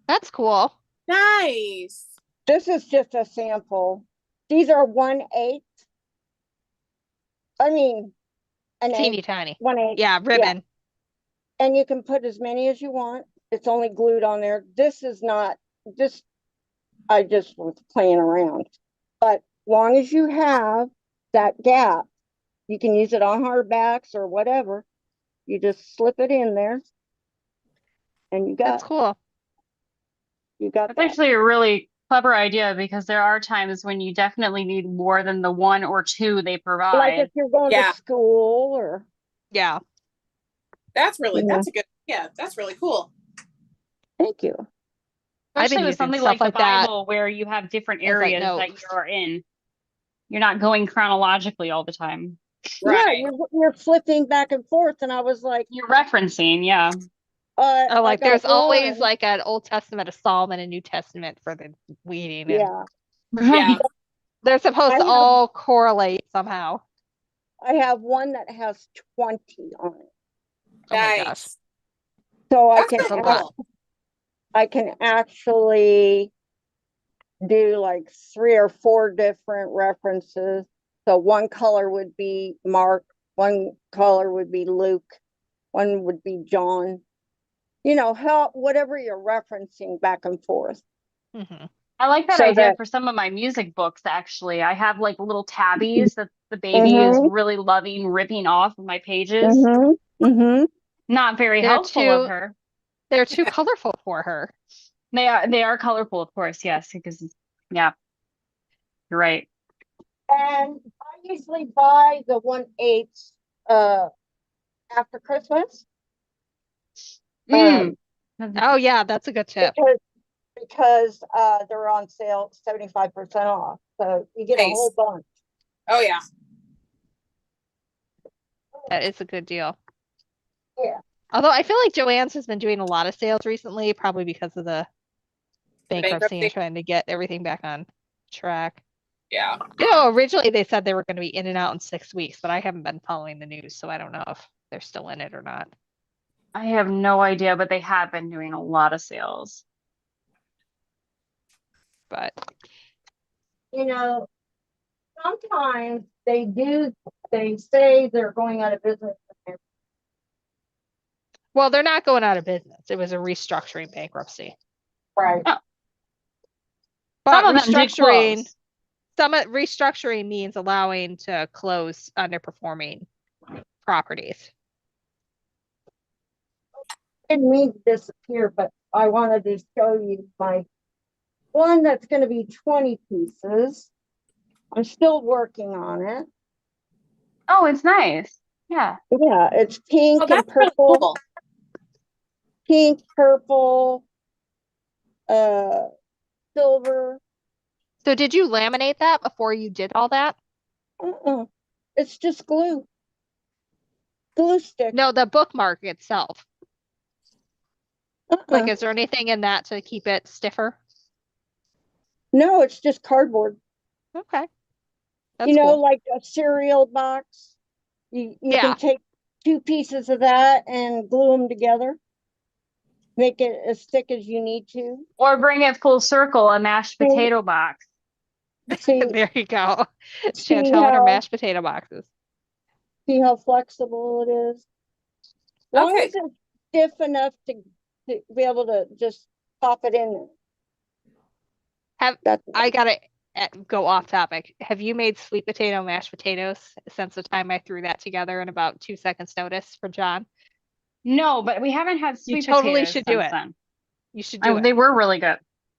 that's cool.
Nice.
This is just a sample. These are 1/8. I mean, an
Teeny
eighth,
tiny.
1/8.
Yeah, ribbon.
And you can put as many as you want. It's only glued on there. This is not, this, I just was playing around. But long as you have that gap, you can use it on hardbacks or whatever. You just slip it in there. And
That's cool.
you got
that's
that.
actually a really clever idea because there are times when you definitely need more than the 1 or 2 they
Like
provide.
if you're going
Yeah.
to school or,
Yeah.
That's
Yeah.
that's a good, yeah, that's really cool.
thank you.
I've been
Especially with
using
something
stuff
like the
like that
Bible where you have different
as, like,
areas that
notes.
you are in. You're not going chronologically all the time.
Yeah,
Right.
you're flipping back and forth. And I was like,
You're referencing, yeah.
Oh,
I
like
got
there's always
one.
like an Old Testament, a Psalm, and a New Testament for the weeding. And
Yeah,
Yeah.
they're supposed
I
to
have-
all correlate somehow.
I have one that has 20 on it.
Oh my gosh.
Nice.
So
That's
a
so
lot.
cool.
I can actually do like 3 or 4 different references. So one color would be Mark, one color would be Luke, one would be John. You know, whatever you're referencing back and forth.
Mhm.
I like that
So
idea
that-
for some of my music books, actually. I have like little tabbies that the baby is really loving ripping off of my pages.
Mm-hmm.
Not very
They're
helpful of
too-
her.
They're too colorful for her.
They are colorful, of course, yes, because yeah, you're right.
And I usually buy the 1/8 after Christmas.
Mm.
Oh yeah, that's a good tip.
Because they're on sale 75% off. So you get a
Nice.
whole bunch.
Oh yeah.
That is a good deal.
Yeah.
Although I feel like Joann's has been doing a lot of sales recently, probably because of the bankruptcy and trying to get everything back on track.
Yeah.
You know, originally they said they were going to be in and out in 6 weeks, but I haven't been following the news, so I don't know if they're still in it or not.
I have no idea, but they have been doing a lot of sales.
But
You know, sometimes they say they're going out of business.
well, they're not going out of business. It was a restructuring bankruptcy.
Right.
Oh.
But
Some of them did close.
restructuring means allowing to close underperforming properties.
Didn't mean to disappear, but I wanted to show you my one that's going to be 20 pieces. I'm still working on it.
Oh, it's nice. Yeah.
Yeah, it's pink
Oh,
and
that's really
purple,
cool.
pink, purple, uh, silver.
So did you laminate that before you did all that?
Uh-uh. It's just glue. Glue stick.
No, the bookmark itself. Like,
Uh-uh.
is there anything in that to keep it stiffer?
No, it's just cardboard.
Okay,
You
that's
know,
cool.
like a cereal box. You
Yeah,
can take 2 pieces of that and glue them together. Make it as thick as you need to.
Or bring it full circle, a mashed potato box.
See,
there you go.
see
Chantel and her
how
mashed potato boxes.
see how flexible it is. As long
Okay.
as it's stiff enough to be able to just pop it in there.
Have
That's
I gotta go off topic. Have you made sweet potato mashed potatoes since the time I threw that together in about 2 seconds notice for John?
No, but we haven't had
You
sweet
totally
potatoes
should do
since
it.
then.
You should do it.
They were really good.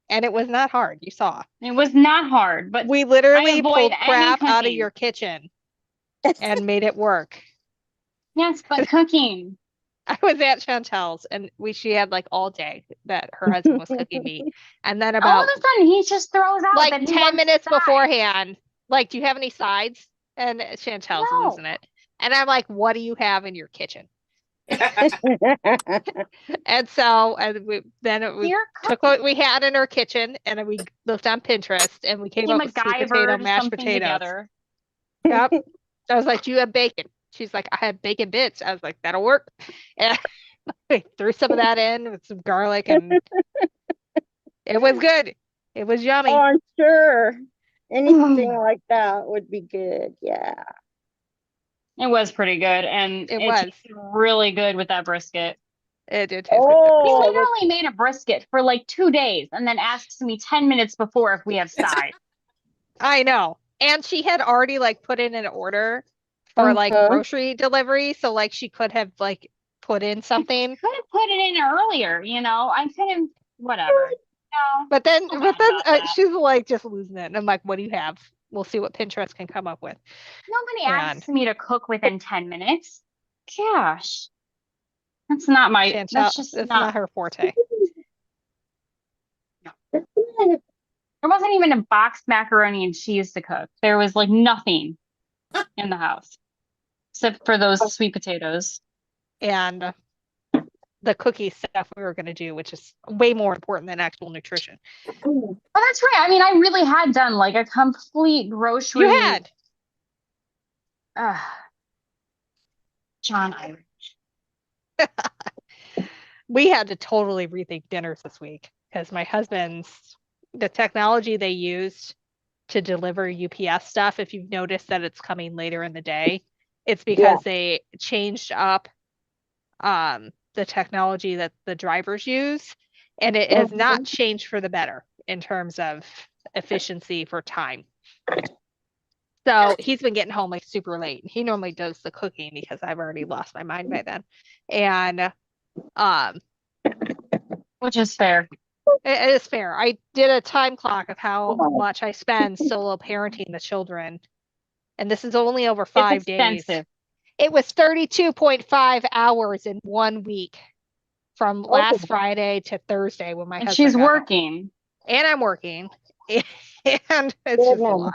And it was not hard. You saw.
It was not hard, but
We
I
literally
avoid
pulled
any
crap out of
cooking.
your kitchen and made it work.
Yes, but cooking.
I was at Chantel's and she had like all day that her husband was cooking meat. And then
All
about
of a sudden, he just throws out
like
that he
10
wants
minutes
sides.
beforehand, like, do you have any sides? And Chantel's
No.
losing it. And I'm like, what do you have in your kitchen? And so we
You're
took what we had in our kitchen and we looked on Pinterest and we came
cooking
up with sweet potato
MacGyvered
mashed
something
potatoes.
together.
Yep. I was like, do you have bacon? She's like, I have bacon bits. I was like, that'll work. And we threw some of that in with some garlic and it was good. It was yummy.
Oh, I'm sure anything like that would be good. Yeah.
It was pretty good, and
It
it
was.
tasted really good with that brisket.
It did taste good.
He
Oh,
literally made a brisket for like 2 days and then asks me 10 minutes before if we have sides.
I know. And she had already like put in an order for like grocery delivery. So like she could have like put in something.
Could have put it in earlier, you know. I could have, whatever. No,
But then
about that.
she's like just losing it. And I'm like, what do you have? We'll see what Pinterest can come up with.
Nobody
And
asks me to cook within 10 minutes. Gosh, that's not my,
Chantel,
that's just
it's
not,
not her forte.
there wasn't even a boxed macaroni and cheese to cook. There was like nothing in the house except for those sweet potatoes.
And the cookie stuff we were going to do, which is way more important than actual nutrition.
Oh, that's right. I mean, I really had done like a complete grocery.
You had.
John Irish.
We had to totally rethink dinners this week because my husband's the technology they used to deliver UPS stuff, if you've noticed that it's coming later in the day, it's because they changed up the technology that the drivers use, and it has not changed for the better in terms of efficiency for time. So he's been getting home like super late. He normally does the cooking because I've already lost my mind by then. And
which is fair.
It is fair. I did a time clock of how much I spend solo parenting the children. And this is only over 5 days. It was 32.5 hours in 1 week from last Friday to Thursday when my husband
she's
got
working.
home. And I'm working. And it's just a lot.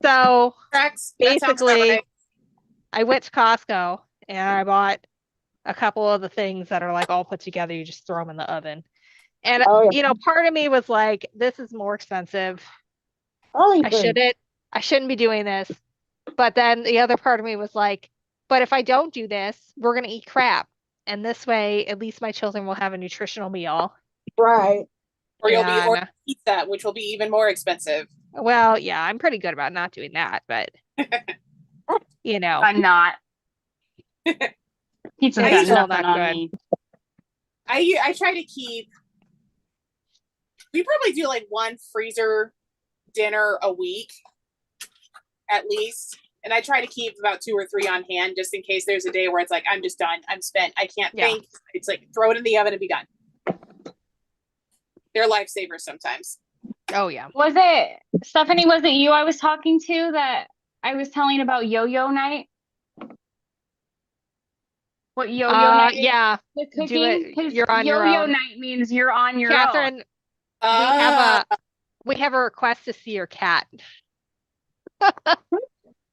So basically, right. I went to Costco and I bought a couple of the things that are like all put together. You just throw them in the oven. And you know, part of me was like, this is more expensive. I shouldn't be doing this. But then the other part of me was like, but if I don't do this, we're gonna eat crap. And this way, at least my children will have a nutritional meal.
Right.
Or you'll be ordering pizza, which will be even more expensive.
Well, yeah, I'm pretty good about not doing that, but you know.
I'm not. Pizza's got nothing on me.
I try to keep, we probably do like one freezer dinner a week at least, and I try to keep about 2 or 3 on hand just in case there's a day where it's like I'm just done, I'm spent, I can't think. It's like throw it in the oven and be done. They're lifesavers sometimes.
Oh yeah.
Was it Stephanie, was it you I was talking to that I was telling about yo-yo night? what yo-yo night is
Yeah,
with
do
cooking?
it.
Because
You're on your
yo-yo
own.
night means you're on your own.
Catherine,
Ah,
we have a request to see your cat.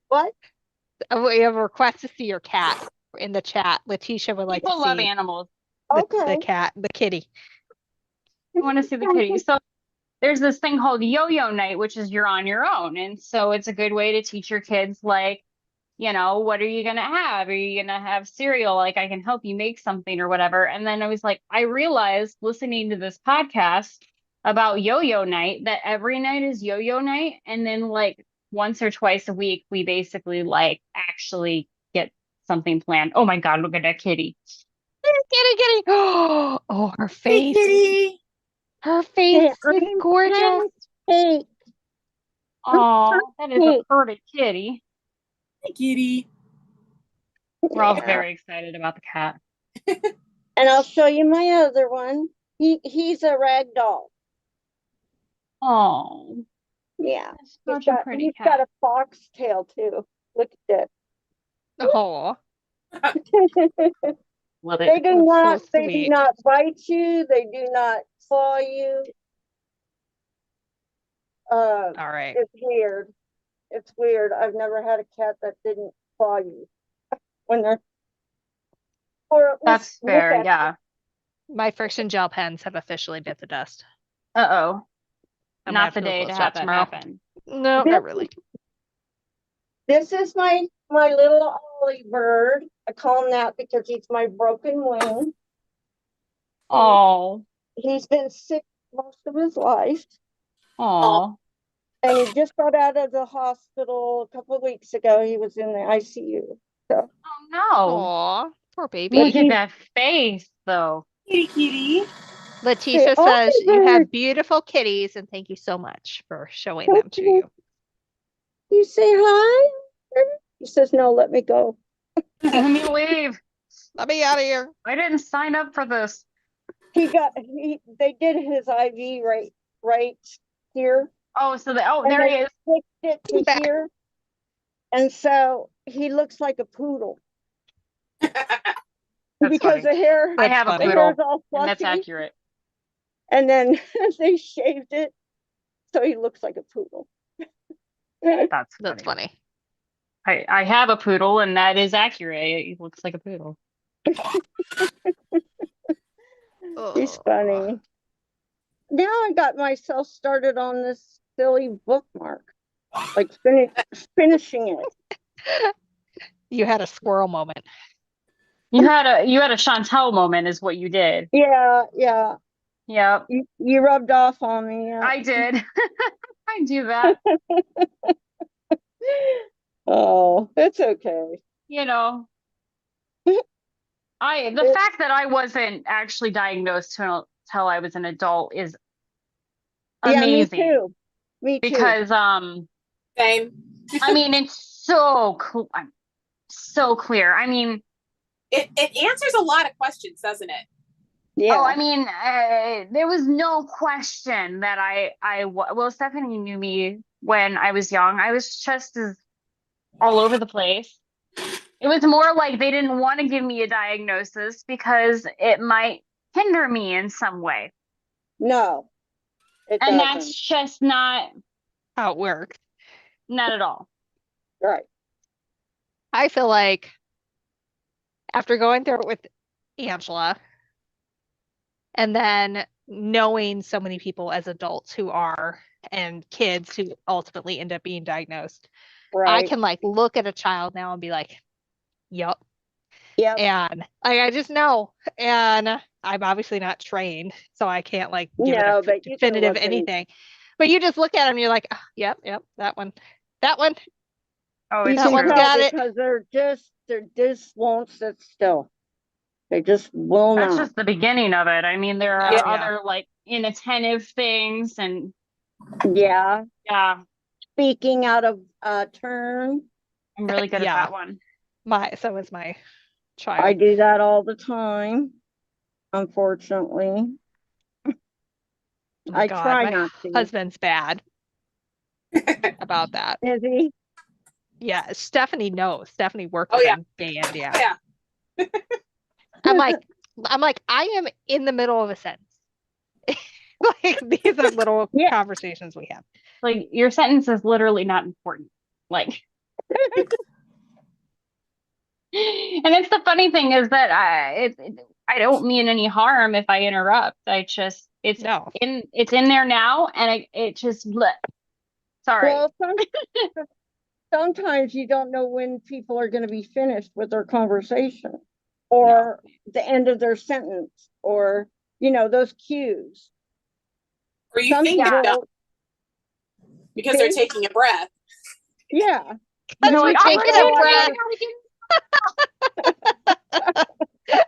What?
We have a request to see your cat in the chat. Letitia would like to
People love
see
animals.
the
Okay.
cat, the kitty.
I want to see the kitty. So there's this thing called yo-yo night, which is you're on your own. And so it's a good way to teach your kids, like, what are you going to have? Are you going to have cereal? Like, I can help you make something or whatever. And then I was like, I realized listening to this podcast about yo-yo night that every night is yo-yo night. And then, like, once or twice a week, we basically, like, actually get something planned. Oh my God, look at that kitty.
Kitty, kitty. Oh, her
hey,
face.
kitty.
Her
Hey,
face is
I'm
gorgeous.
Hey,
Oh, that is a
Hey.
pretty kitty.
Hey, kitty.
We're all
Yeah.
very excited about the cat.
And I'll show you my other one. He's a rag doll.
Oh,
Yeah.
that's such a pretty
He's got
cat.
a fox tail too. Look at
Oh,
that.
Love
They
it.
do
that's
not
so
they do
sweet.
not bite you, they do not claw you.
All right.
It's weird. It's weird. I've never had a cat that didn't claw you when they're or at least
That's
look
fair.
at
Yeah.
My friction gel pens have officially bit the dust.
Uh-oh.
I'm gonna
Not
have
the
to go
day to
close
have
shop
that
tomorrow.
happen.
No,
This-
not really.
This is my little Ollie bird. I call him that because he's my broken wing.
Oh,
He's been sick most of his life.
oh.
And he just got out of the hospital a couple of weeks ago. He was in the ICU. So
Oh no.
Aw, poor baby.
Look at that face, though.
Kitty, kitty.
Letitia
Say,
says you
Oliver.
have beautiful kitties, and thank you so much for showing them to you.
You say hi? He says, no, let me go.
Let me leave.
Let me out of here.
I didn't sign up for this.
They did his IV right here.
Oh, so there
And
he
they
is.
fixed it to
Back.
here. And so he looks like a poodle
That's
because
funny.
the hair,
I
That's
have a
funny.
the
poodle,
hair's all
and that's
fluffy.
accurate.
And then they shaved it, so he looks like a poodle.
That's
That's
funny.
funny.
I have a poodle, and that is accurate. He looks like a poodle.
He's
Oh.
funny. Now I got myself started on this silly bookmark, like finishing it.
You had a squirrel moment.
You had a Chantel moment, is what you did.
Yeah.
Yep,
You rubbed off on me. Yeah.
I did. I do that.
Oh, it's okay.
The fact that I wasn't actually diagnosed till I was an adult is amazing.
Yeah, me too.
Because
Same.
I mean, it's so cool. So clear. I mean,
It answers a lot of questions, doesn't it?
Yeah.
I mean, there was no question that well, Stephanie knew me when I was young. I was just as all over the place. It was more like they didn't want to give me a diagnosis because it might hinder me in some way.
No, it
And
doesn't.
that's just not
How it works.
at all.
Right.
I feel like after going through it with Angela and then knowing so many people as adults who are and kids who ultimately end up being diagnosed, I
Right.
can like look at a child now and be like, yup.
Yep.
And I just know. And I'm obviously not trained, so I can't like give
No,
it a
but you can
definitive
look and-
anything. But you just look at them, you're like, "Ah, yep, that one.
Oh,
You
it's
That
can
one's
true.
tell
got it.
because they just won't sit still. They just will
That's
not.
just the beginning of it. I mean, there are
Yeah.
other like inattentive things, and
Yeah.
yeah,
Speaking out of turn.
I'm really good
Yeah.
at that one.
So is my
I
child.
do that all the time, unfortunately.
Oh my
I
God,
try
my
not to.
husband's bad about that.
Is he?
Yeah, Stephanie knows. Stephanie worked
Oh,
with
yeah.
him day in, day out.
Yeah.
I'm like, I am in the middle of a sentence. Like these are little
Yeah.
conversations we have.
Like your sentence is literally not important. Like, and it's the funny thing is that I don't mean any harm if I interrupt.
No.
It's in there now, and it just bleh. Sorry.
Well, sometimes you don't know when people are going to be finished with their conversation or the end of their sentence or, those cues.
Or you
Some
think they're done
people,
because they're taking a breath.
yeah.
You're
Because we're
like,
taking a
"Oh,
breath.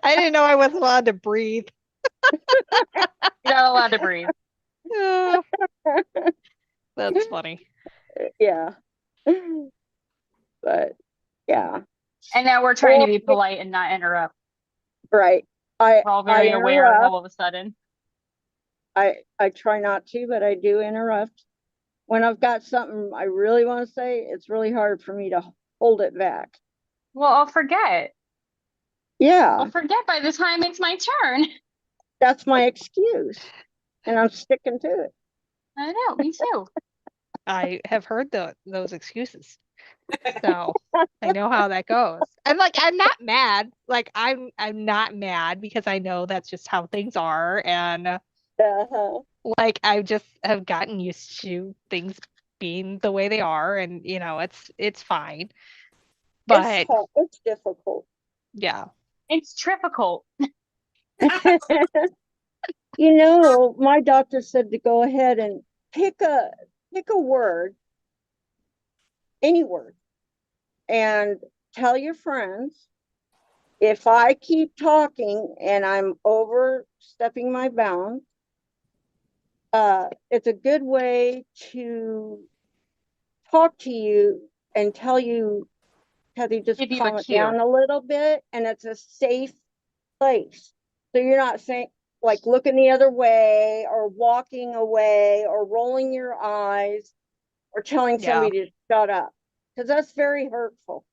I didn't know I wasn't allowed to breathe.
You're not allowed to breathe."
Oh, that's funny.
Yeah. But yeah.
And now we're trying to
Or,
be polite and not interrupt.
right.
We're all
I
very aware
interrupt.
all of a sudden.
I try not to, but I do interrupt. When I've got something I really want to say, it's really hard for me to hold it back.
Well, I'll forget.
Yeah,
I'll forget by the time it's my turn.
that's my excuse. And I'm sticking to it.
I know, me too.
I have heard those excuses. So I know how that goes. And like I'm not mad. Like I'm not mad because I know that's just how things are. And
Uh-huh.
like I just have gotten used to things being the way they are. And it's fine. But
It's difficult.
yeah.
It's difficult.
My doctor said to go ahead and pick a word, any word, and tell your friends. If I keep talking and I'm overstepping my bounds, it's a good way to talk to you and tell you, Kathy, just
Give you a
calm it
cue.
down a little bit, and it's a safe place. So you're not saying like looking the other way or walking away or rolling your eyes or telling
Yeah.
somebody to shut up, because that's very hurtful.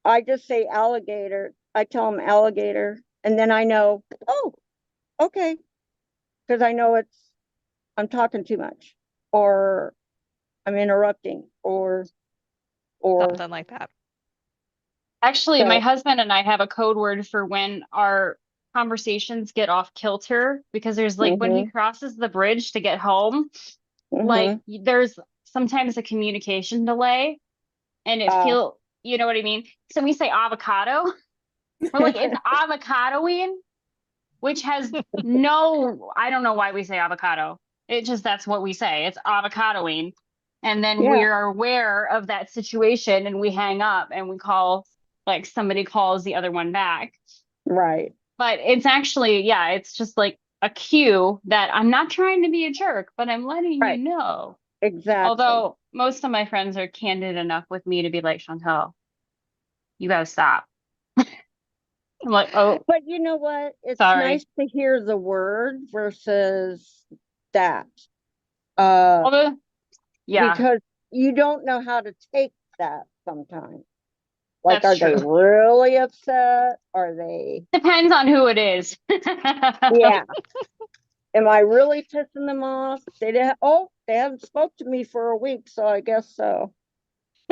I just say alligator. I tell them alligator, and then I know, oh, okay, because I know I'm talking too much, or I'm interrupting, or
Something like that.
Actually, my
so,
husband and I have a code word for when our conversations get off kilter because there's like when he crosses the bridge to get home, like there's sometimes a communication delay and you know what I mean? So we say avocado. We're like, it's avocadoing, which has I don't know why we say avocado. That's what we say. It's avocadoing. And then we
yeah,
are aware of that situation and we hang up and we call, like somebody calls the other one back.
right,
But it's actually, yeah, it's just like a cue that I'm not trying to be a jerk, but I'm letting
right,
you know.
exactly.
Although most of my friends are candid enough with me to be like, Chantel, you gotta stop. I'm like, oh,
But you know what? It's
sorry.
nice to hear the word versus that. Uh,
Although, yeah,
because you don't know how to take that sometimes. Like,
that's
are they
true.
really upset? Are they,
Depends on who it is.
yeah. Am I really pissing them off? They haven't spoke to me for a week, so I guess so.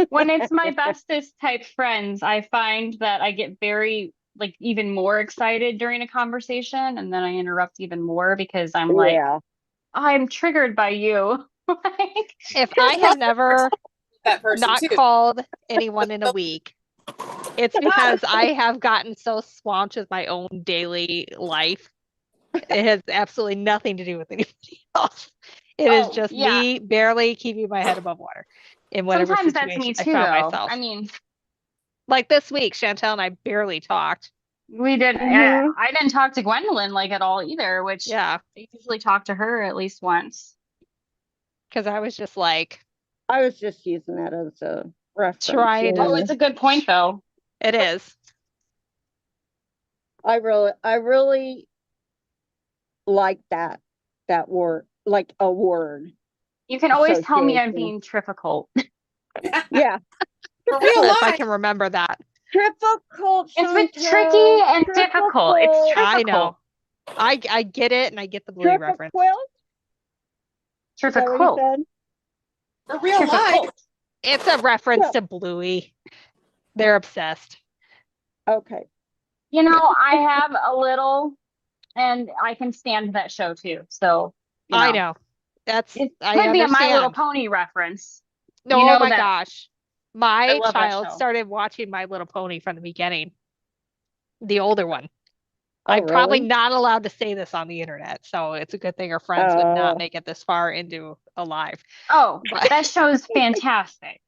When it's my bestest type friends, I find that I get very, like, even more excited during a conversation, and then I interrupt even more because I'm like,
Yeah.
I'm triggered by you. Like,
If I have never
That person
not
too.
called anyone in a week, it's because I have gotten so swamped with my own daily life. It has absolutely nothing to do with anybody else. It is
oh,
just
yeah.
me barely keeping my head above water in whatever
Sometimes that's me
situation I
too,
found
though.
myself.
I mean,
Like this week, Chantel and I barely talked.
we didn't,
Mhm.
I didn't talk to Gwendolyn like at all either, which
Yeah,
I usually talk to her at least once.
because I was just like
I was just using that as a reference.
trying
Oh,
to.
it's a good point, though.
It is.
I really like that word, like a word
You can always tell me I'm
association.
being difficult.
Yeah.
For real
If I
life.
can remember that.
Difficult,
It's been
Chantel.
tricky and difficult. It's
Difficult.
I
difficult.
know. I get it, and I get the Bluey
Triple
reference.
quilt? Is that what you
Difficult.
said?
For real life.
Difficult.
It's a reference
Yeah.
to Bluey. They're obsessed.
Okay.
You know, I have a little, and I can stand that show too. So, you
I
know,
know. That's
it
I
could be a My Little
understand.
Pony reference.
No,
You
oh
know
my
that
gosh.
I
My
love that
child
show.
started watching My Little Pony from the beginning, the older one.
Oh,
I'm probably
really?
not allowed to say this on the internet, so it's a good thing her friends would not make it this far into a live.
Oh,
But
that show's fantastic.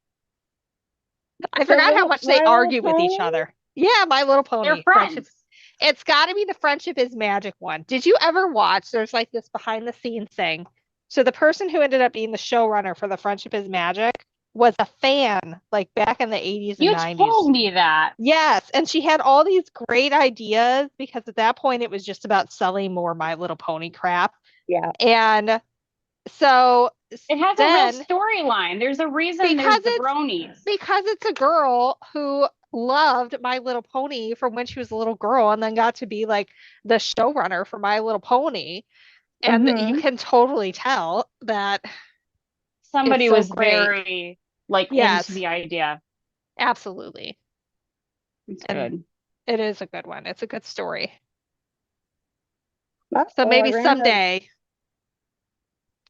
I forgot how much they
My Little
argue with each
Pony?
other. Yeah, My Little
They're
Pony. Friendship.
friends.
It's got to be the Friendship is Magic one. Did you ever watch? There's like this behind the scenes thing. So the person who ended up being the showrunner for the Friendship is Magic was a fan like back in the 80s and
You
90s.
told me that.
Yes, and she had all these great ideas because at that point it was just about selling more My Little Pony crap.
Yeah.
And so
It has a
then
real storyline. There's a reason
because
there's the
it's
bronies.
because it's a girl who loved My Little Pony from when she was a little girl and then got to be like the showrunner for My Little Pony. And you
Mhm.
can totally tell that
Somebody
it's so
was
great.
very like
Yes,
into the idea.
absolutely.
It's
And
good.
it is a good one. It's a good story.
Oh,
So
I
maybe
ran out.
someday,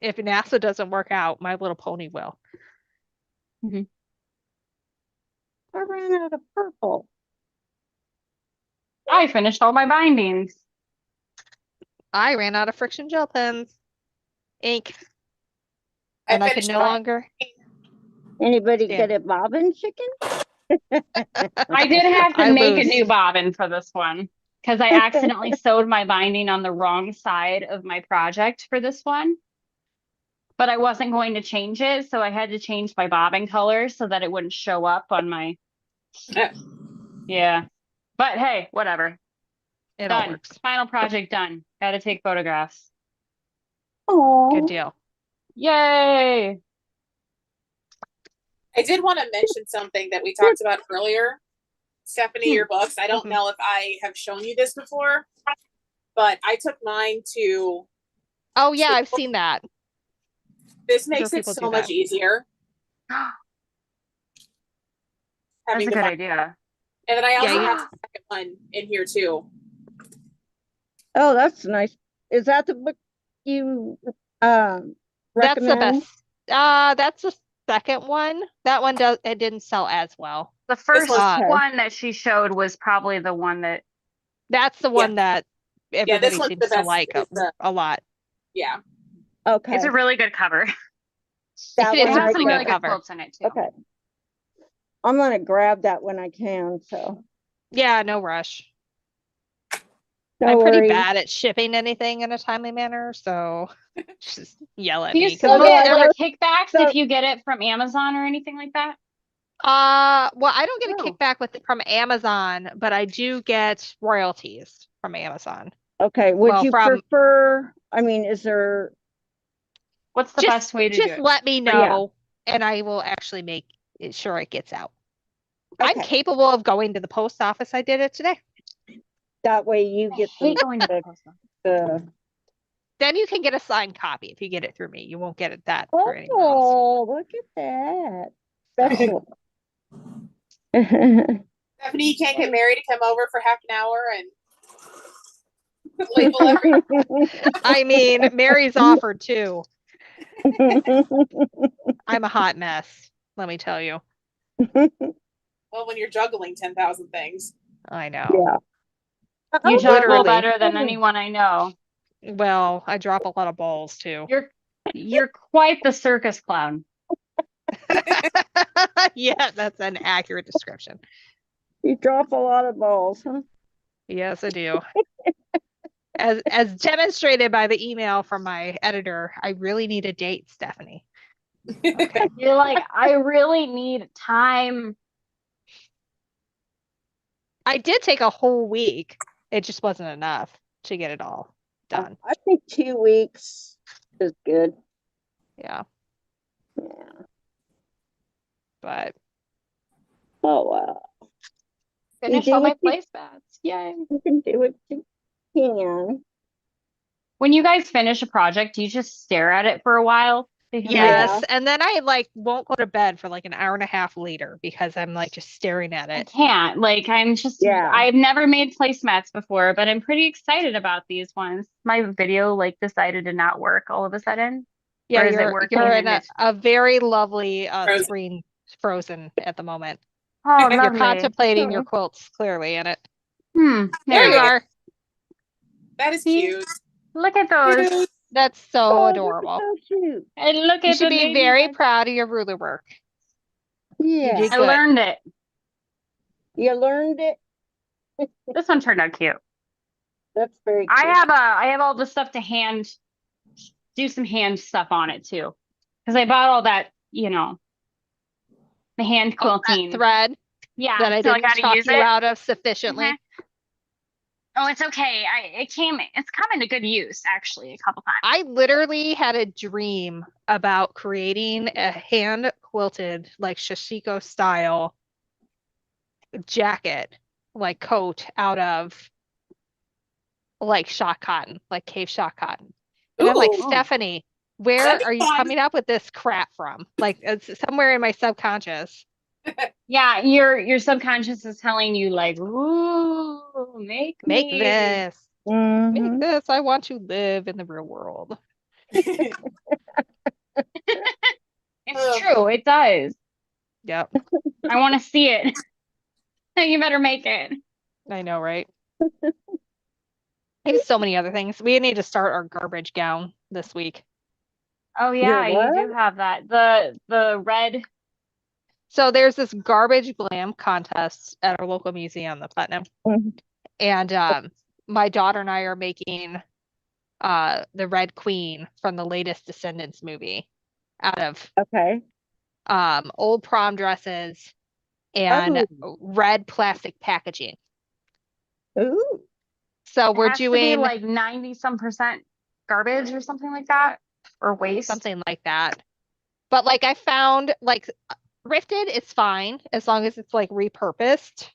if NASA doesn't work out, My Little Pony will.
I ran out of purple.
I finished all my bindings.
I ran out of friction gel pens, ink,
I
and I can
finished
no
mine.
longer
Anybody
stand.
get a bobbin chicken?
I did have to
I
make a
lose.
new bobbin for this one because I accidentally sewed my binding on the wrong side of my project for this one. But I wasn't going to change it, so I had to change my bobbin color so that it wouldn't show up on my. Yeah. But hey, whatever.
It all
Done.
works.
Final project done. Got to take photographs.
Good
Oh,
deal.
Yay!
I did want to mention something that we talked about earlier. Stephanie, your books. I don't
Mhm.
know if I have shown you this before, but I took mine to.
Oh yeah, I've seen that.
This
I'm sure
makes it
people do
so much
that.
easier
That's
having
a
to
good
find.
idea.
And then I also
Yeah,
have the second one in here too.
oh, that's nice. Is that the book you
That's the
recommend?
best. That's the second one. That one didn't sell as well.
The first
one's-
Okay.
one that she showed was probably the one that
That's the one that
Yeah,
everybody
this one's
seems
the
to
best.
like a lot.
Yeah.
Okay.
it's a really good cover.
That
It
It
is
one
a
has
right
some
really
there.
really
good
good
cover.
quilts in it too.
Okay. I'm gonna grab that when I can, so
Yeah, no rush.
no
I'm pretty
worries.
bad at shipping anything in a timely manner, so just yell at
Do you
me.
still
Well,
get
I
like
know-
kickbacks
so-
if you get it from Amazon or anything like that?
Well, I don't get a
Oh.
kickback from Amazon, but I do get royalties from Amazon.
Okay, would
Well,
you
from
prefer, I mean, is there,
What's the
just
best way to do
just
it?
let me
Yeah.
know, and I will actually make sure it gets out. I'm
okay,
capable of going to the post office. I did it today.
that way you
I
get
hate going to the post office.
the,
Then you can get a signed copy if you get it through me. You won't get it that for anyone else.
oh, look at that. Special.
Stephanie, you can't get Mary to come over for half an hour and label everything.
I mean, Mary's offered too. I'm a hot mess, let me tell you.
Well, when you're juggling 10,000 things.
I know.
Yeah.
You juggle
Literally.
better than anyone I know.
Well, I drop a lot of balls too.
You're quite the circus clown.
Yeah, that's an accurate description.
You drop a lot of balls, huh?
Yes, I do. As demonstrated by the email from my editor, I really need a date, Stephanie. Okay.
You're like, I really need time.
I did take a whole week. It just wasn't enough to get it all done.
I think 2 weeks is good.
Yeah,
Yeah.
but
Oh, wow.
Finish
do
all my
what you,
placemats. Yay.
you can do what you can.
When you guys finish a project, do you just stare at it for a while? Because
Yes,
Yeah.
and then I like won't go to bed for like an hour and a half later because I'm like just staring at
I
it.
can't. Like,
Yeah.
I've never made placemats before, but I'm pretty excited about these ones. My video like decided to not work all of a sudden.
Yeah,
Or is it working
you're in
and it's
a very lovely
Frozen.
screen frozen at the moment.
oh
You're
lovely.
contemplating your
Oh.
quilts clearly in it.
There
There
we
you
go.
are.
That is
See?
cute.
Look at those.
Cute.
That's so
Oh, this is
adorable.
so cute.
And look
You
at the
should be
navy
very
one.
proud of your ruler work. You
Yeah.
did
I
good.
learned it.
You learned it.
This one turned out cute.
That's very cute.
I have all the stuff to do some hand stuff on it too. Because I bought all that, the hand
Oh, that
quilting.
thread
Yeah,
that I
so I
didn't
gotta
talk
use
you
it.
out of sufficiently.
Mhm. Oh, it's okay. It's come into good use actually a couple times.
I literally had a dream about creating a hand quilted, like Shashiko style jacket, like coat out of like shot cotton, like cave shot cotton. And I'm like,
Ooh,
Stephanie,
that'd
where
be
are you
fun.
coming up with this crap from? Like it's somewhere in my subconscious.
Yeah, your subconscious is telling you like, ooh, make
Make
me.
this. Make
Mhm.
this. I want to live in the real world.
It's
Ugh.
true, it does.
Yep.
I want to see it. You better make it.
I know, right? I have so many other things. We need to start our garbage gown this week.
Oh
Your
yeah, you
what?
do have that. The red.
So there's this garbage glam contest at our local museum, the Putnam.
Mhm.
And my daughter and I are making the Red Queen from the latest Descendants movie out of
Okay.
old prom dresses and
Oh.
red plastic packaging.
Ooh.
So
It
we're
has to be
doing
like 90 some percent garbage or something like that, or waste.
something like that. But like I found like thrifted is fine as long as it's like repurposed.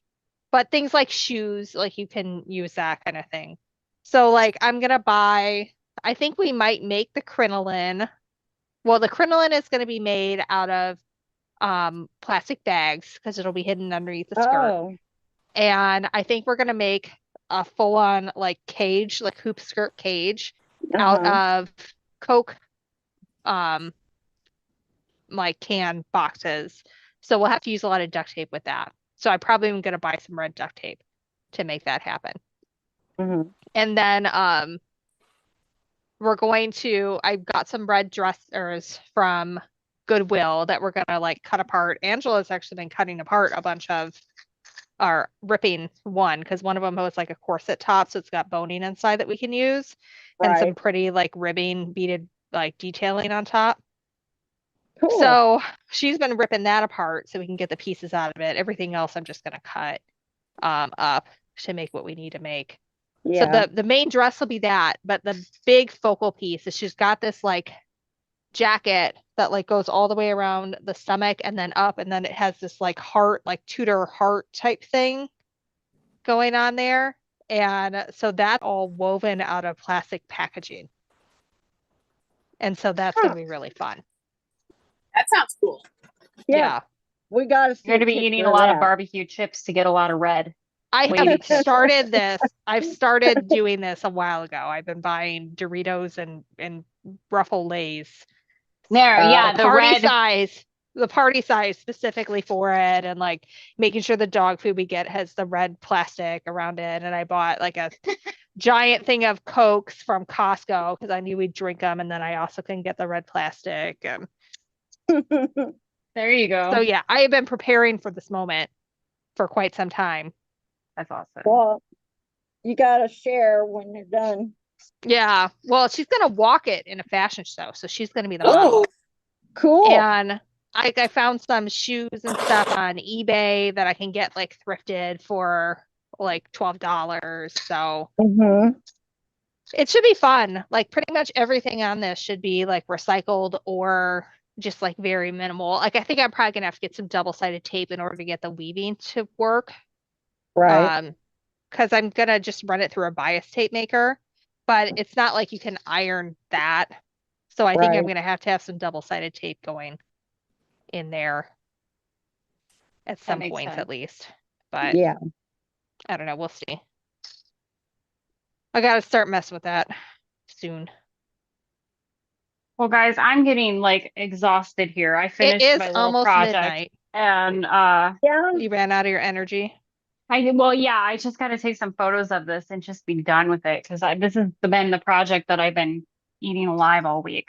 But things like shoes, like you can use that kind of thing. So like I'm gonna buy, I think we might make the crinoline. Well, the crinoline is gonna be made out of plastic bags because it'll be hidden underneath the skirt.
Oh.
And I think we're gonna make a full-on like cage, like hoop skirt cage out
Uh-huh.
of Coke um like can boxes. So we'll have to use a lot of duct tape with that. So I probably am gonna buy some red duct tape to make that happen.
Mhm.
And then I've got some red dressers from Goodwill that we're gonna like cut apart. Angela's actually been cutting apart a bunch of or ripping one because one of them was like a corset top, so it's got boning inside that we can use and some
Right.
pretty like ribbing beaded like detailing on top.
Cool.
So she's been ripping that apart so we can get the pieces out of it. Everything else I'm just gonna cut up to make what we need to make. So
Yeah.
the main dress will be that, but the big focal piece is she's got this like jacket that like goes all the way around the stomach and then up, and then it has this like heart, like Tudor heart type thing going on there. And so that's all woven out of plastic packaging. And so that's going to be really fun.
That sounds cool.
Yeah.
Yeah.
We gotta see
You're
a
going to be eating
picture
a
of
lot of
that.
barbecue chips to get a lot of red.
I
Wavy
have
chips.
started this. I've started doing this a while ago. I've been buying Doritos and Ruffle Lays.
There, yeah, the red.
The party size specifically for it, and like making sure the dog food we get has the red plastic around it. And I bought like a giant thing of Cokes from Costco because I knew we'd drink them, and then I also can get the red plastic. And
There you
so
go.
yeah, I have been preparing for this moment for quite some time.
That's awesome.
Well, you gotta share when you're done.
Yeah, well, she's gonna walk it in a fashion show, so she's gonna be the
Oh,
model.
Cool.
And I found some shoes and stuff on eBay that I can get like thrifted for like $12. So
Mhm.
it should be fun. Like pretty much everything on this should be like recycled or just like very minimal. Like I think I'm probably gonna have to get some double-sided tape in order to get the weaving to work.
Right.
Because I'm gonna just run it through a bias tape maker, but it's not like you can iron that. So I think I'm
Right.
gonna have to have some double-sided tape going in there at some
makes
points
sense.
at least. But
Yeah.
I don't know, we'll see. I gotta start messing with that soon.
Well, guys, I'm getting like exhausted here. I
It
finished
is
my little
almost
project
midnight.
and
Yeah.
You ran out of your energy.
I just got to take some photos of this and just be done with it because this has been the project that I've been eating alive all week.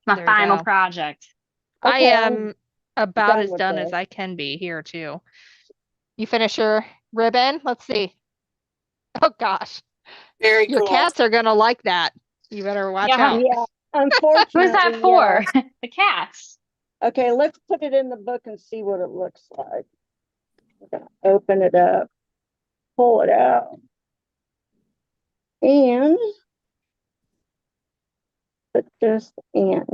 My
There you
final
go.
project.
I
Okay, I'm
am about
done
as
with
done as
this.
I can be here too. You finish your ribbon? Let's see. Oh gosh,
Very
your
cool.
cats are gonna like that. You better watch
Yeah.
out.
Yeah.
Who's that
Unfortunately,
for? The cats.
okay, let's put it in the book and see what it looks like. We're gonna open it up, pull it out, and put this in.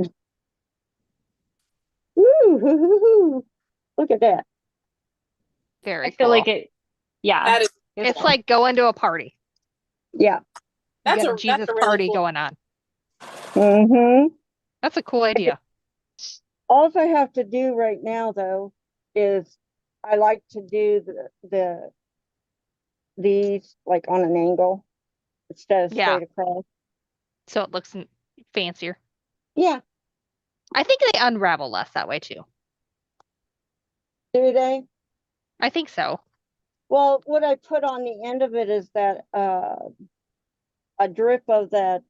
Woo, look at that.
Very
I feel
cool.
like it. Yeah.
That is
It's like going to a party.
Yeah.
You
that's
got a
a
Jesus
really
party
cool.
going on.
Mm-hmm.
That's a cool idea.
All I have to do right now, though, is I like to do these like on an angle instead of
Yeah,
straight across.
so it looks fancier.
Yeah.
I think they unravel less that way too.
Do they?
I think so.
Well, what I put on the end of it is that a drip of that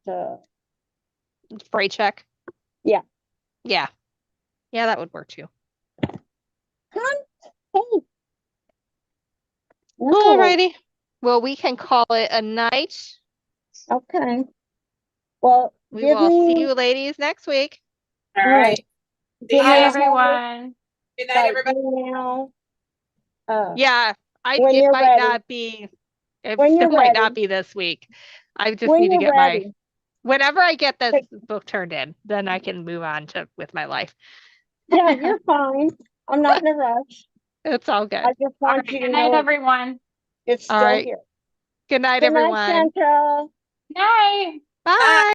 Spray check.
yeah.
Yeah. Yeah, that would work too.
Hey, no.
Alrighty. Well, we can call it a night.
Okay. Well,
We
give
will see
me
you ladies next week.
All
right.
right.
Give
Hi,
me a
Yeah.
holler
everyone.
Good night,
by
everybody.
email.
Yeah,
When
it
you're
might
ready.
not be, it
When
still
you're
might
ready.
not be this week. I just
When
need to
you're
get
ready.
whenever I get this
Take-
book turned in, then I can move on with my life.
Yeah, you're fine. I'm not in a rush.
It's all
I
good.
just
All
want
right.
you to
Good night,
know
everyone.
it's
All
still
right.
here.
Good night,
Good night,
everyone.
Chantel.
Night.
Bye.
Bye.